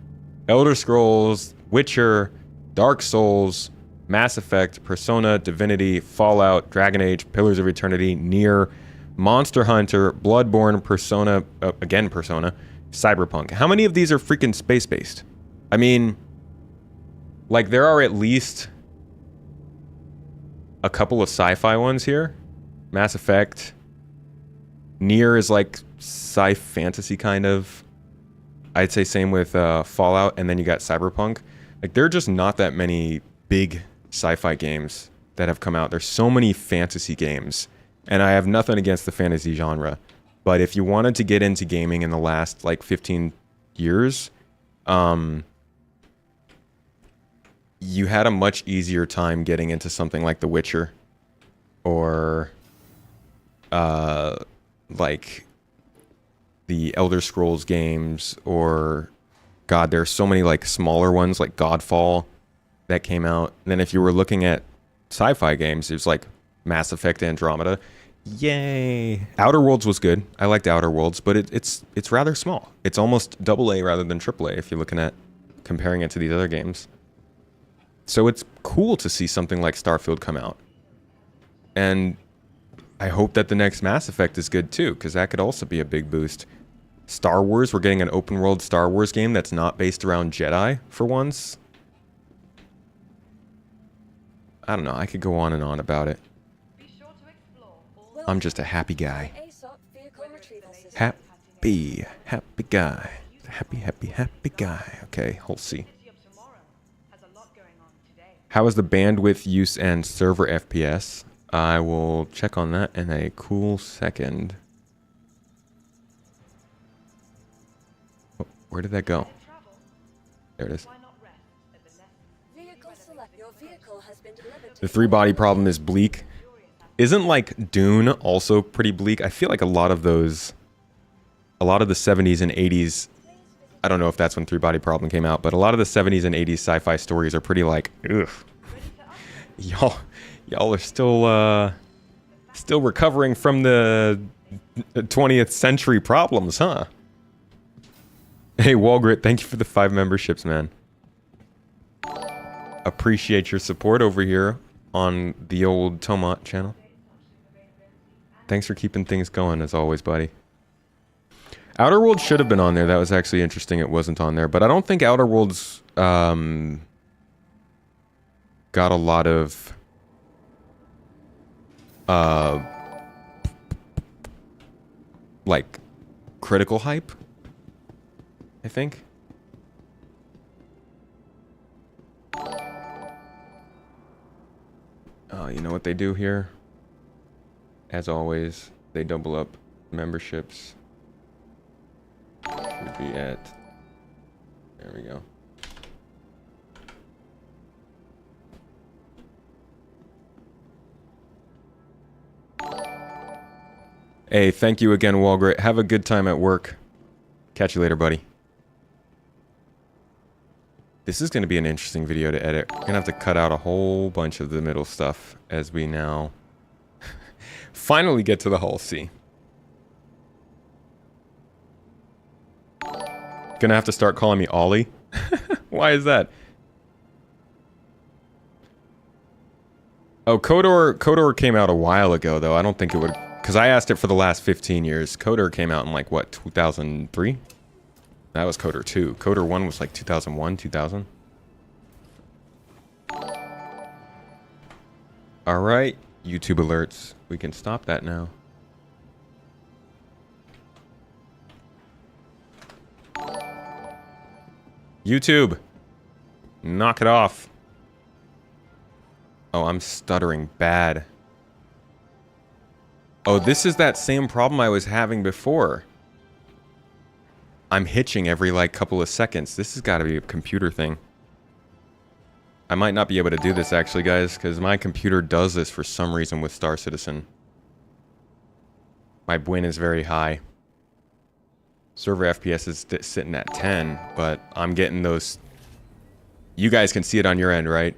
Elder Scrolls, Witcher, Dark Souls, Mass Effect, Persona, Divinity, Fallout, Dragon Age, Pillars of Eternity, Nier, Monster Hunter, Bloodborne, Persona, again Persona, Cyberpunk. How many of these are freaking space-based? I mean, like, there are at least a couple of sci-fi ones here. Mass Effect. Nier is like sci-fantasy kind of. I'd say same with Fallout, and then you got Cyberpunk. Like, there are just not that many big sci-fi games that have come out. There's so many fantasy games, and I have nothing against the fantasy genre. But if you wanted to get into gaming in the last, like, 15 years, you had a much easier time getting into something like The Witcher or like the Elder Scrolls games, or God, there's so many like smaller ones like Godfall that came out. And then if you were looking at sci-fi games, it was like Mass Effect Andromeda. Yay! Outer Worlds was good. I liked Outer Worlds, but it's rather small. It's almost AA rather than AAA if you're looking at comparing it to these other games. So it's cool to see something like Starfield come out. And I hope that the next Mass Effect is good too, because that could also be a big boost. Star Wars, we're getting an open world Star Wars game that's not based around Jedi for once. I don't know, I could go on and on about it. I'm just a happy guy. Happy guy. Happy guy. Okay, Hull C. How is the bandwidth use and server FPS? I will check on that in a cool second. Oh, where did that go? There it is. The 3-body problem is bleak. Isn't like Dune also pretty bleak? I feel like a lot of the 70s and 80s, I don't know if that's when 3-body problem came out, but a lot of the 70s and 80s sci-fi stories are pretty like, ugh. Y'all are still recovering from the 20th century problems, huh? Hey, Walgrit, thank you for the 5 memberships, man. Appreciate your support over here on the old Tomat channel. Thanks for keeping things going, as always, buddy. Outer Worlds should have been on there. That was actually interesting. It wasn't on there. But I don't think Outer Worlds got a lot of... like, critical hype, I think. You know what they do here? As always, they double up memberships. Should be at... There we go. Hey, thank you again, Walgrit. Have a good time at work. Catch you later, buddy. This is going to be an interesting video to edit. We're going to have to cut out a whole bunch of the middle stuff as we now finally get to the Hull C. Gonna have to start calling me Ollie. Why is that? Oh, KOTOR came out a while ago, though. I don't think it would... Because I asked it for the last 15 years. KOTOR came out in, like, what, 2003? That was KOTOR 2. KOTOR 1 was, like, 2001, 2000. Alright, YouTube alerts. We can stop that now. YouTube! Knock it off. Oh, I'm stuttering bad. Oh, this is that same problem I was having before. I'm hitching every, like, couple of seconds. This has got to be a computer thing. I might not be able to do this, actually, guys, because my computer does this for some reason with Star Citizen. My win is very high. Server FPS is sitting at 10, but I'm getting those... You guys can see it on your end, right?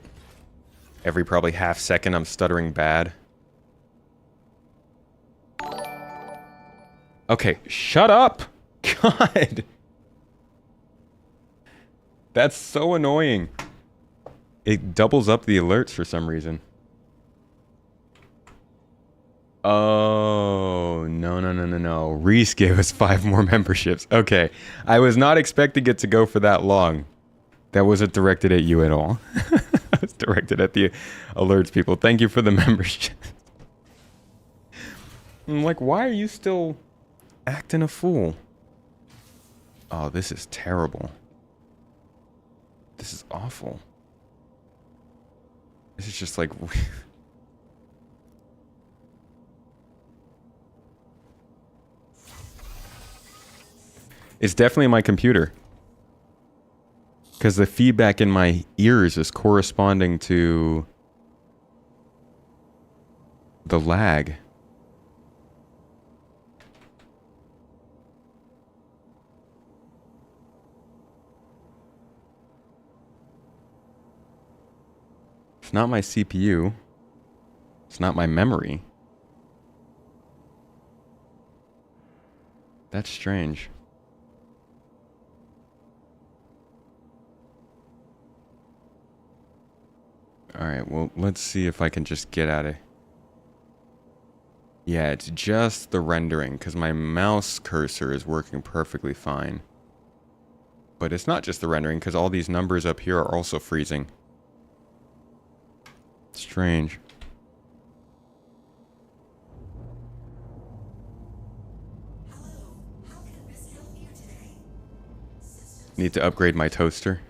Every probably half second I'm stuttering bad. Okay, shut up! God! That's so annoying. It doubles up the alerts for some reason. Oh, no. Reese gave us 5 more memberships. Okay, I was not expecting it to go for that long. That wasn't directed at you at all. It was directed at the alerts people. Thank you for the membership. I'm like, why are you still acting a fool? Oh, this is terrible. This is awful. This is just like... It's definitely my computer. Because the feedback in my ears is corresponding to the lag. It's not my CPU. It's not my memory. That's strange. Alright, well, let's see if I can just get out of... Yeah, it's just the rendering, because my mouse cursor is working perfectly fine. But it's not just the rendering, because all these numbers up here are also freezing. Strange. Need to upgrade my toaster.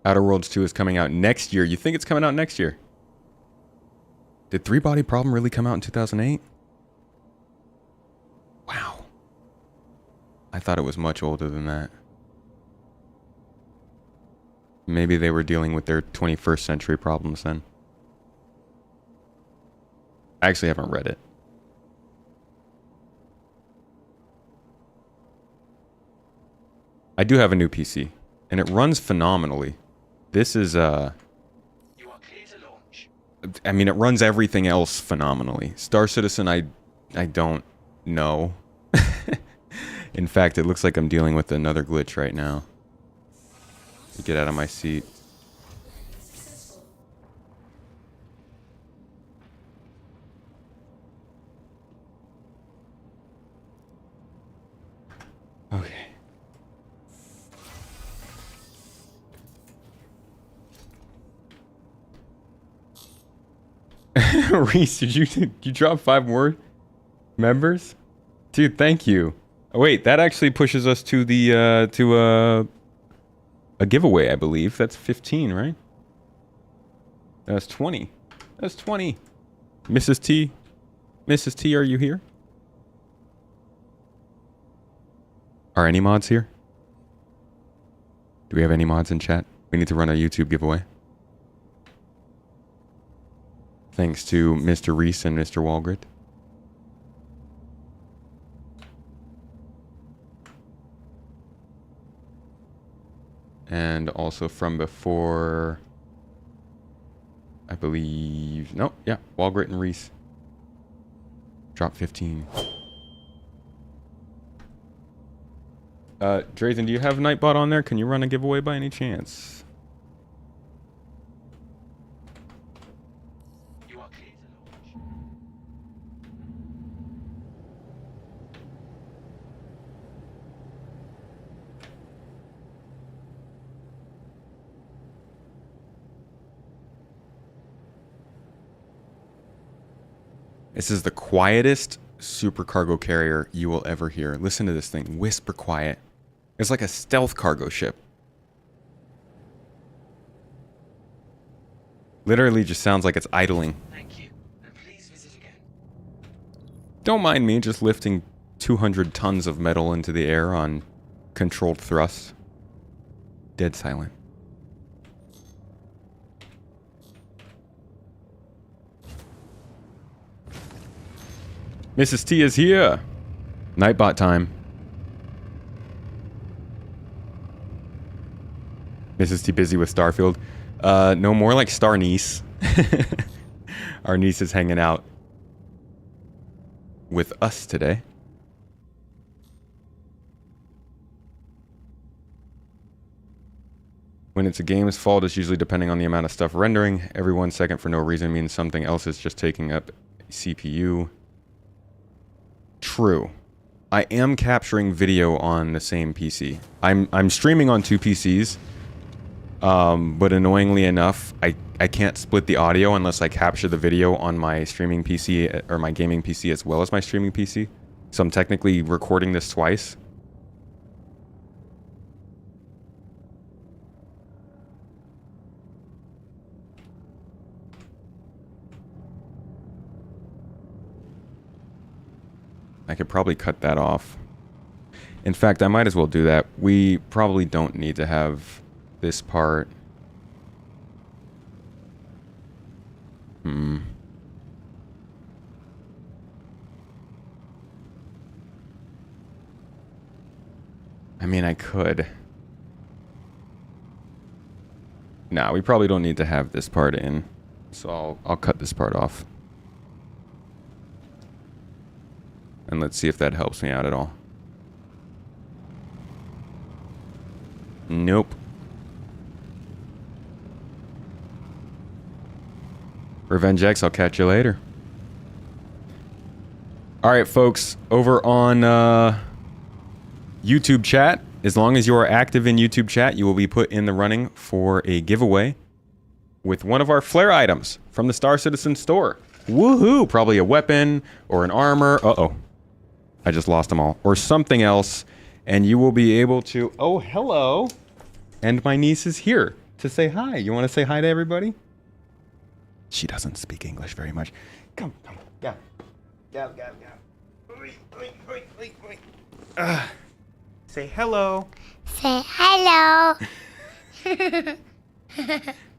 Outer Worlds 2 is coming out next year. You think it's coming out next year? Did Three Body Problem really come out in 2008? Wow. I thought it was much older than that. Maybe they were dealing with their 21st century problems then. I actually haven't read it. I do have a new PC, and it runs phenomenally. This is, You are clear to launch. I mean, it runs everything else phenomenally. Star Citizen, I don't know. In fact, it looks like I'm dealing with another glitch right now. Get out of my seat. Okay. Reese, did you drop 5 more members? Dude, thank you. Oh, wait, that actually pushes us to the a giveaway, I believe. That's 15, right? That's 20. That's 20. Mrs. T. Mrs. T, are you here? Are any mods here? Do we have any mods in chat? We need to run a YouTube giveaway. Thanks to Mr. Reese and Mr. Walgrid. And also from before, I believe, no, yeah, Walgrid and Reese. Drop 15. Drazen, do you have Nightbot on there? Can you run a giveaway by any chance? This is the quietest supercargo carrier you will ever hear. Listen to this thing. Whisper quiet. It's like a stealth cargo ship. Literally just sounds like it's idling. Thank you. And please visit again. Don't mind me just lifting 200 tons of metal into the air on controlled thrust. Dead silent. Mrs. T is here. Nightbot time. Mrs. T busy with Starfield. No, more like Star Niece. Our niece is hanging out with us today. When it's a game's fault, it's usually depending on the amount of stuff rendering. Every 1 second for no reason means something else is just taking up CPU. True. I am capturing video on the same PC. I'm streaming on 2 PCs. But annoyingly enough, I can't split the audio unless I capture the video on my streaming PC or my gaming PC as well as my streaming PC. So I'm technically recording this twice. I could probably cut that off. In fact, I might as well do that. We probably don't need to have this part. I mean, I could. Nah, we probably don't need to have this part in. So I'll cut this part off. And let's see if that helps me out at all. Nope. Revenge X, I'll catch you later. Alright, folks, over on YouTube chat, as long as you are active in YouTube chat, you will be put in the running for a giveaway with one of our flare items from the Star Citizen store. Woohoo! Probably a weapon or an armor. Uh-oh. I just lost them all. Or something else. And you will be able to... Oh, hello! And my niece is here to say hi. You want to say hi to everybody? She doesn't speak English very much. Come. Yeah. Go. Say hello. Say hello.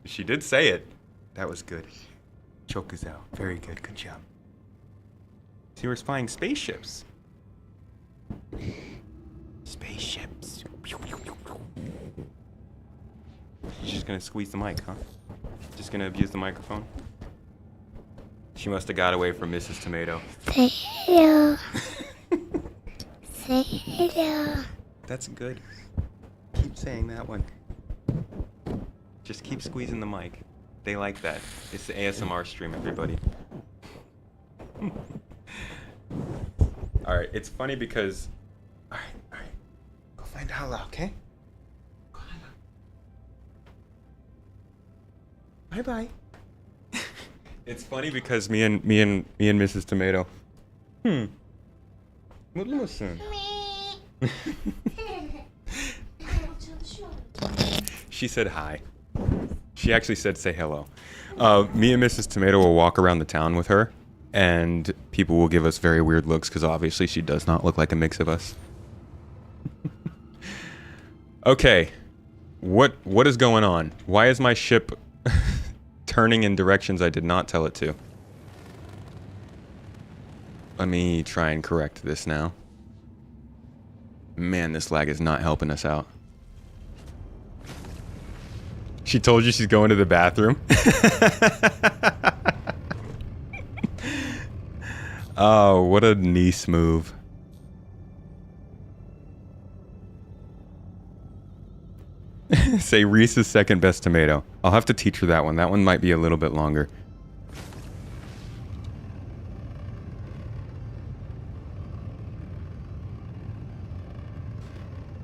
She did say it. That was good. Choke us out. Very good. Good job. See, we're spying spaceships. Spaceships. She's just gonna squeeze the mic, huh? Just gonna abuse the microphone? She must have got away from Mrs. Tomato. Say hello. Say hello. That's good. Keep saying that one. Just keep squeezing the mic. They like that. It's the ASMR stream, everybody. Alright, it's funny because... Alright. Go find Hala, okay? Go Hala. Bye-bye. It's funny because me and Mrs. Tomato. What listen? She said hi. She actually said say hello. Me and Mrs. Tomato will walk around the town with her, and people will give us very weird looks because obviously she does not look like a mix of us. Okay, what is going on? Why is my ship turning in directions I did not tell it to? Let me try and correct this now. Man, this lag is not helping us out. She told you she's going to the bathroom? Oh, what a niece move. Say Reese's second best tomato. I'll have to teach her that one. That one might be a little bit longer.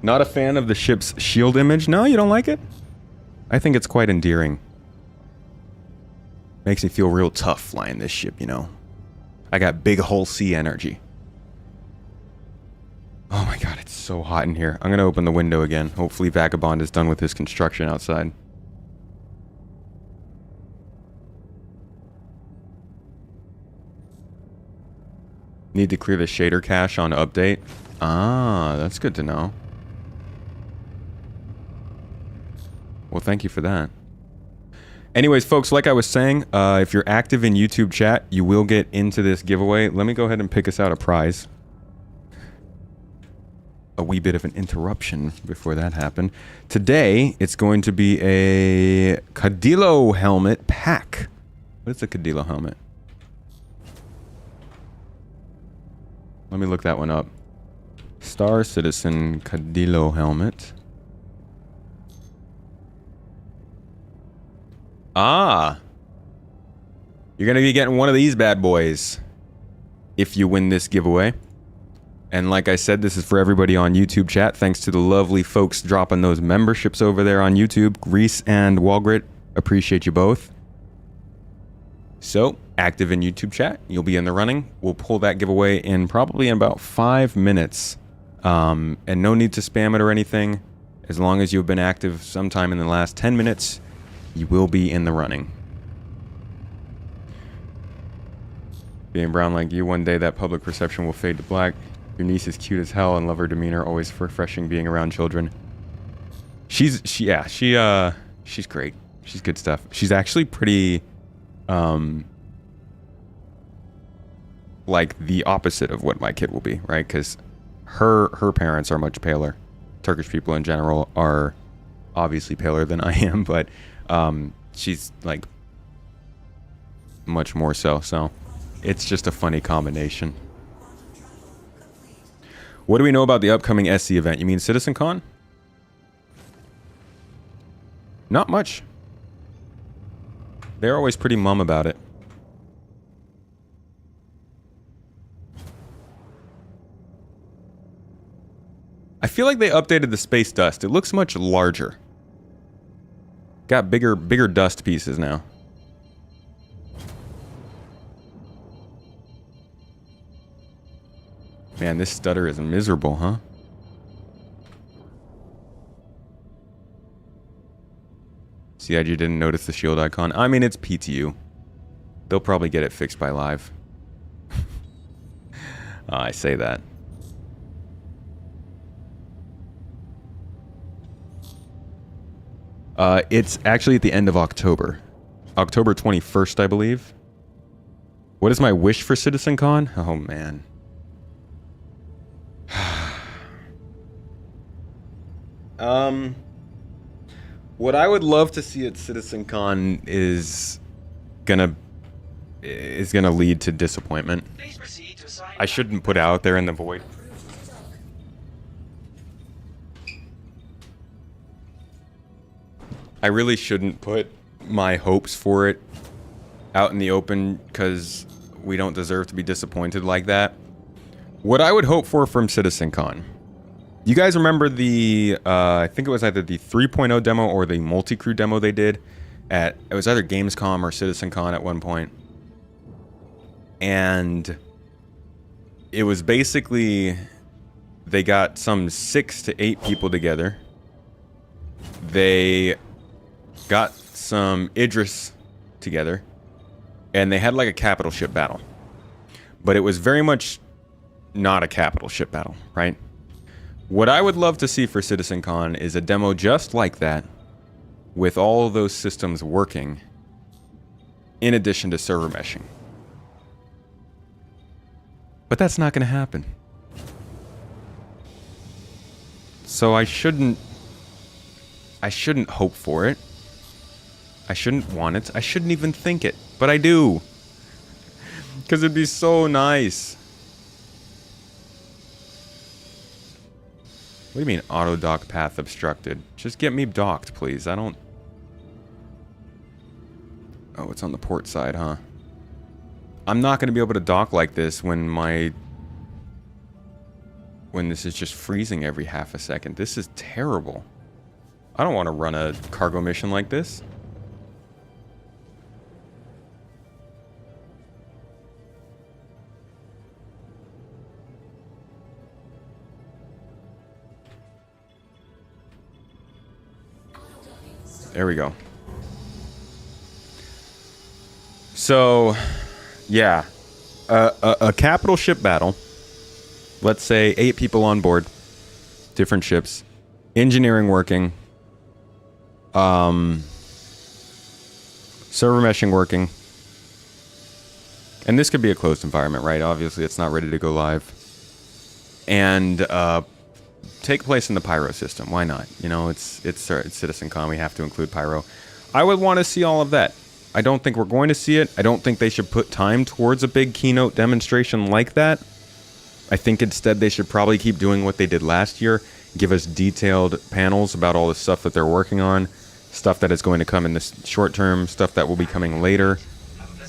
Not a fan of the ship's shield image? No, you don't like it? I think it's quite endearing. Makes me feel real tough flying this ship, you know. I got big Hull C energy. Oh my god, it's so hot in here. I'm gonna open the window again. Hopefully Vagabond is done with his construction outside. Need to clear the shader cache on update. Ah, that's good to know. Well, thank you for that. Anyways, folks, like I was saying, if you're active in YouTube chat, you will get into this giveaway. Let me go ahead and pick us out a prize. A wee bit of an interruption before that happened. Today, it's going to be a Cadillo helmet pack. What is a Cadillo helmet? Let me look that one up. Star Citizen Cadillo helmet. Ah. You're going to be getting one of these bad boys if you win this giveaway. And like I said, this is for everybody on YouTube chat. Thanks to the lovely folks dropping those memberships over there on YouTube. Reese and Walgrit, appreciate you both. So, active in YouTube chat. You'll be in the running. We'll pull that giveaway in probably in about 5 minutes. And no need to spam it or anything. As long as you've been active sometime in the last 10 minutes, you will be in the running. Being brown like you, one day that public perception will fade to black. Your niece is cute as hell and love her demeanor, always refreshing being around children. She's great. She's good stuff. She's actually pretty like the opposite of what my kid will be, right? Because her parents are much paler. Turkish people in general are obviously paler than I am, but she's like much more so. So it's just a funny combination. What do we know about the upcoming SC event? You mean Citizencon? Not much. They're always pretty mum about it. I feel like they updated the space dust. It looks much larger. Got bigger dust pieces now. Man, this stutter is miserable, huh? CIG didn't notice the shield icon. I mean, it's PTU. They'll probably get it fixed by live. I say that. It's actually at the end of October. October 21st, I believe. What is my wish for Citizencon? Oh, man. What I would love to see at Citizencon is gonna lead to disappointment. I shouldn't put out there in the void. I really shouldn't put my hopes for it out in the open because we don't deserve to be disappointed like that. What I would hope for from Citizencon. You guys remember the, I think it was either the 3.0 demo or the multi-crew demo they did at, it was either Gamescom or Citizencon at one point. And it was basically, they got some 6 to 8 people together. They got some Idris together. And they had like a capital ship battle. But it was very much not a capital ship battle, right? What I would love to see for Citizencon is a demo just like that, with all of those systems working, in addition to server meshing. But that's not going to happen. So I shouldn't hope for it. I shouldn't want it. I shouldn't even think it. But I do. Because it'd be so nice. What do you mean auto dock path obstructed? Just get me docked, please. I don't... Oh, it's on the port side, huh? I'm not going to be able to dock like this when this is just freezing every half a second. This is terrible. I don't want to run a cargo mission like this. There we go. So, yeah. A capital ship battle. Let's say 8 people on board. Different ships. Engineering working. Server meshing working. And this could be a closed environment, right? Obviously, it's not ready to go live. And, take place in the pyro system. Why not? You know, it's Citizencon. We have to include pyro. I would want to see all of that. I don't think we're going to see it. I don't think they should put time towards a big keynote demonstration like that. I think instead they should probably keep doing what they did last year. Give us detailed panels about all the stuff that they're working on. Stuff that is going to come in the short term. Stuff that will be coming later.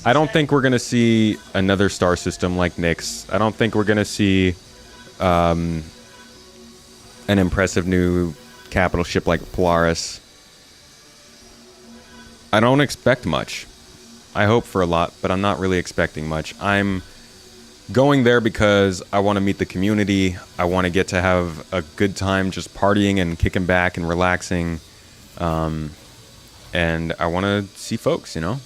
I don't think we're going to see another star system like Nyx. I don't think we're going to see... an impressive new capital ship like Polaris. I don't expect much. I hope for a lot, but I'm not really expecting much. I'm going there because I want to meet the community. I want to get to have a good time just partying and kicking back and relaxing. And I want to see folks, you know?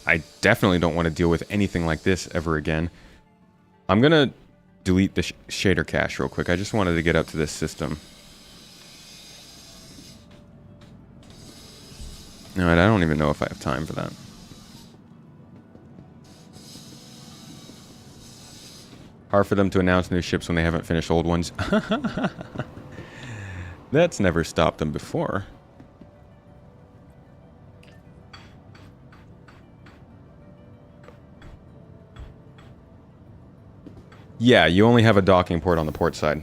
I definitely don't want to deal with anything like this ever again. I'm going to delete the shader cache real quick. I just wanted to get up to this system. No, I don't even know if I have time for that. Hard for them to announce new ships when they haven't finished old ones. That's never stopped them before. Yeah, you only have a docking port on the port side.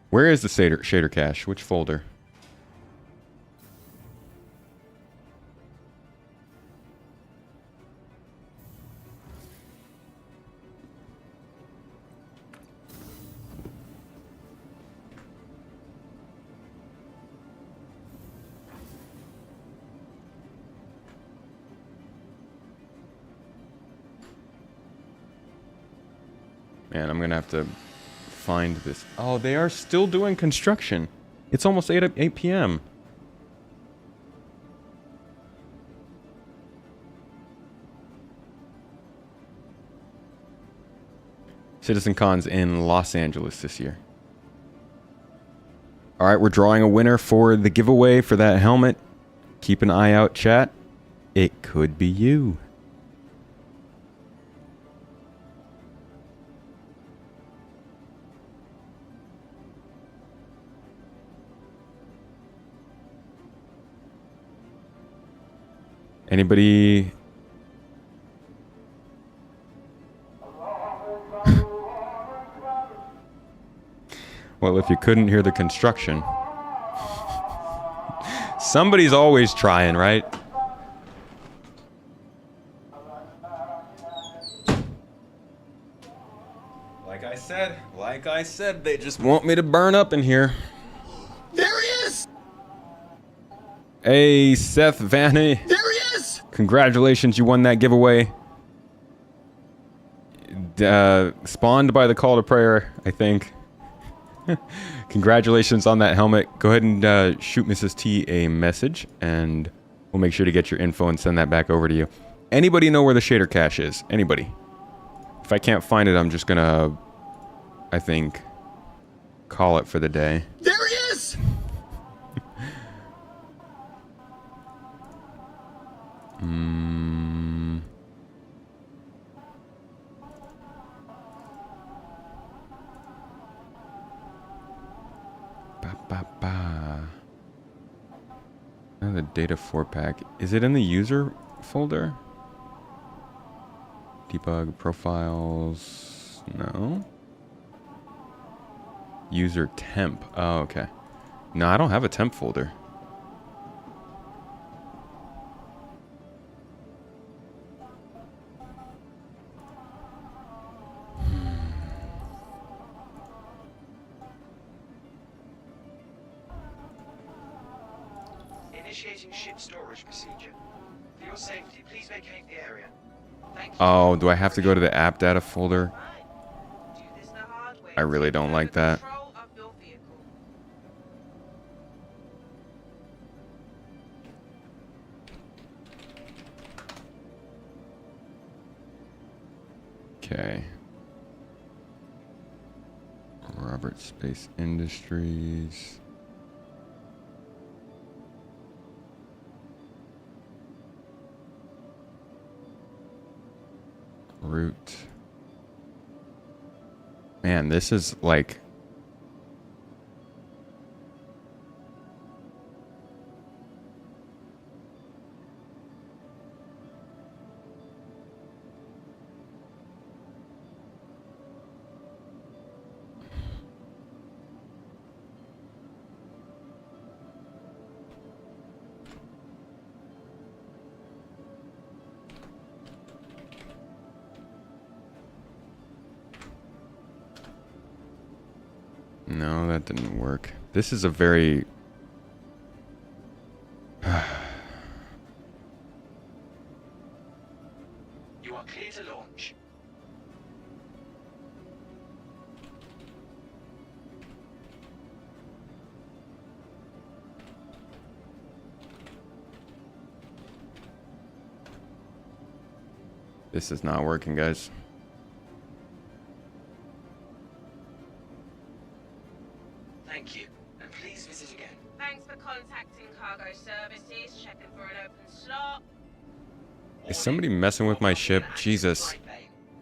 Where is the shader cache? Which folder? Man, I'm gonna have to find this. Oh, they are still doing construction. It's almost 8 p.m. Citizencon's in Los Angeles this year. All right, we're drawing a winner for the giveaway for that helmet. Keep an eye out, chat. It could be you. Anybody? Well, if you couldn't hear the construction. Somebody's always trying, right? Like I said, they just want me to burn up in here. There he is! Hey, Seth Vanny. There he is! Congratulations, you won that giveaway. Spawned by the call to prayer, I think. Congratulations on that helmet. Go ahead and shoot Mrs. T a message, and we'll make sure to get your info and send that back over to you. Anybody know where the shader cache is? Anybody? If I can't find it, I'm just gonna, I think, call it for the day. There he is! And the data 4-pack. Is it in the user folder? Debug profiles. No. User temp. Oh, okay. No, I don't have a temp folder. Initiating ship storage procedure. For your safety, please vacate the area. Thank you. Oh, do I have to go to the app data folder? I really don't like that. Okay. Robert Space Industries. Root. Man, this is like... No, that didn't work. This is a very... You are clear to launch. This is not working, guys. Thank you, and please visit again. Thanks for contacting cargo services. Checking for an open slot. Is somebody messing with my ship? Jesus.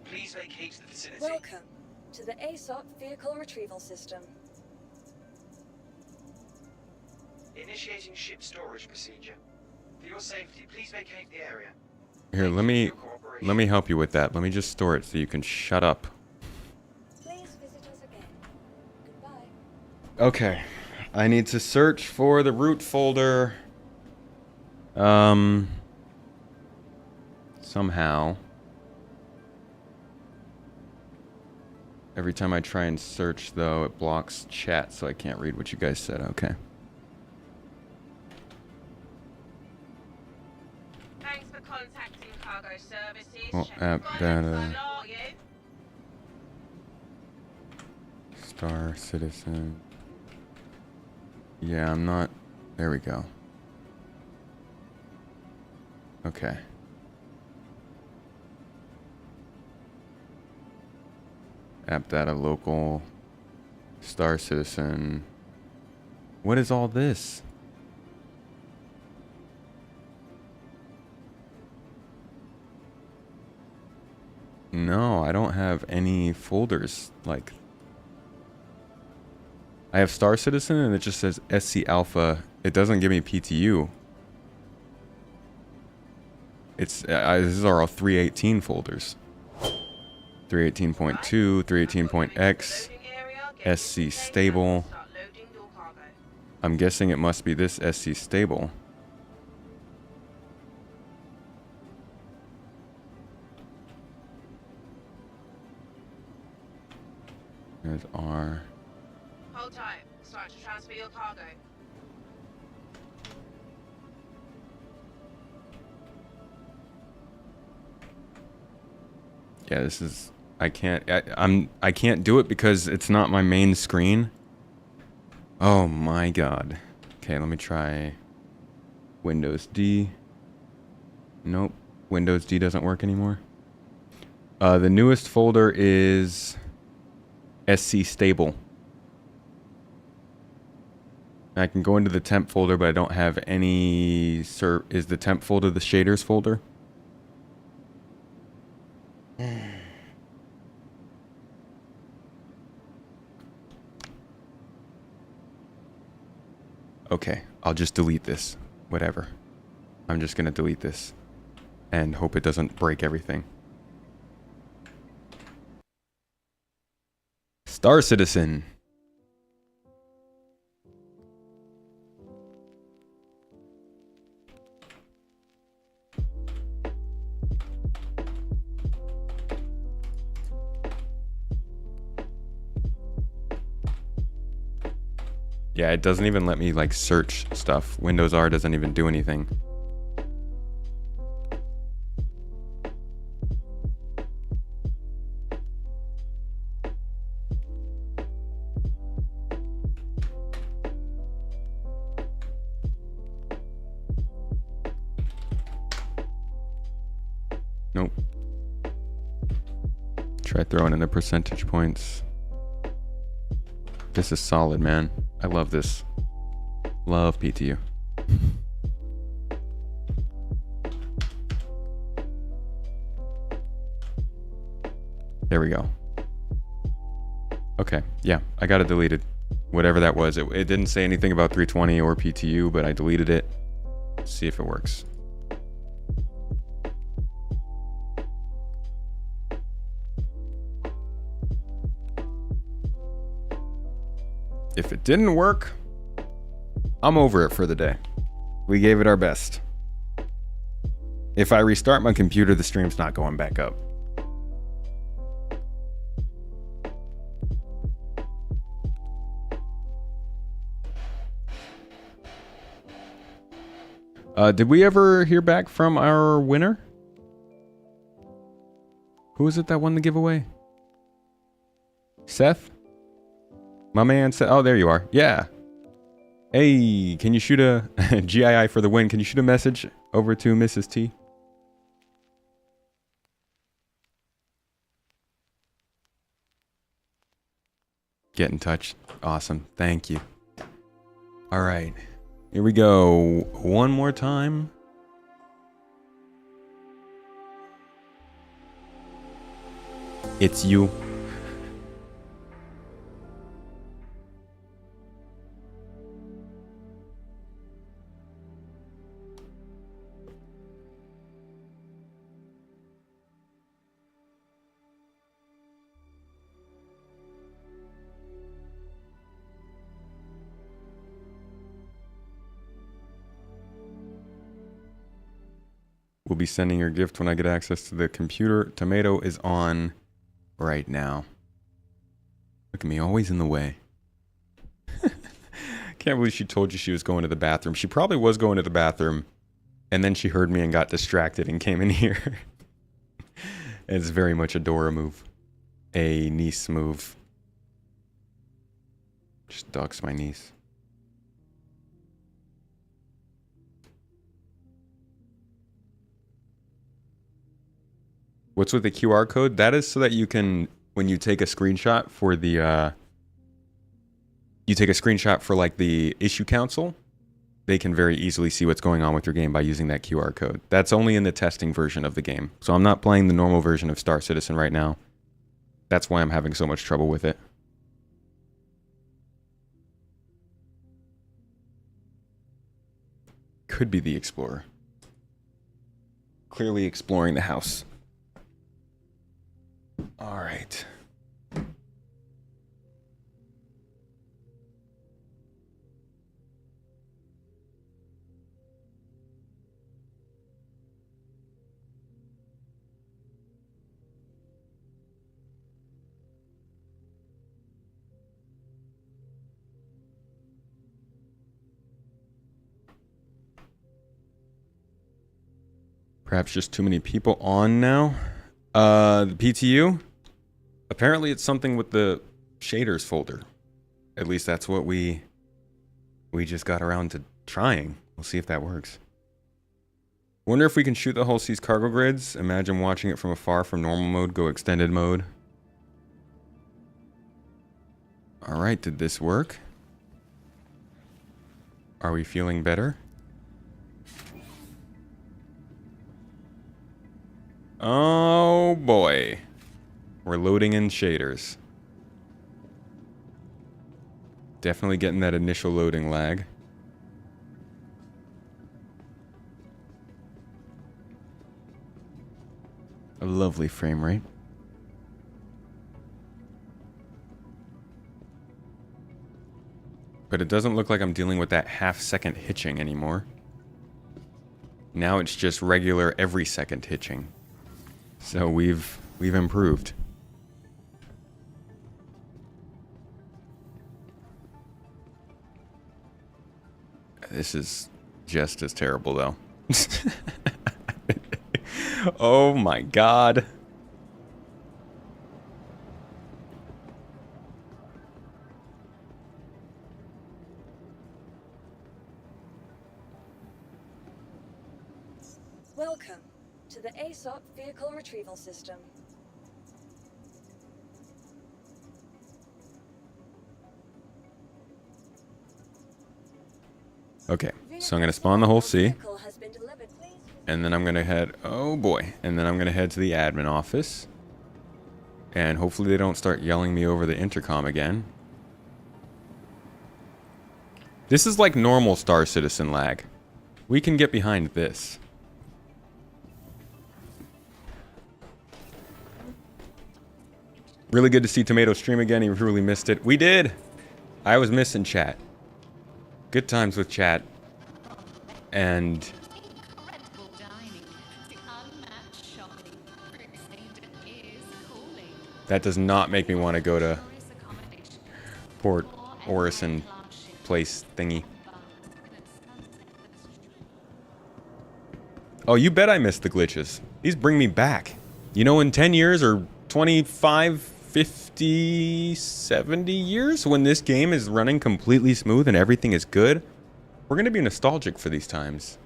Please vacate the vicinity. Welcome to the ASOC vehicle retrieval system. Initiating ship storage procedure. For your safety, please vacate the area. Here, let me help you with that. Let me just store it so you can shut up. Please visit us again. Goodbye. Okay. I need to search for the root folder. Somehow. Every time I try and search, though, it blocks chat, so I can't read what you guys said. Okay. Thanks for contacting cargo services. Well, Checking app for an open data. slot. Star Citizen. Yeah, I'm not. There we go. Okay. App data local. Star Citizen. What is all this? No, I don't have any folders like. I have Star Citizen and it just says SC Alpha. It doesn't give me PTU. It's these are all 318 folders. 318.2, 318.x, SC stable. I'm guessing it must be this SC stable. There's R. Hold tight. Start to transfer your cargo. Yeah, this is. I can't do it because it's not my main screen. Oh my god. Okay, let me try Windows D. Nope. Windows D doesn't work anymore. The newest folder is SC stable. I can go into the temp folder, but I don't have any. Is the temp folder the shaders folder? Okay, I'll just delete this. Whatever. I'm just gonna delete this and hope it doesn't break everything. Star Citizen. Yeah, it doesn't even let me like search stuff. Windows R doesn't even do anything. Nope. Try throwing in the percentage points. This is solid, man. I love this. Love PTU. There we go. Okay, yeah, I got it deleted. Whatever that was. It didn't say anything about 320 or PTU, but I deleted it. See if it works. If it didn't work, I'm over it for the day. We gave it our best. If I restart my computer, the stream's not going back up. Did we ever hear back from our winner? Who is it that won the giveaway? Seth? My man said, oh, there you are. Yeah. Hey, can you shoot a GII for the win? Can you shoot a message over to Mrs. T? Get in touch. Awesome. Thank you. All right. Here we go. One more time. It's you. We'll be sending your gift when I get access to the computer. Tomato is on right now. Look at me, always in the way. Can't believe she told you she was going to the bathroom. She probably was going to the bathroom, and then she heard me and got distracted and came in here. It's very much a Dora move. A niece move. Just dox my niece. What's with the QR code? That is so that you can, when you take a screenshot for the, you take a screenshot for like the issue council, they can very easily see what's going on with your game by using that QR code. That's only in the testing version of the game. So I'm not playing the normal version of Star Citizen right now. That's why I'm having so much trouble with it. Could be the Explorer. Clearly exploring the house. All right. Perhaps just too many people on now. The PTU? Apparently it's something with the shaders folder. At least that's what we just got around to trying. We'll see if that works. Wonder if we can shoot the Hull C's cargo grids. Imagine watching it from afar from normal mode, go extended mode. Alright, did this work? Are we feeling better? Oh boy. We're loading in shaders. Definitely getting that initial loading lag. A lovely frame rate. But it doesn't look like I'm dealing with that half-second hitching anymore. Now it's just regular every second hitching. So we've improved. This is just as terrible though. Oh my god. Welcome to the ASOP Vehicle Retrieval System. Okay, so I'm going to spawn the Hull C. And then I'm going to head... Oh boy. And then I'm going to head to the admin office. And hopefully they don't start yelling me over the intercom again. This is like normal Star Citizen lag. We can get behind this. Really good to see Tomato stream again. He really missed it. We did! I was missing chat. Good times with chat. And... that does not make me want to go to Port Orison place thingy. Oh, you bet I missed the glitches. These bring me back. You know, in 10 years or 25, 50, 70 years, when this game is running completely smooth and everything is good, we're going to be nostalgic for these times.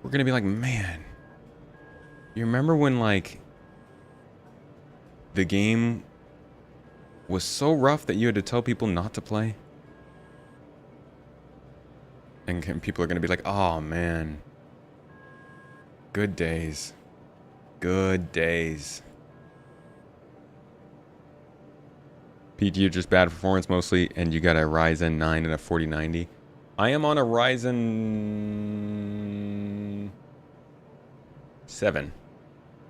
We're going to be like, man, you remember when, like, the game was so rough that you had to tell people not to play. And people are going to be like, oh man. Good days. Good days. PTU just bad performance mostly, and you got a Ryzen 9 and a 4090. I am on a Ryzen 7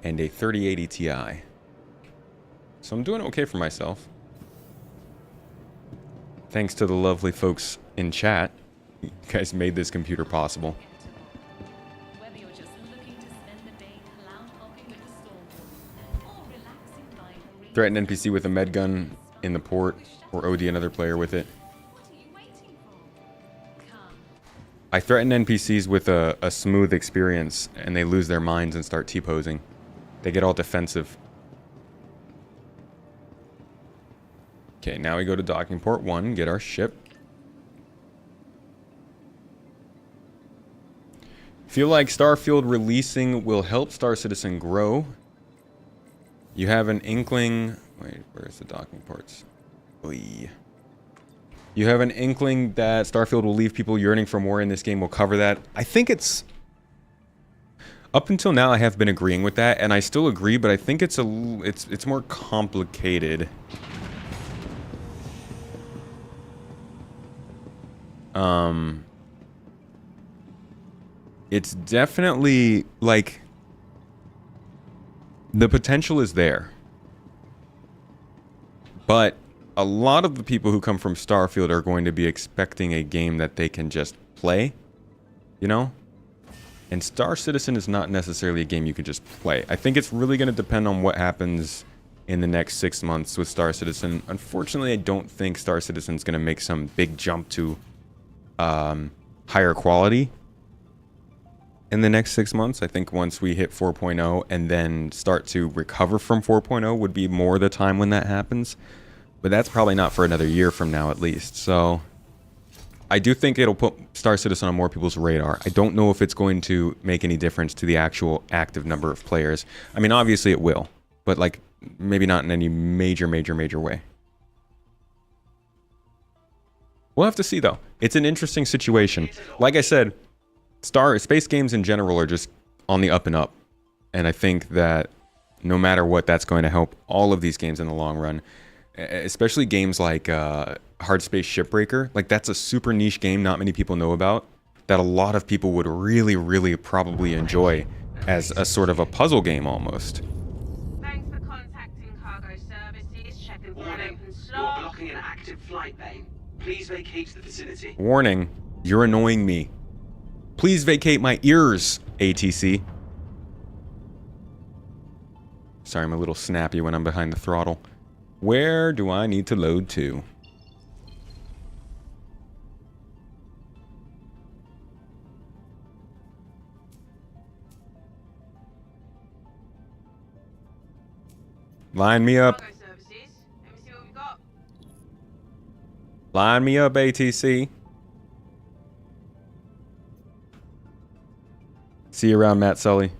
and a 3080 Ti. So I'm doing okay for myself. Thanks to the lovely folks in chat. You guys made this computer possible. Threaten NPC with a med gun in the port, or OD another player with it. I threaten NPCs with a smooth experience, and they lose their minds and start T-posing. They get all defensive. Okay, now we go to docking port 1, get our ship. Feel like Starfield releasing will help Star Citizen grow. You have an inkling... Wait, where's the docking ports? Oy. You have an inkling that Starfield will leave people yearning for more in this game. We'll cover that. I think it's... Up until now, I have been agreeing with that, and I still agree, but I think it's more complicated. It's definitely, like... The potential is there. But a lot of the people who come from Starfield are going to be expecting a game that they can just play. You know? And Star Citizen is not necessarily a game you can just play. I think it's really going to depend on what happens in the next 6 months with Star Citizen. Unfortunately, I don't think Star Citizen is going to make some big jump to higher quality in the next 6 months. I think once we hit 4.0 and then start to recover from 4.0 would be more the time when that happens. But that's probably not for another year from now at least. So I do think it'll put Star Citizen on more people's radar. I don't know if it's going to make any difference to the actual active number of players. I mean, obviously it will, but like maybe not in any major way. We'll have to see though. It's an interesting situation. Like I said, space games in general are just on the up and up. And I think that no matter what, that's going to help all of these games in the long run. Especially games like Hard Space Shipbreaker. Like, that's a super niche game not many people know about, that a lot of people would really probably enjoy as a sort of a puzzle game almost. Thanks for contacting cargo services. Checking for an open You're slot. blocking an active flight lane. Please vacate the vicinity. Warning, you're annoying me. Please vacate my ears, ATC. Sorry, I'm a little snappy when I'm behind the throttle. Where do I need to load to? Line me up. Cargo services. Let me see what we've got. Line me up, ATC. See you around, Matt Sully.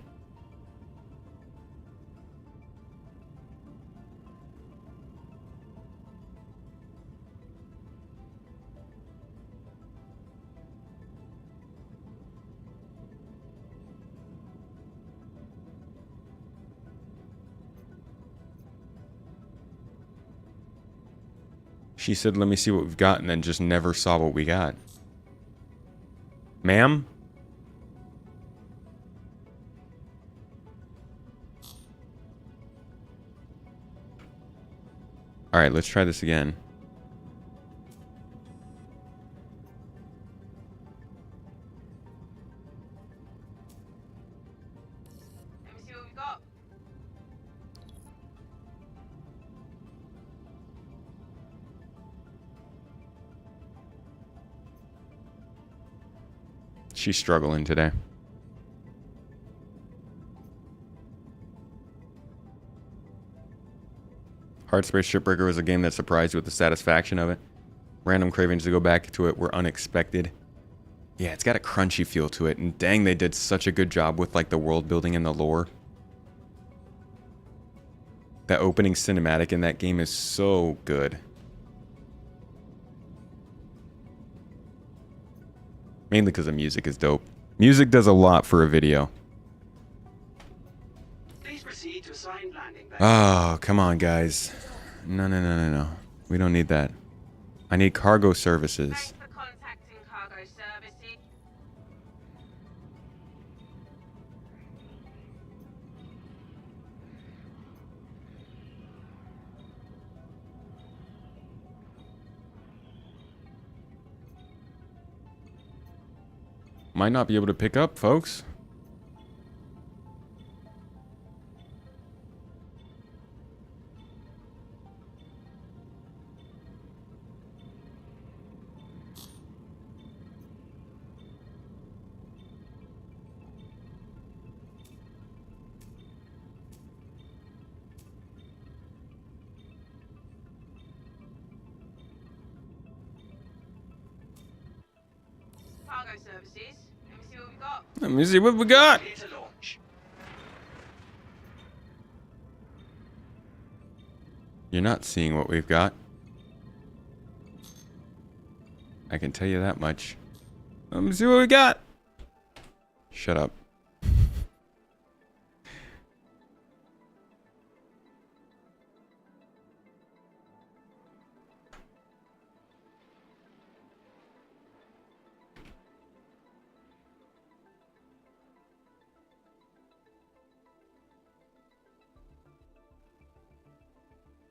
She said, let me see what we've got, and then just never saw what we got. Ma'am? Alright, let's try this again. Let me see what we've got. She's struggling today. Hard Space Shipbreaker was a game that surprised you with the satisfaction of it. Random cravings to go back to it were unexpected. Yeah, it's got a crunchy feel to it, and dang, they did such a good job with like the world building and the lore. That opening cinematic in that game is so good. Mainly because the music is dope. Music does a lot for a video. Please proceed to assigned landing bay. Oh, come on, guys. No, no, no, no, no. We don't need that. I need cargo services. Might not be able to pick up, folks. Cargo services. Let me see what we've got. Let me see what we got. Clear to launch. You're not seeing what we've got. I can tell you that much. Let me see what we got. Shut up.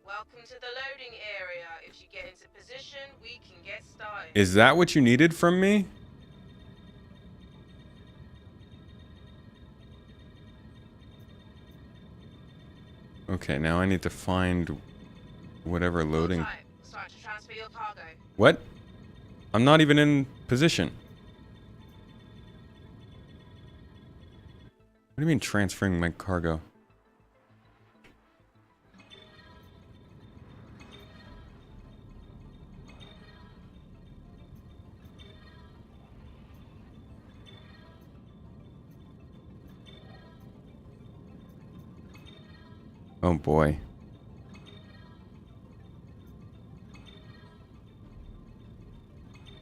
Welcome to the loading area. If you get into position, we can get started. Is that what you needed from me? Okay, now I need to find whatever loading. Start to transfer your cargo. What? I'm not even in position. What do you mean transferring my cargo? Oh boy.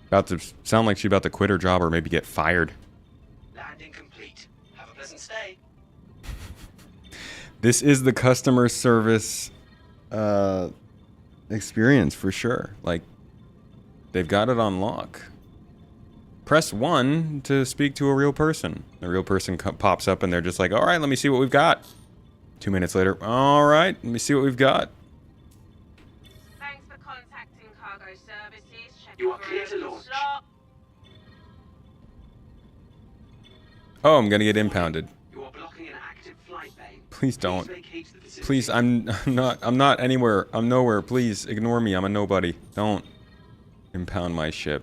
About to sound like she's about to quit her job or maybe get fired. Landing complete. Have a pleasant stay. This is the customer service experience for sure. Like, they've got it on lock. Press 1 to speak to a real person. The real person pops up and they're just like, all right, let me see what we've got. 2 minutes later, all right, let me see what we've got. Thanks for contacting cargo services. Check You are clear to launch. Oh, I'm gonna get impounded. You are blocking an active flight bay. Please don't. Vacate the facility. Please, I'm not anywhere. I'm nowhere. Please ignore me. I'm a nobody. Don't impound my ship.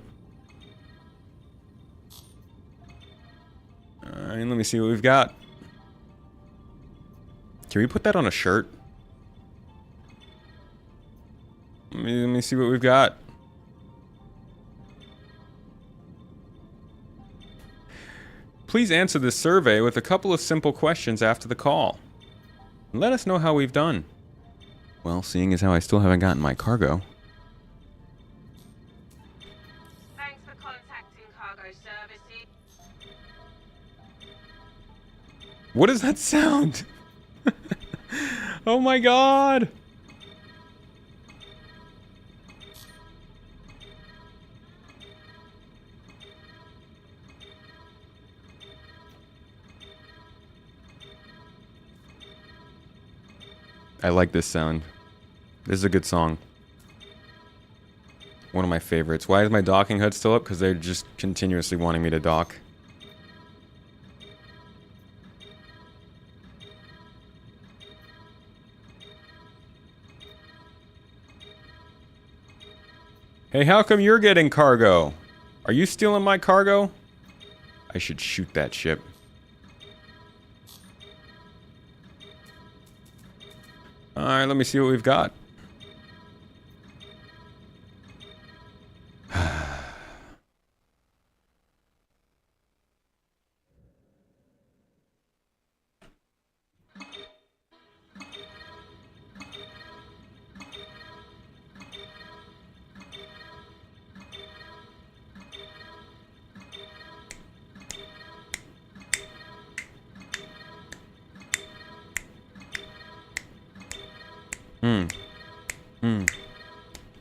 Alright, let me see what we've got. Can we put that on a shirt? Let me see what we've got. Please answer this survey with a couple of simple questions after the call. Let us know how we've done. Well, seeing as how I still haven't gotten my cargo. Thanks for contacting cargo services. What does that sound? Oh my god! I like this sound. This is a good song. One of my favorites. Why is my docking HUD still up? Because they're just continuously wanting me to dock. Hey, how come you're getting cargo? Are you stealing my cargo? I should shoot that ship. Alright, let me see what we've got.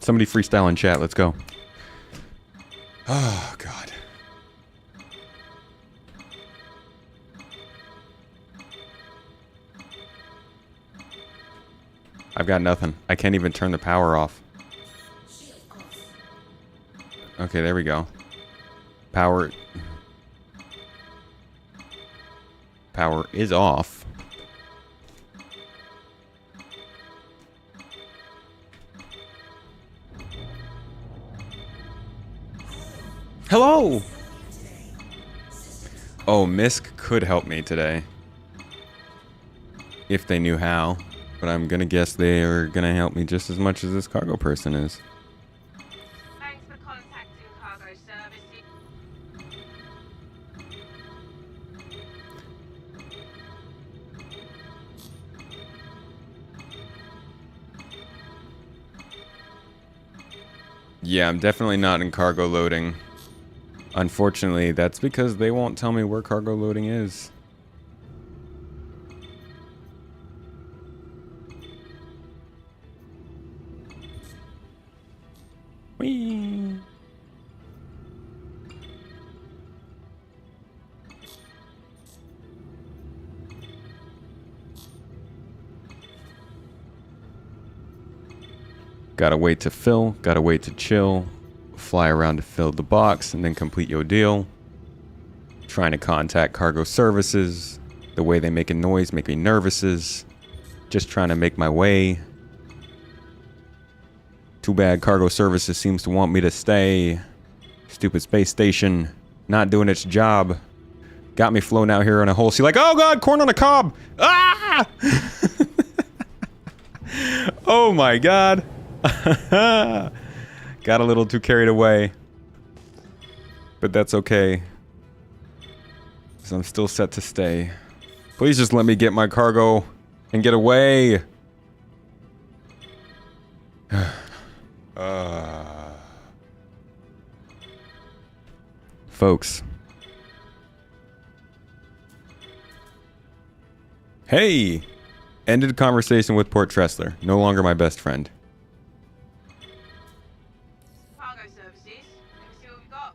Somebody freestyle in chat. Let's go. Oh, God. I've got nothing. I can't even turn the power off. Okay, there we go. Power is off. Hello! Oh, MISC could help me today. If they knew how. But I'm gonna guess they are gonna help me just as much as this cargo person is. Thanks for contacting cargo services. Yeah, I'm definitely not in cargo loading. Unfortunately, that's because they won't tell me where cargo loading is. Whee! Gotta wait to fill, gotta wait to chill, fly around to fill the box, and then complete your deal. Trying to contact cargo services. The way they make a noise make me nervous. Just trying to make my way. Too bad cargo services seems to want me to stay. Stupid space station, not doing its job. Got me flown out here on a Hull C like, oh God, corn on a cob! Ah! Oh my God. Got a little too carried away. But that's okay. So I'm still set to stay. Please just let me get my cargo and get away. Folks. Hey! Ended conversation with Port Tressler. No longer my best friend. Cargo services. Let me see what we've got.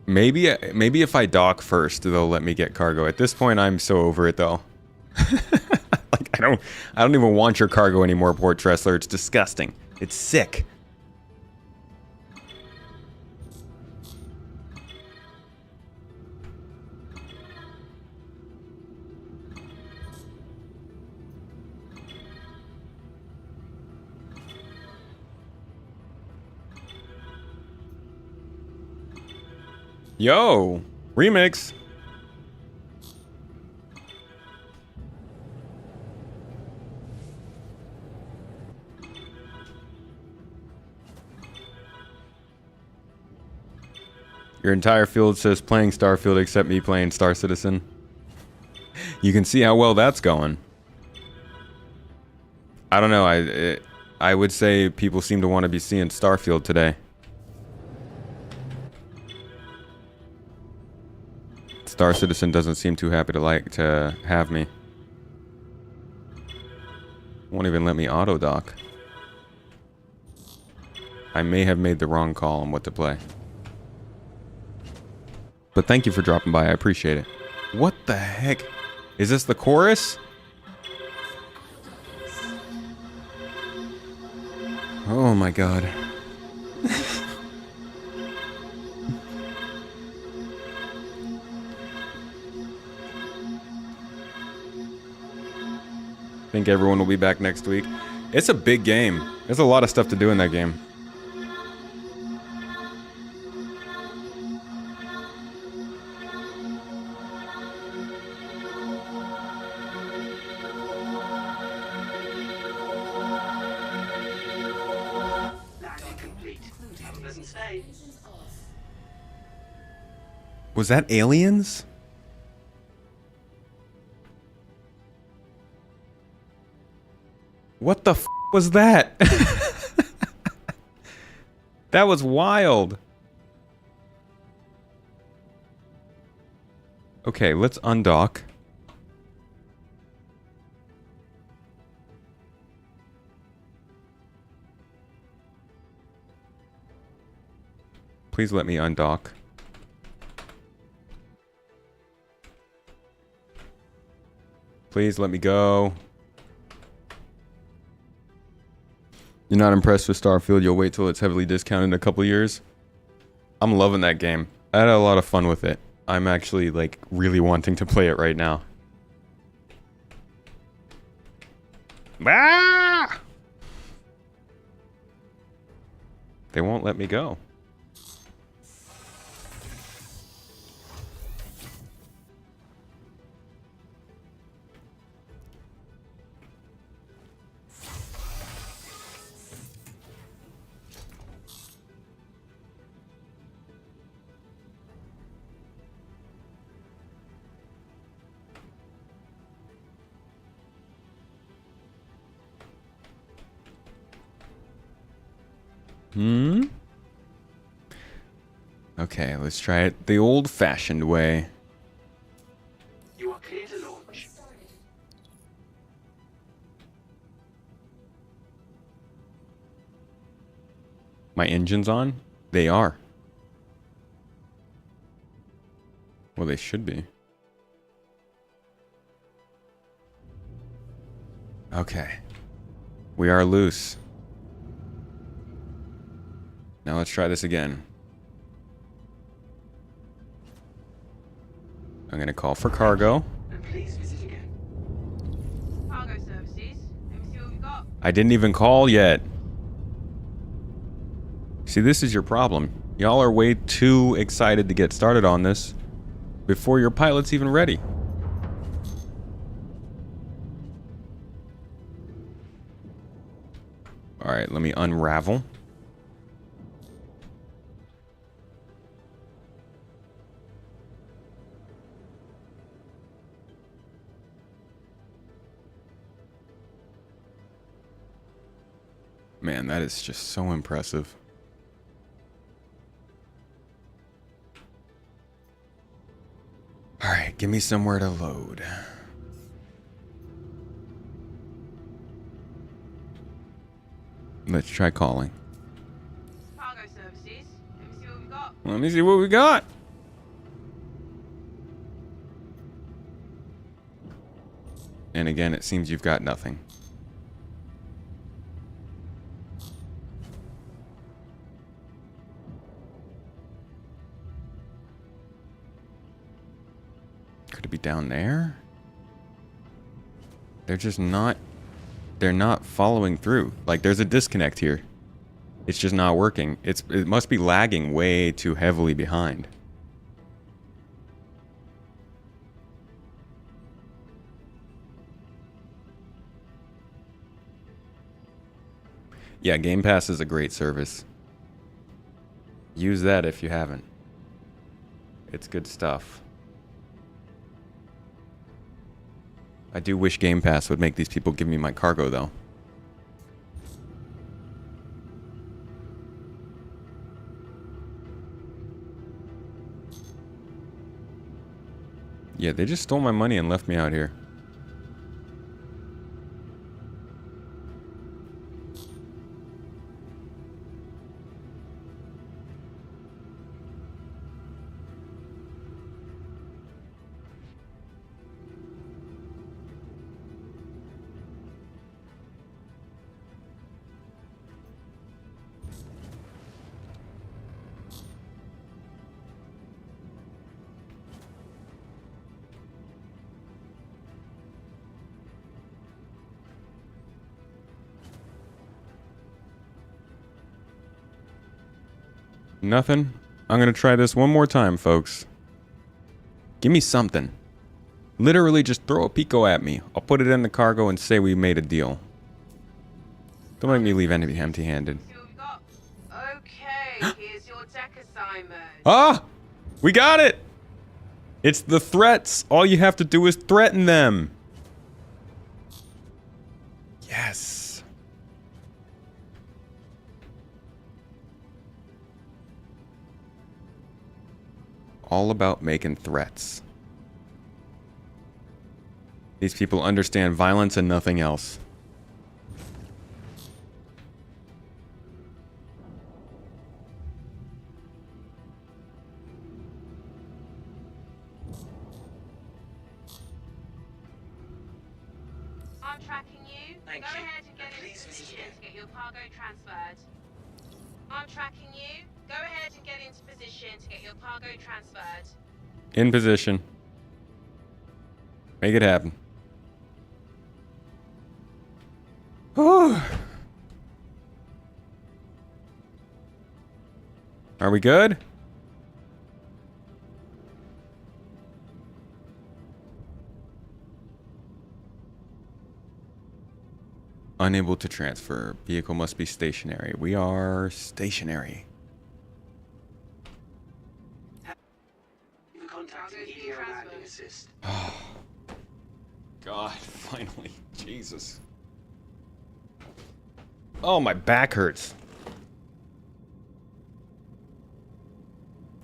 Maybe if I dock first, they'll let me get cargo. At this point, I'm so over it though. Like I don't even want your cargo anymore, Port Tressler. It's disgusting. It's sick. Yo, remix. Your entire field says playing Starfield except me playing Star Citizen. You can see how well that's going. I don't know, I would say people seem to want to be seeing Starfield today. Star Citizen doesn't seem too happy to have me. Won't even let me auto dock. I may have made the wrong call on what to play. But thank you for dropping by, I appreciate it. What the heck? Is this the chorus? Oh my God. I think everyone will be back next week. It's a big game. There's a lot of stuff to do in that game. Landing complete. Have a pleasant stay. Was that aliens? What the f was that? That was wild. Okay, let's undock. Please let me undock. Please let me go. You're not impressed with Starfield? You'll wait till it's heavily discounted in a couple years? I'm loving that game. I had a lot of fun with it. I'm actually, like, really wanting to play it right now. Ah! They won't let me go. Okay, let's try it the old-fashioned way. You are clear to launch. My engine's on? They are. Well, they should be. Okay. We are loose. Now let's try this again. I'm gonna call for cargo. And please visit again. Cargo services. Let me see what we've got. I didn't even call yet. See, this is your problem. Y'all are way too excited to get started on this before your pilot's even ready. Alright, let me unravel. Man, that is just so impressive. Alright, give me somewhere to load. Let's try calling. Cargo services. Let me see what we've got. Let me see what we got. And again, it seems you've got nothing. Could it be down there? They're just not... They're not following through. Like, there's a disconnect here. It's just not working. It must be lagging way too heavily behind. Yeah, Game Pass is a great service. Use that if you haven't. It's good stuff. I do wish Game Pass would make these people give me my cargo, though. Yeah, they just stole my money and left me out here. Nothing? I'm gonna try this one more time, folks. Give me something. Literally just throw a pico at me. I'll put it in the cargo and say we made a deal. Don't make me leave empty-handed. Okay, here's your deck assignment. Ah! We got it! It's the threats. All you have to do is threaten them. Yes. All about making threats. These people understand violence and nothing else. I'm tracking you. Thank Go you. ahead and get into Please position begin. to get your cargo transferred. I'm tracking you. Go ahead and get into position to get your cargo transferred. In position. Make it happen. Whew. Are we good? Unable to transfer. Vehicle must be stationary. We are stationary. You've contacted EDO landing assist. God, finally. Jesus. Oh, my back hurts.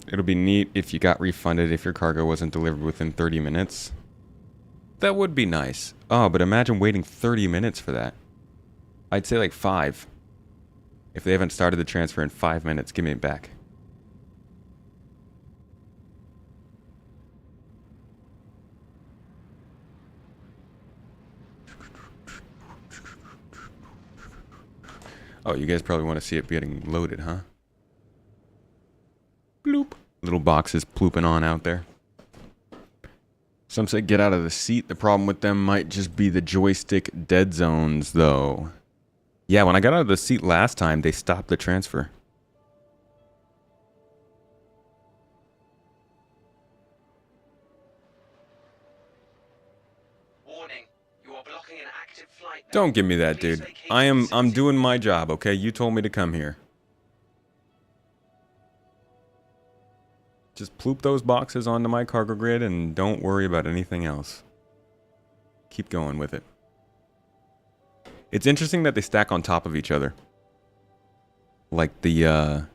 It'll be neat if you got refunded if your cargo wasn't delivered within 30 minutes. That would be nice. Oh, but imagine waiting 30 minutes for that. I'd say like 5. If they haven't started the transfer in 5 minutes, give me it back. Oh, you guys probably want to see it getting loaded, huh? Bloop. Little boxes plooping on out there. Some say get out of the seat. The problem with them might just be the joystick dead zones, though. Yeah, when I got out of the seat last time, they stopped the transfer. Warning. You are blocking an active flight. Don't give me that, dude. I'm doing my job, okay? You told me to come here. Just ploop those boxes onto my cargo grid and don't worry about anything else. Keep going with it. It's interesting that they stack on top of each other. Like the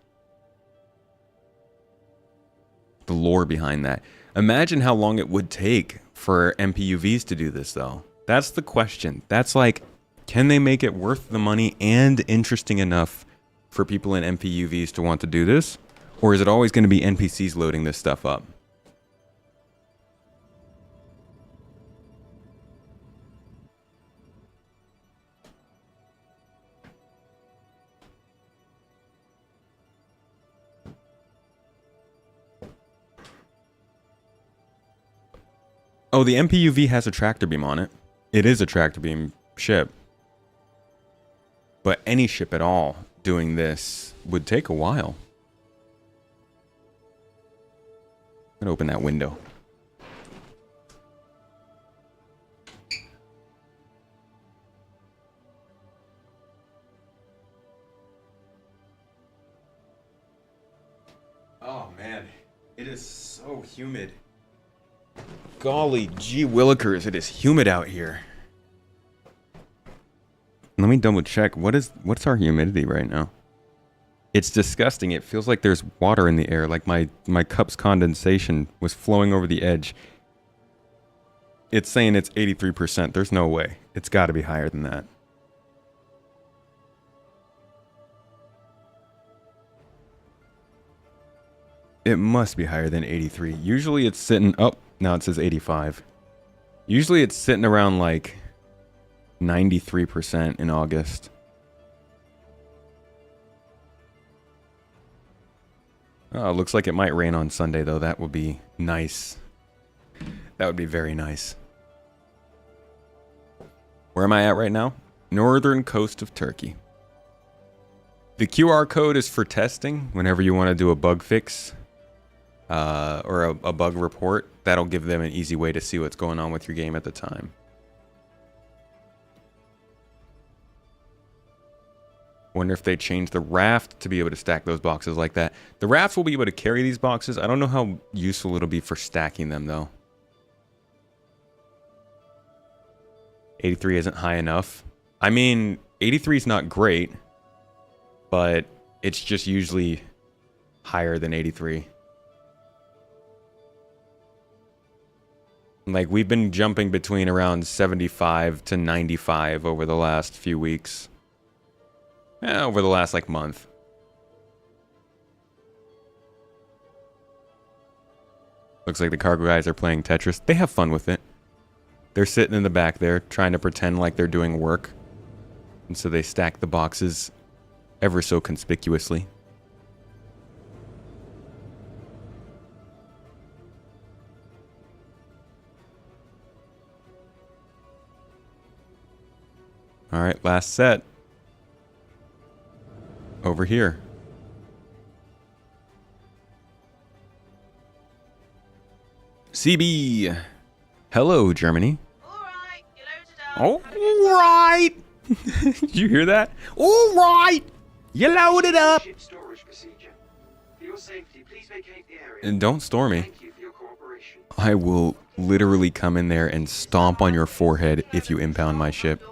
lore behind that. Imagine how long it would take for MPUVs to do this, though. That's the question. That's like, can they make it worth the money and interesting enough for people in MPUVs to want to do this? Or is it always going to be NPCs loading this stuff up? Oh, the MPUV has a tractor beam on it. It is a tractor beam ship. But any ship at all doing this would take a while. I'm gonna open that window. Oh man, it is so humid. Golly gee willikers, it is humid out here. Let me double check. What's our humidity right now? It's disgusting. It feels like there's water in the air, like my cup's condensation was flowing over the edge. It's saying it's 83%. There's no way. It's got to be higher than that. It must be higher than 83. Usually it's sitting... Oh, now it says 85. Usually it's sitting around like 93% in August. Oh, looks like it might rain on Sunday, though. That would be nice. That would be very nice. Where am I at right now? Northern coast of Turkey. The QR code is for testing whenever you want to do a bug fix or a bug report. That'll give them an easy way to see what's going on with your game at the time. Wonder if they change the raft to be able to stack those boxes like that. The raft will be able to carry these boxes. I don't know how useful it'll be for stacking them, though. 83 isn't high enough. I mean, 83 is not great, but it's just usually higher than 83. Like, we've been jumping between around 75 to 95 over the last few weeks. Over the last, like, month. Looks like the cargo guys are playing Tetris. They have fun with it. They're sitting in the back there, trying to pretend like they're doing work. And so they stack the boxes ever so conspicuously. All right, last set. Over here. CB. Hello, Germany. All right. Did you hear that? All right. You loaded up. Storage procedure. For your safety, please vacate the area. And don't storm me. Thank you for your cooperation. I will literally come in there and stomp on your forehead if you impound my ship.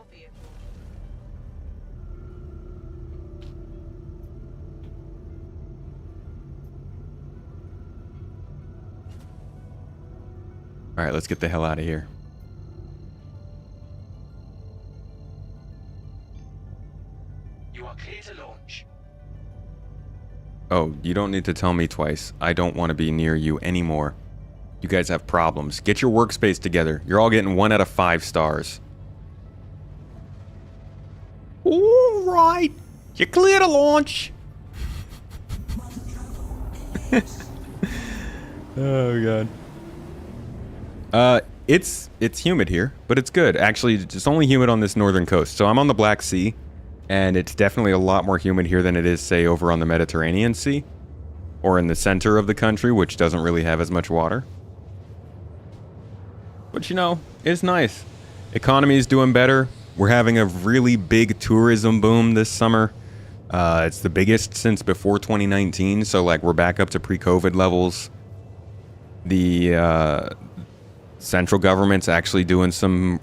All right, let's get the hell out of here. You are clear to launch. Oh, you don't need to tell me twice. I don't want to be near you anymore. You guys have problems. Get your workspace together. You're all getting 1 out of 5 stars. All right. You're clear to launch. Oh, God. It's humid here, but it's good. Actually, it's only humid on this northern coast. So I'm on the Black Sea, and it's definitely a lot more humid here than it is, say, over on the Mediterranean Sea, or in the center of the country, which doesn't really have as much water. But, you know, it's nice. Economy is doing better. We're having a really big tourism boom this summer. It's the biggest since before 2019, so, like, we're back up to pre-COVID levels. The, central government's actually doing some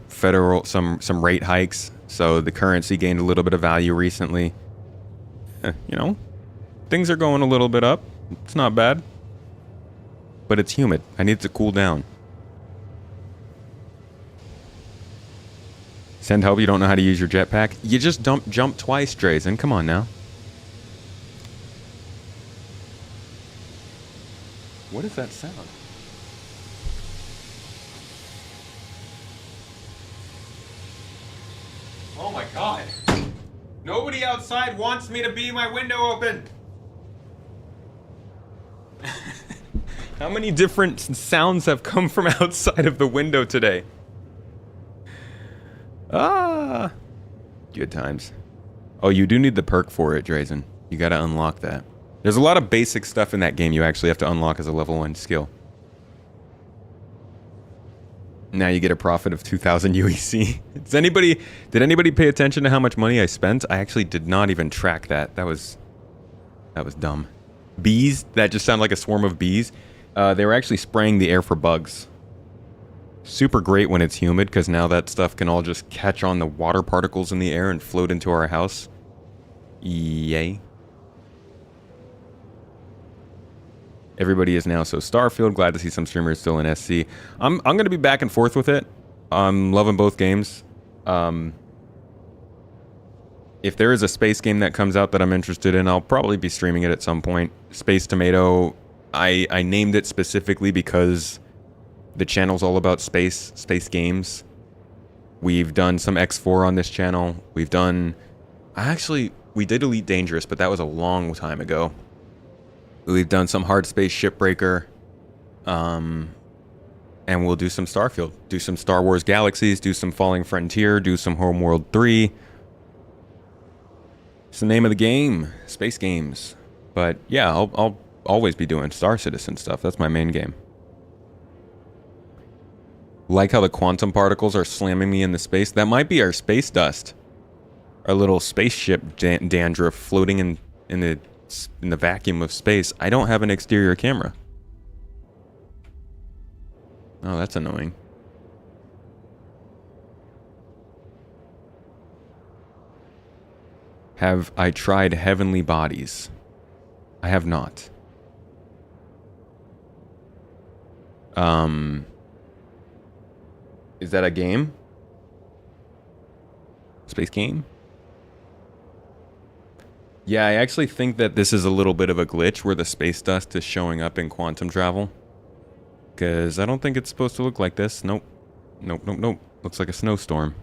rate hikes, so the currency gained a little bit of value recently. You know, things are going a little bit up. It's not bad, but it's humid. I need it to cool down. Send help. You don't know how to use your jetpack. You just jump twice, Drazen. Come on now. What is that sound? Oh my God. Nobody outside wants me to be my window open. How many different sounds have come from outside of the window today? Ah. Good times. Oh, you do need the perk for it, Drazen. You gotta unlock that. There's a lot of basic stuff in that game you actually have to unlock as a level 1 skill. Now you get a profit of 2,000 UEC. Did anybody pay attention to how much money I spent? I actually did not even track that. That was dumb. Bees? That just sounded like a swarm of bees. They were actually spraying the air for bugs. Super great when it's humid, because now that stuff can all just catch on the water particles in the air and float into our house. Yay. Everybody is now so Starfield. Glad to see some streamers still in SC. I'm going to be back and forth with it. I'm loving both games. If there is a space game that comes out that I'm interested in, I'll probably be streaming it at some point. Space Tomato, I named it specifically because the channel's all about space games. We've done some X4 on this channel. We did Elite Dangerous, but that was a long time ago. We've done some Hard Space Shipbreaker. And we'll do some Starfield. Do some Star Wars Galaxies. Do some Falling Frontier. Do some Homeworld 3. It's the name of the game. Space games. But yeah, I'll always be doing Star Citizen stuff. That's my main game. Like how the quantum particles are slamming me into space. That might be our space dust. Our little spaceship dandruff floating in the vacuum of space. I don't have an exterior camera. Oh, that's annoying. Have I tried Heavenly Bodies? I have not. Is that a game? Space game? Yeah, I actually think that this is a little bit of a glitch where the space dust is showing up in quantum travel. Because I don't think it's supposed to look like this. Nope. Nope, nope, nope. Looks like a snowstorm.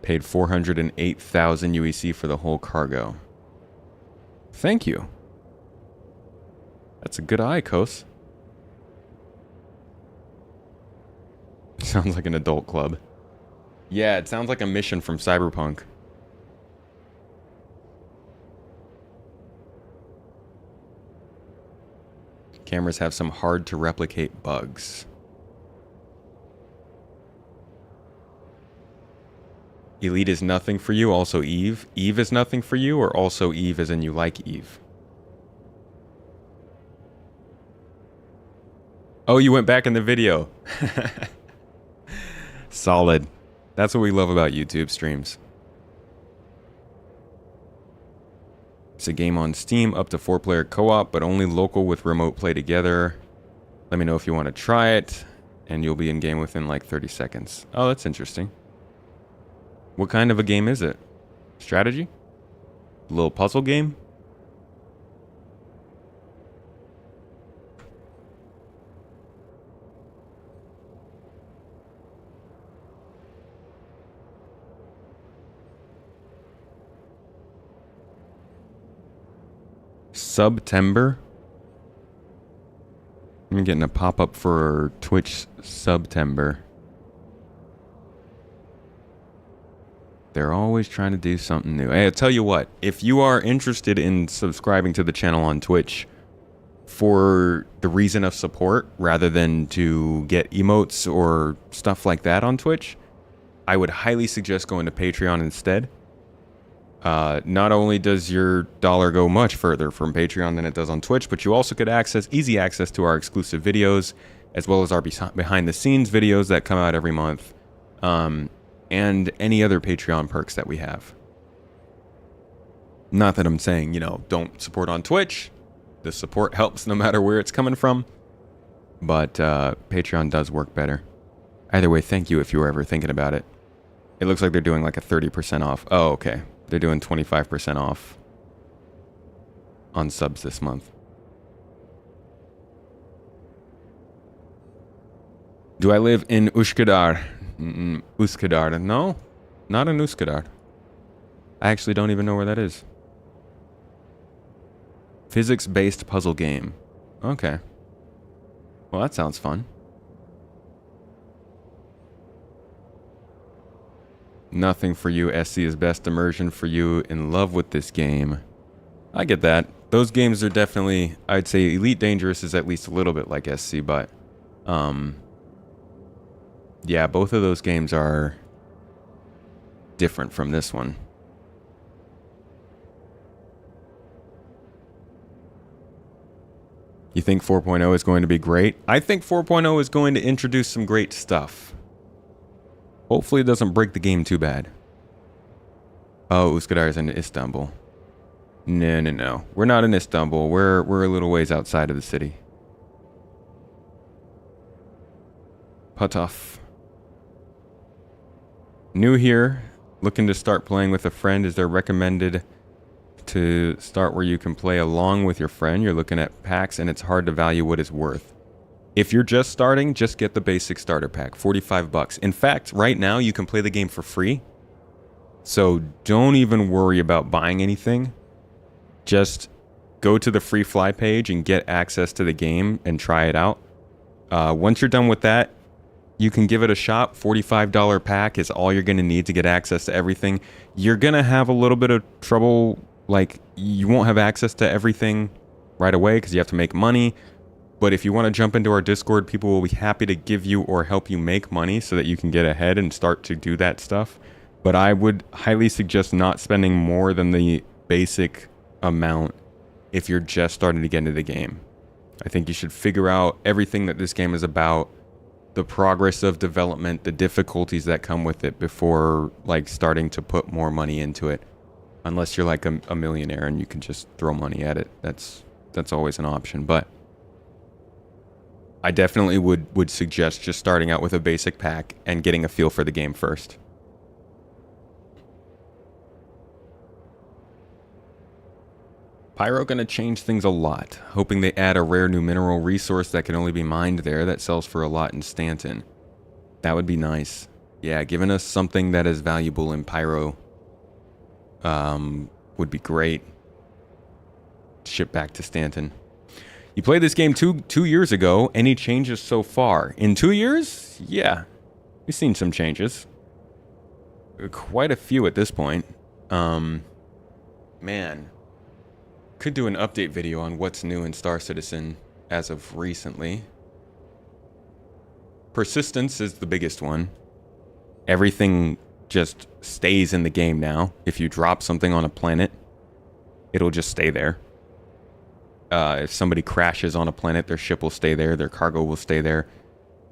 Paid 408,000 UEC for the whole cargo. Thank you. That's a good eye, Kos. Sounds like an adult club. Yeah, it sounds like a mission from Cyberpunk. Cameras have some hard to replicate bugs. Elite is nothing for you, also Eve. Eve is nothing for you, or also Eve as in you like Eve? Oh, you went back in the video. Solid. That's what we love about YouTube streams. It's a game on Steam, up to 4-player co-op, but only local with remote play together. Let me know if you want to try it, and you'll be in game within like 30 seconds. Oh, that's interesting. What kind of a game is it? Strategy? A little puzzle game? September? I'm getting a pop-up for Twitch September. They're always trying to do something new. Hey, I'll tell you what, if you are interested in subscribing to the channel on Twitch for the reason of support rather than to get emotes or stuff like that on Twitch, I would highly suggest going to Patreon instead. Not only does your dollar go much further from Patreon than it does on Twitch, but you also get easy access to our exclusive videos, as well as our behind the scenes videos that come out every month. And any other Patreon perks that we have. Not that I'm saying, you know, don't support on Twitch. The support helps no matter where it's coming from. But Patreon does work better. Either way, thank you if you were ever thinking about it. It looks like they're doing like a 30% off. Oh, okay. They're doing 25% off on subs this month. Do I live in Uskadar? Uskadar. No, not in Uskadar. I actually don't even know where that is. Physics-based puzzle game. Okay. Well, that sounds fun. Nothing for you. SC is best immersion for you. In love with this game. I get that. Those games are definitely, I'd say Elite Dangerous is at least a little bit like SC, but yeah, both of those games are different from this one. You think 4.0 is going to be great? I think 4.0 is going to introduce some great stuff. Hopefully it doesn't break the game too bad. Oh, Uskadar is in Istanbul. No. We're not in Istanbul. We're a little ways outside of the city. Pataf. New here, looking to start playing with a friend. Is there recommended to start where you can play along with your friend? You're looking at packs and it's hard to value what it's worth. If you're just starting, just get the basic starter pack, 45 bucks. In fact, right now you can play the game for free. So don't even worry about buying anything. Just go to the free fly page and get access to the game and try it out. Once you're done with that, you can give it a shot. $45 pack is all you're going to need to get access to everything. You're going to have a little bit of trouble. Like, you won't have access to everything right away because you have to make money. But if you want to jump into our Discord, people will be happy to give you or help you make money so that you can get ahead and start to do that stuff. But I would highly suggest not spending more than the basic amount if you're just starting to get into the game. I think you should figure out everything that this game is about, the progress of development, the difficulties that come with it before like starting to put more money into it. Unless you're like a millionaire and you can just throw money at it. That's always an option. But I definitely would suggest just starting out with a basic pack and getting a feel for the game first. Pyro gonna change things a lot, hoping they add a rare new mineral resource that can only be mined there that sells for a lot in Stanton. That would be nice. Yeah, giving us something that is valuable in Pyro would be great. Ship back to Stanton. You played this game two years ago. Any changes so far? In 2 years? Yeah. We've seen some changes. Quite a few at this point. Man. Could do an update video on what's new in Star Citizen as of recently. Persistence is the biggest one. Everything just stays in the game now. If you drop something on a planet, it'll just stay there. If somebody crashes on a planet, their ship will stay there, their cargo will stay there.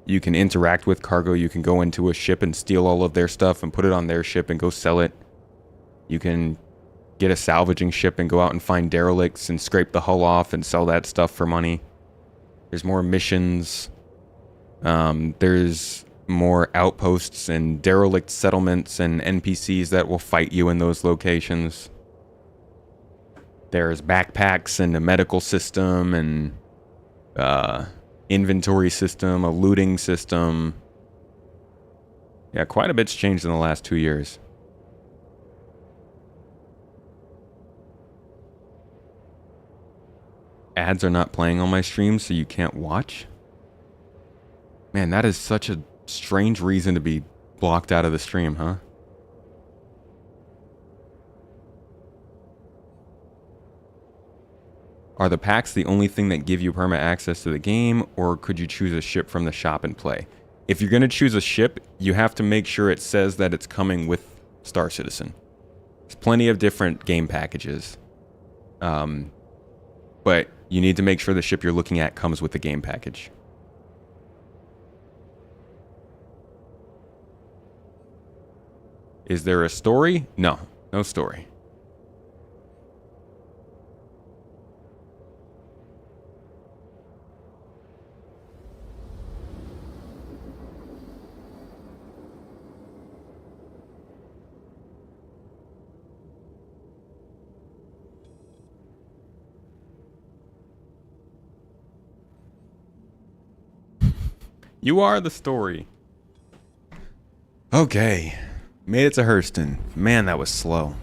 You can interact with cargo, you can go into a ship and steal all of their stuff and put it on their ship and go sell it. You can get a salvaging ship and go out and find derelicts and scrape the hull off and sell that stuff for money. There's more missions. There's more outposts and derelict settlements and NPCs that will fight you in those locations. There's backpacks and a medical system and inventory system, a looting system. Yeah, quite a bit's changed in the last 2 years. Ads are not playing on my stream, so you can't watch? Man, that is such a strange reason to be blocked out of the stream, huh? Are the packs the only thing that give you perma access to the game, or could you choose a ship from the shop and play? If you're going to choose a ship, you have to make sure it says that it's coming with Star Citizen. There's plenty of different game packages. But you need to make sure the ship you're looking at comes with the game package. Is there a story? No, no story. You are the story. Okay. Made it to Hurston. Man, that was slow.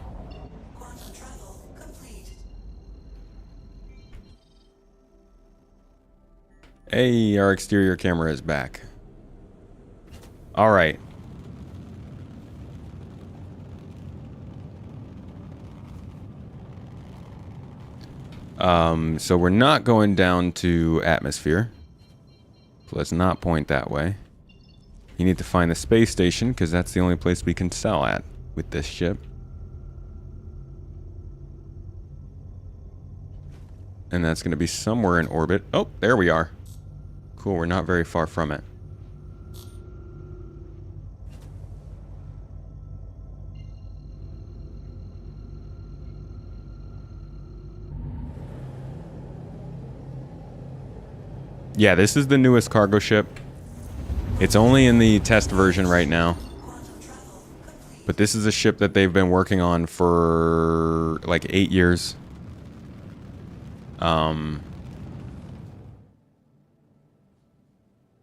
Hey, our exterior camera is back. Alright. So we're not going down to atmosphere. So let's not point that way. You need to find the space station, because that's the only place we can sell at with this ship. And that's going to be somewhere in orbit. Oh, there we are. Cool, we're not very far from it. Yeah, this is the newest cargo ship. It's only in the test version right now. But this is a ship that they've been working on for like 8 years.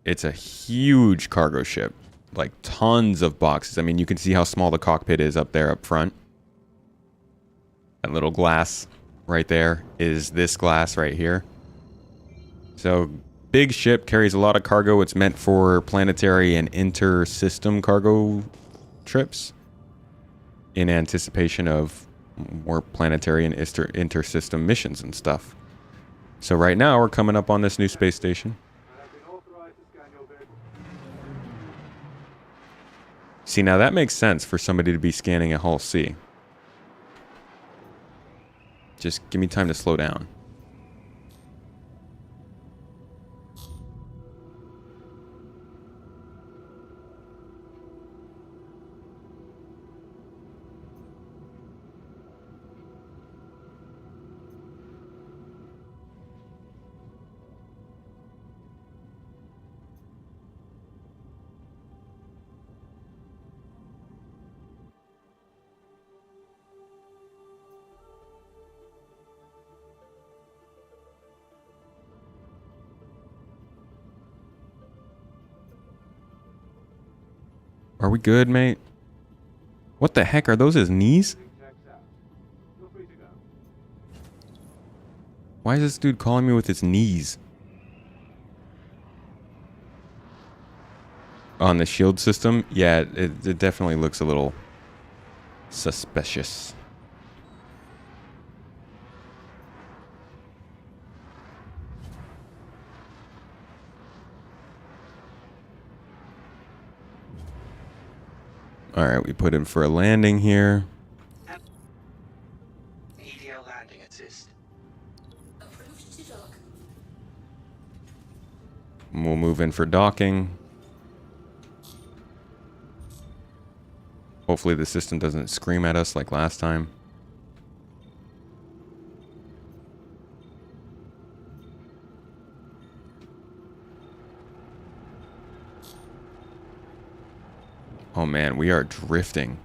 It's a huge cargo ship. Like tons of boxes. I mean, you can see how small the cockpit is up there up front. That little glass right there is this glass right here. So big ship, carries a lot of cargo. It's meant for planetary and inter-system cargo trips in anticipation of more planetary and inter-system missions and stuff. So right now we're coming up on this new space station. See, now that makes sense for somebody to be scanning a Hull C. Just give me time to slow down. Are we good, mate? What the heck? Are those his knees? Why is this dude calling me with his knees? On the shield system? Yeah, it definitely looks a little suspicious. Alright, we put in for a landing here. EDL landing assist. We'll move in for docking. Hopefully the system doesn't scream at us like last time. Oh man, we are drifting.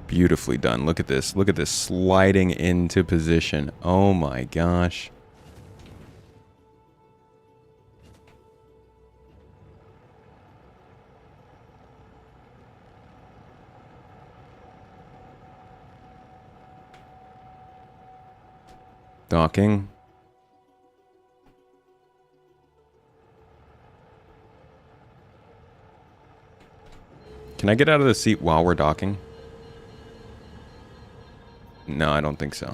Beautifully done. Look at this. Look at this sliding into position. Oh my gosh. Docking. Can I get out of the seat while we're docking? No, I don't think so.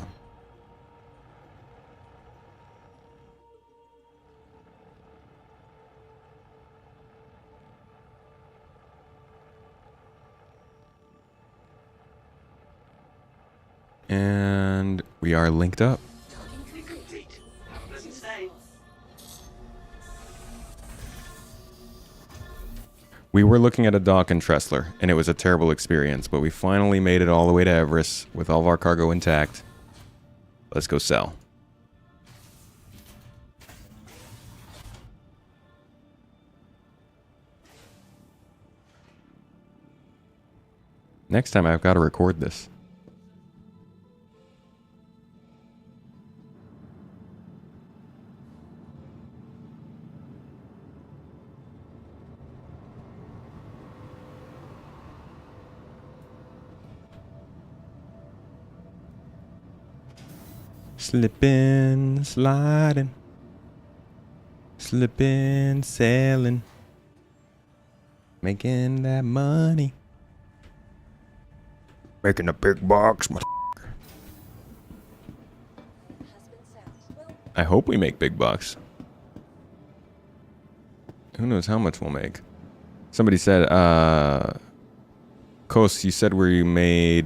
And we are linked up. Complete. Pleasant stay. We were looking at a dock in Tressler, and it was a terrible experience, but we finally made it all the way to Everest with all of our cargo intact. Let's go sell. Next time I've got to record this. Slipping, sliding, slipping, sailing, making that money, making a big box. I hope we make big bucks. Who knows how much we'll make? Somebody said, Kos, you said we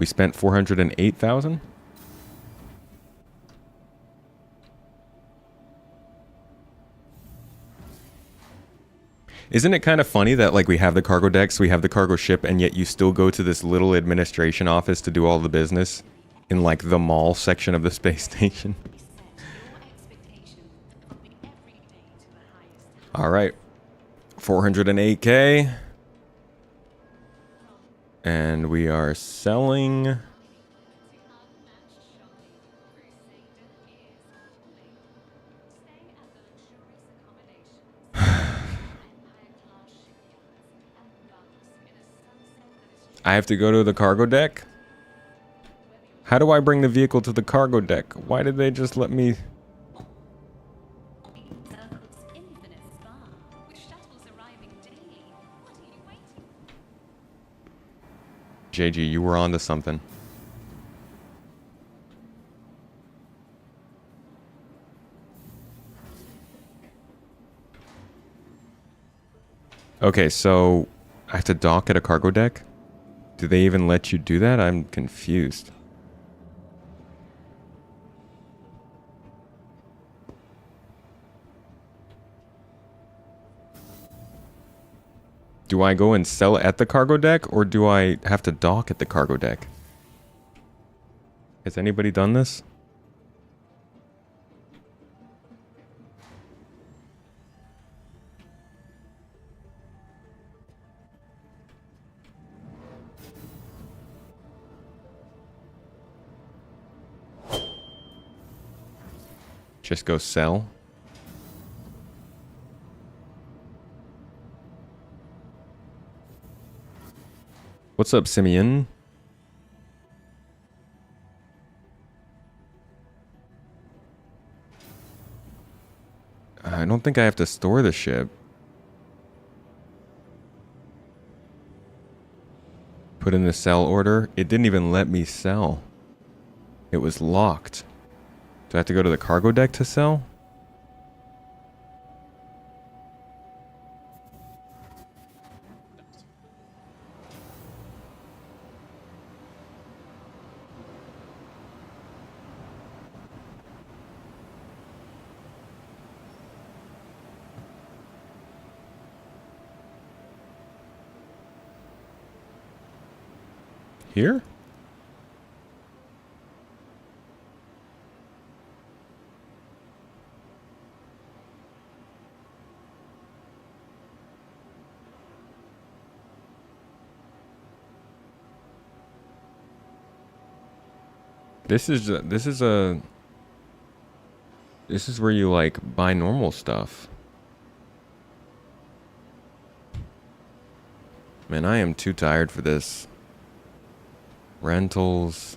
spent 408,000? Isn't it kind of funny that like we have the cargo decks, we have the cargo ship, and yet you still go to this little administration office to do all the business in like the mall section of the space station? All right, 408K, and we are selling. I have to go to the cargo deck? How do I bring the vehicle to the cargo deck? Why did they just let me... JG, you were onto something. Okay, so I have to dock at a cargo deck? Do they even let you do that? I'm confused. Do I go and sell at the cargo deck, or do I have to dock at the cargo deck? Has anybody done this? Just go sell. What's up, Simeon? I don't think I have to store the ship. Put in the sell order. It didn't even let me sell. It was locked. Do I have to go to the cargo deck to sell? Here? This is where you like buy normal stuff. Man, I am too tired for this. Rentals.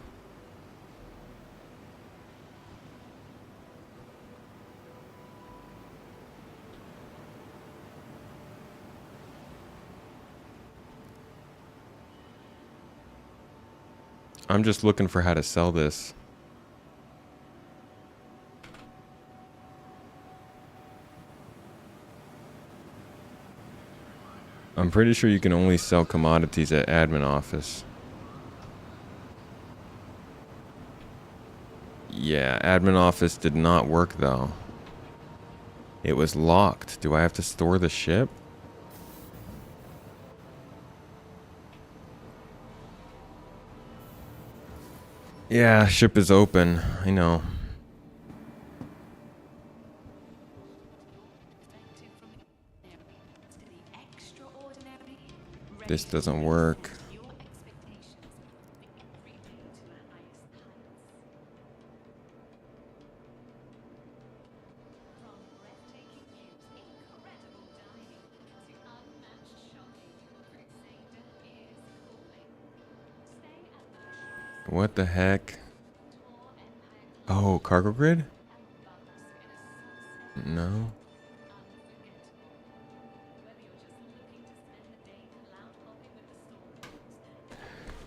I'm just looking for how to sell this. I'm pretty sure you can only sell commodities at admin office. Yeah, admin office did not work though. It was locked. Do I have to store the ship? Yeah, ship is open. I know. This doesn't work. What the heck? Oh, cargo grid? No.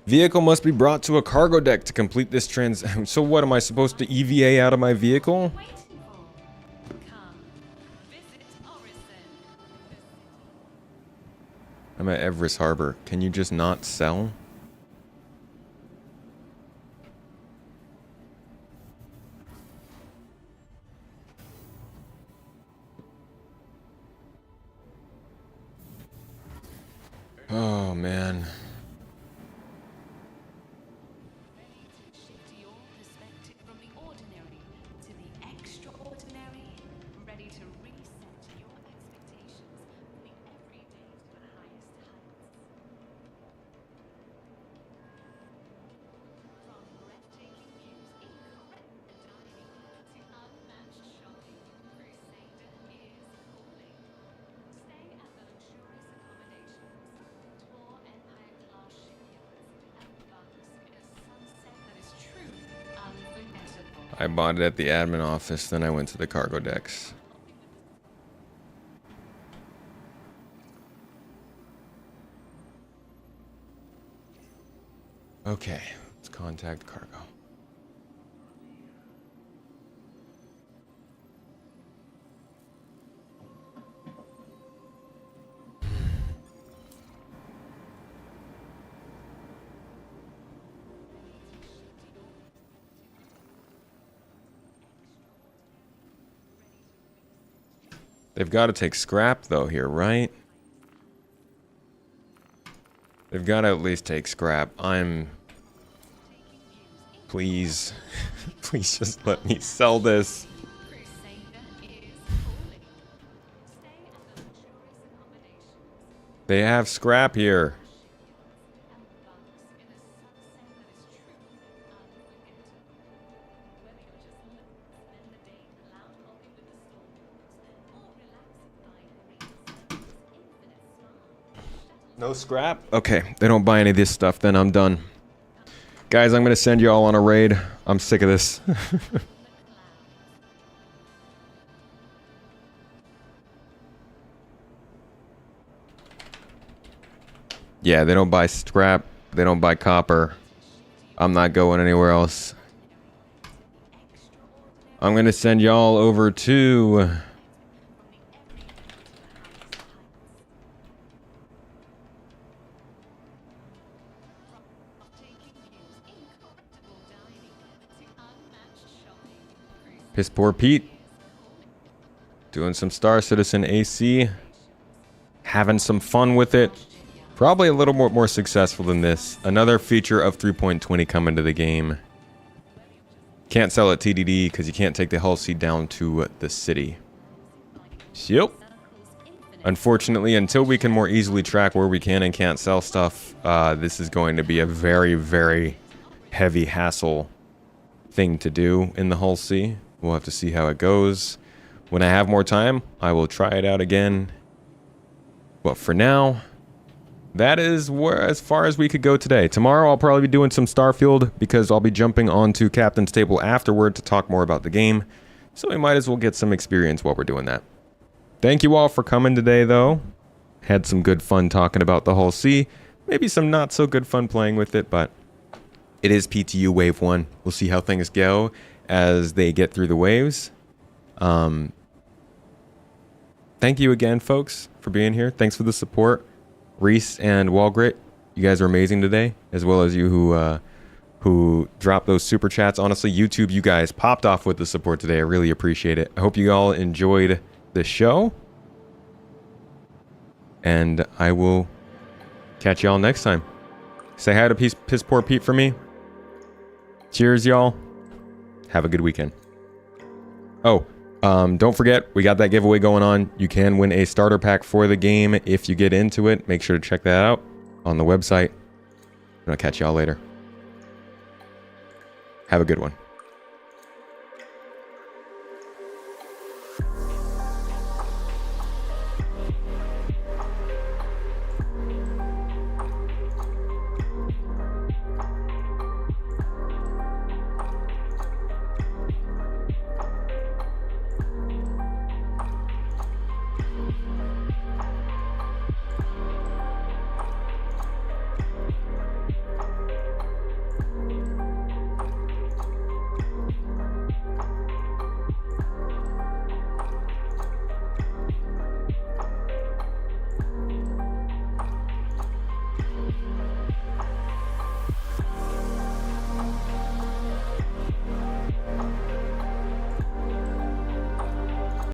Vehicle must be brought to a cargo deck to complete this So what, am I supposed to EVA out of my vehicle? I'm at Everest Harbor. Can you just not sell? Oh, man. I bought it at the admin office, then I went to the cargo decks. Okay, let's contact cargo. They've got to take scrap, though, here, right? They've got to at least take scrap. Please. Please just let me sell this. They have scrap here. No scrap? Okay, they don't buy any of this stuff, then I'm done. Guys, I'm gonna send you all on a raid. I'm sick of this. Yeah, they don't buy scrap. They don't buy copper. I'm not going anywhere else. I'm gonna send y'all over to... Piss Poor Pete. Doing some Star Citizen AC. Having some fun with it. Probably a little more successful than this. Another feature of 3.20 coming to the game. Can't sell at TDD because you can't take the Hull C down to the city. Yep. Unfortunately, until we can more easily track where we can and can't sell stuff, this is going to be a very, very heavy hassle thing to do in the Hull C. We'll have to see how it goes. When I have more time, I will try it out again. But for now, that is as far as we could go today. Tomorrow, I'll probably be doing some Starfield because I'll be jumping onto Captain's Table afterward to talk more about the game. So we might as well get some experience while we're doing that. Thank you all for coming today, though. Had some good fun talking about the Hull C. Maybe some not so good fun playing with it, but it is PTU Wave 1. We'll see how things go as they get through the waves. Thank you again, folks, for being here. Thanks for the support. Reese and Walgrit, you guys are amazing today, as well as you who dropped those super chats. Honestly, YouTube, you guys popped off with the support today. I really appreciate it. I hope you all enjoyed the show. And I will catch y'all next time. Say hi to Piss Poor Pete for me. Cheers, y'all. Have a good weekend. Oh, don't forget, we got that giveaway going on. You can win a starter pack for the game if you get into it. Make sure to check that out on the website. And I'll catch y'all later. Have a good one.